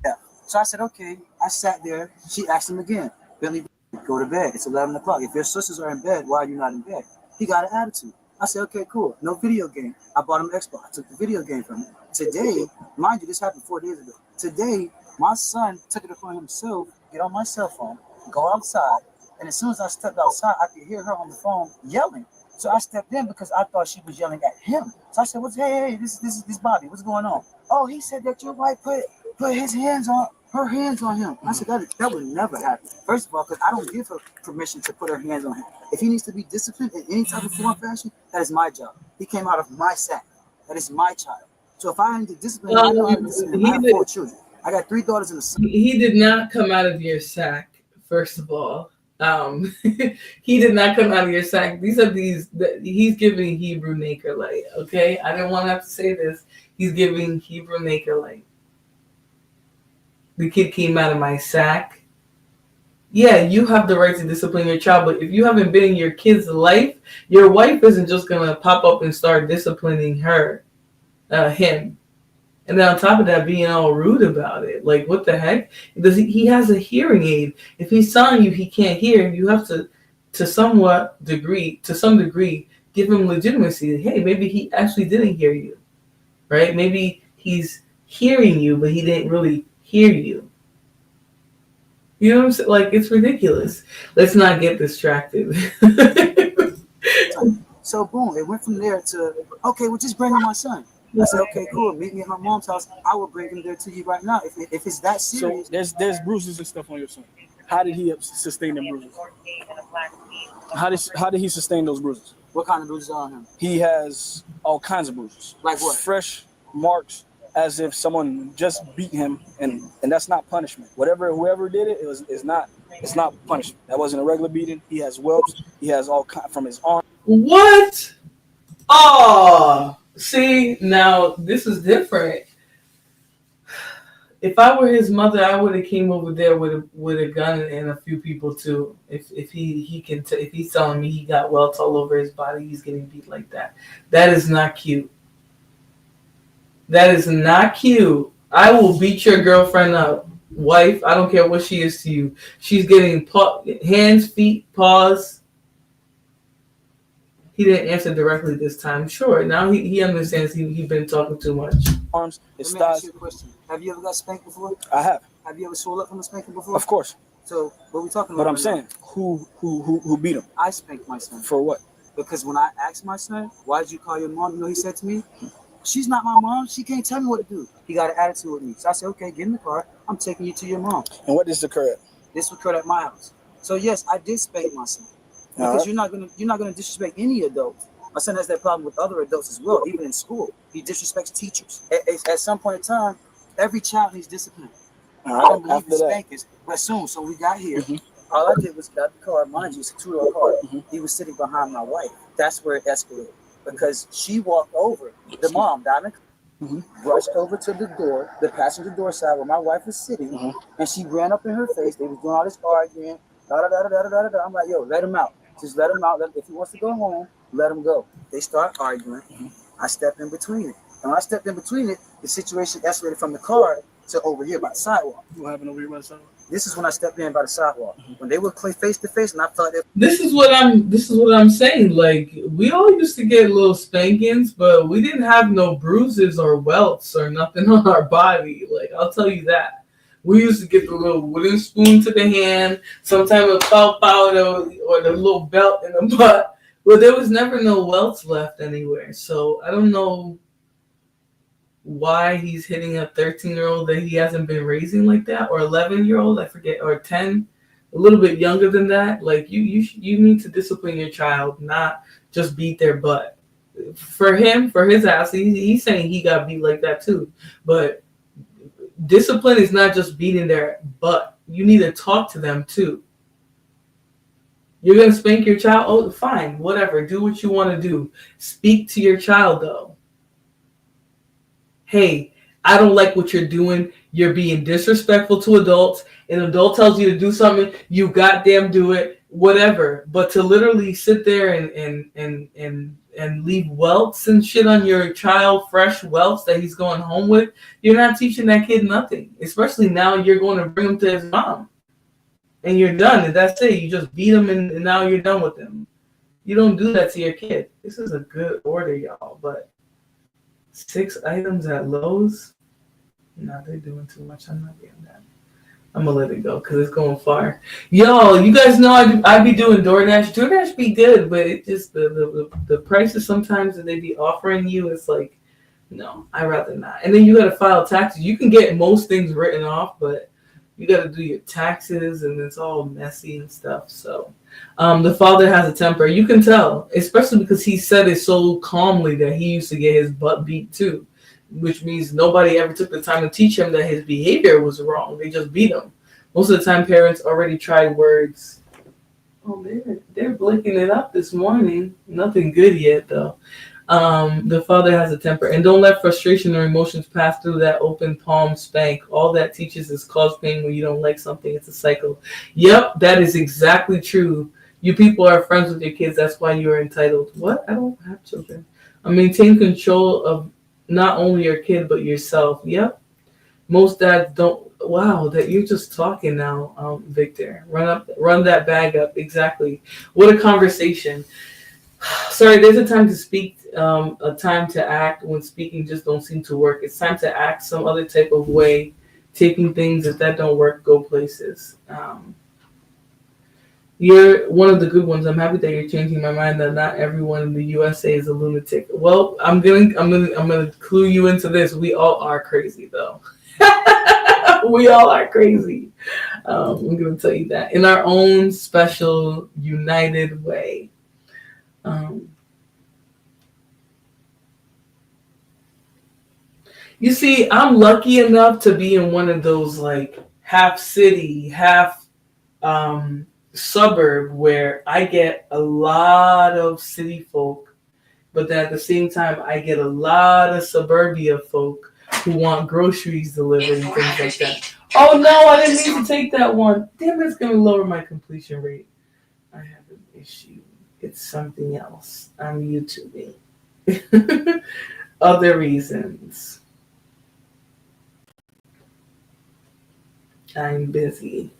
Yeah. So I said, okay. I sat there. She asked him again, Bentley, go to bed. It's 11 o'clock. If your sisters are in bed, why are you not in bed? He got an attitude. I said, okay, cool. No video game. I bought him Xbox. I took the video game from him. Today, mind you, this happened 4 days ago. Today, my son took it upon himself, get on my cell phone, go outside. And as soon as I stepped outside, I could hear her on the phone yelling. So I stepped in because I thought she was yelling at him. So I said, hey, this is Bobby. What's going on? Oh, he said that your wife put her hands on him. I said, that would never happen. First of all, because I don't give her permission to put her hands on him. If he needs to be disciplined in any type of form or fashion, that is my job. He came out of my sack. That is my child. So if I need to discipline him, I know how to discipline him. I have 4 children. I got 3 daughters and a son. He did not come out of your sack, first of all. He did not come out of your sack. He's giving Hebrew Naker light, okay? I didn't want to have to say this. He's giving Hebrew Naker light. The kid came out of my sack. Yeah, you have the right to discipline your child, but if you haven't been in your kid's life, your wife isn't just going to pop up and start disciplining him. And then on top of that, being all rude about it. Like, what the heck? He has a hearing aid. If he's telling you he can't hear, you have to to some degree, give him legitimacy. Hey, maybe he actually didn't hear you, right? Maybe he's hearing you, but he didn't really hear you. You know what I'm saying? Like, it's ridiculous. Let's not get distracted. So boom, it went from there to, okay, well, just bring me my son. I said, okay, cool. Meet me at my mom's house. I will bring him there to you right now. If it's that serious. So there's bruises and stuff on your son. How did he sustain them bruises? How did he sustain those bruises? What kind of bruises are on him? He has all kinds of bruises. Like what? Fresh marks, as if someone just beat him, and that's not punishment. Whoever did it, it's not punishment. That wasn't a regular beating. He has whelps. He has all kind from his arm. What? Oh, see, now this is different. If I were his mother, I would have came over there with a gun and a few people too. If he's telling me he got welts all over his body, he's getting beat like that. That is not cute. That is not cute. I will beat your girlfriend up, wife. I don't care what she is to you. She's getting hands, feet, paws. He didn't answer directly this time. Sure, now he understands he's been talking too much. Arms, Let me ask you a question. Have you ever got spanked before? I have. Have you ever swole up from a spanking before? Of course. So what are we talking about? But I'm saying, who beat him? I spanked my son. For what? Because when I asked my son, why did you call your mom? You know, he said to me, she's not my mom. She can't tell me what to do. He got an attitude with me. So I said, okay, get in the car. I'm taking you to your mom. And what does occur at? This occurred at my house. So yes, I did spank my son. Because you're not gonna disrespect any adult. My son has that problem with other adults as well, even in school. He disrespects teachers. At some point in time, every child needs discipline. I don't believe in spankings, but soon, so we got here. All I did was got the car. Mind you, it's a two-door car. He was sitting behind my wife. That's where it escalated because she walked over. The mom, Diamond, rushed over to the door, the passenger door side where my wife was sitting, and she ran up in her face. They was doing all this arguing. I'm like, yo, let him out. Just let him out. If he wants to go home, let him go. They start arguing. I stepped in between it. And when I stepped in between it, the situation escalated from the car to over here by the sidewalk. What happened over here by the sidewalk? This is when I stepped in by the sidewalk. When they were face to face, and I felt that. This is what I'm saying. Like, we all used to get little spankings, but we didn't have no bruises or welts or nothing on our body. Like, I'll tell you that. We used to get the little wooden spoon to the hand, sometimes a pow or the little belt in the butt. But there was never no welts left anywhere. So I don't know why he's hitting a 13-year-old that he hasn't been raising like that, or 11-year-old, I forget, or 10, a little bit younger than that. Like, you need to discipline your child, not just beat their butt. For him, for his ass, he's saying he got beat like that too. But discipline is not just beating their butt. You need to talk to them too. You're going to spank your child? Oh, fine, whatever. Do what you want to do. Speak to your child, though. Hey, I don't like what you're doing. You're being disrespectful to adults. An adult tells you to do something, you goddamn do it, whatever. But to literally sit there and leave welts and shit on your child, fresh welts that he's going home with, you're not teaching that kid nothing. Especially now you're going to bring him to his mom. And you're done. And that's it. You just beat him and now you're done with him. You don't do that to your kid. This is a good order, y'all. But 6 items at Lowe's? No, they're doing too much. I'm not getting that. I'm going to let it go because it's going far. Yo, you guys know I be doing DoorDash. DoorDash be good, but it just the prices sometimes that they be offering you, it's like, no, I'd rather not. And then you got to file taxes. You can get most things written off, but you got to do your taxes, and it's all messy and stuff. So the father has a temper. You can tell, especially because he said it so calmly that he used to get his butt beat too, which means nobody ever took the time to teach him that his behavior was wrong. They just beat him. Most of the time, parents already tried words. Oh, they're blinking it up this morning. Nothing good yet, though. The father has a temper, and don't let frustration or emotions pass through that open palm spank. All that teaches is cause pain when you don't like something. It's a cycle. Yep, that is exactly true. You people are friends with your kids. That's why you are entitled. What? I don't have children. Maintain control of not only your kid but yourself. Yep. Most dads don't wow, that you're just talking now, Victor. Run that bag up. Exactly. What a conversation. Sorry, there's a time to speak, a time to act when speaking just don't seem to work. It's time to act some other type of way, taking things if that don't work, go places. You're one of the good ones. I'm happy that you're changing my mind that not everyone in the USA is a lunatic. Well, I'm gonna clue you into this. We all are crazy though. We all are crazy. I'm gonna tell you that in our own special, united way. You see, I'm lucky enough to be in one of those like half city, half suburb where I get a lot of city folk, but then at the same time, I get a lot of suburbia folk who want groceries delivered and things like that. Oh no, I didn't mean to take that one. Damn, it's gonna lower my completion rate. I have an issue. It's something else. I'm YouTubing. Other reasons. I'm busy.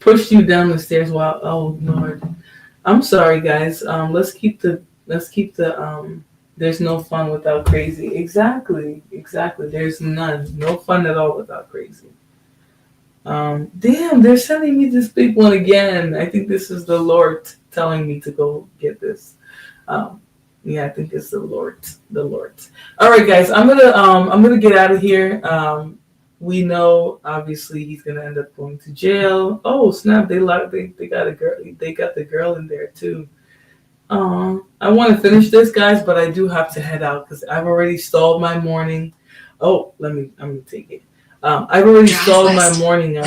Pushed you down the stairs while oh Lord. I'm sorry guys. Let's keep the there's no fun without crazy. Exactly. There's none. No fun at all without crazy. Damn, they're sending me this big one again. I think this is the Lord telling me to go get this. Yeah, I think it's the Lord. All right, guys, I'm gonna get out of here. We know obviously he's gonna end up going to jail. Oh snap! They got a girl. They got the girl in there too. I want to finish this, guys, but I do have to head out because I've already stalled my morning. Oh, I'm gonna take it. I've already stalled my morning up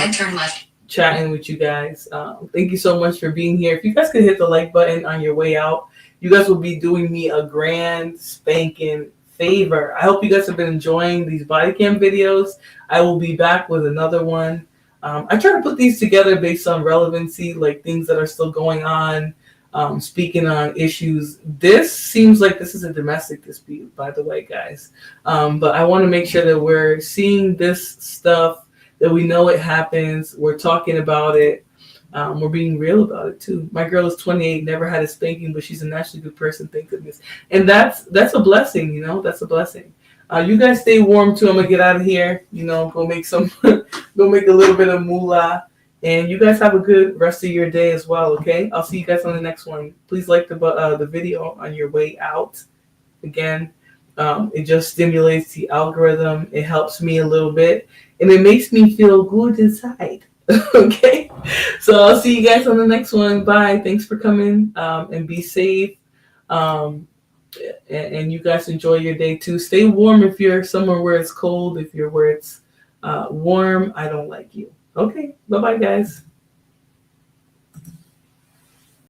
chatting with you guys. Thank you so much for being here. If you guys could hit the like button on your way out, you guys will be doing me a grand spanking favor. I hope you guys have been enjoying these body cam videos. I will be back with another one. I try to put these together based on relevancy, like things that are still going on, speaking on issues. This seems like this is a domestic dispute, by the way, guys. But I want to make sure that we're seeing this stuff, that we know it happens. We're talking about it. We're being real about it too. My girl is 28, never had a spanking, but she's a naturally good person. Thank goodness. And that's a blessing, you know. That's a blessing. You guys stay warm too. I'm gonna get out of here. You know, go make go make a little bit of moolah. And you guys have a good rest of your day as well. Okay. I'll see you guys on the next one. Please like the video on your way out. Again, it just stimulates the algorithm. It helps me a little bit, and it makes me feel good inside. Okay, so I'll see you guys on the next one. Bye. Thanks for coming, and be safe. And you guys enjoy your day too. Stay warm if you're somewhere where it's cold. If you're where it's warm, I don't like you. Okay, bye-bye, guys.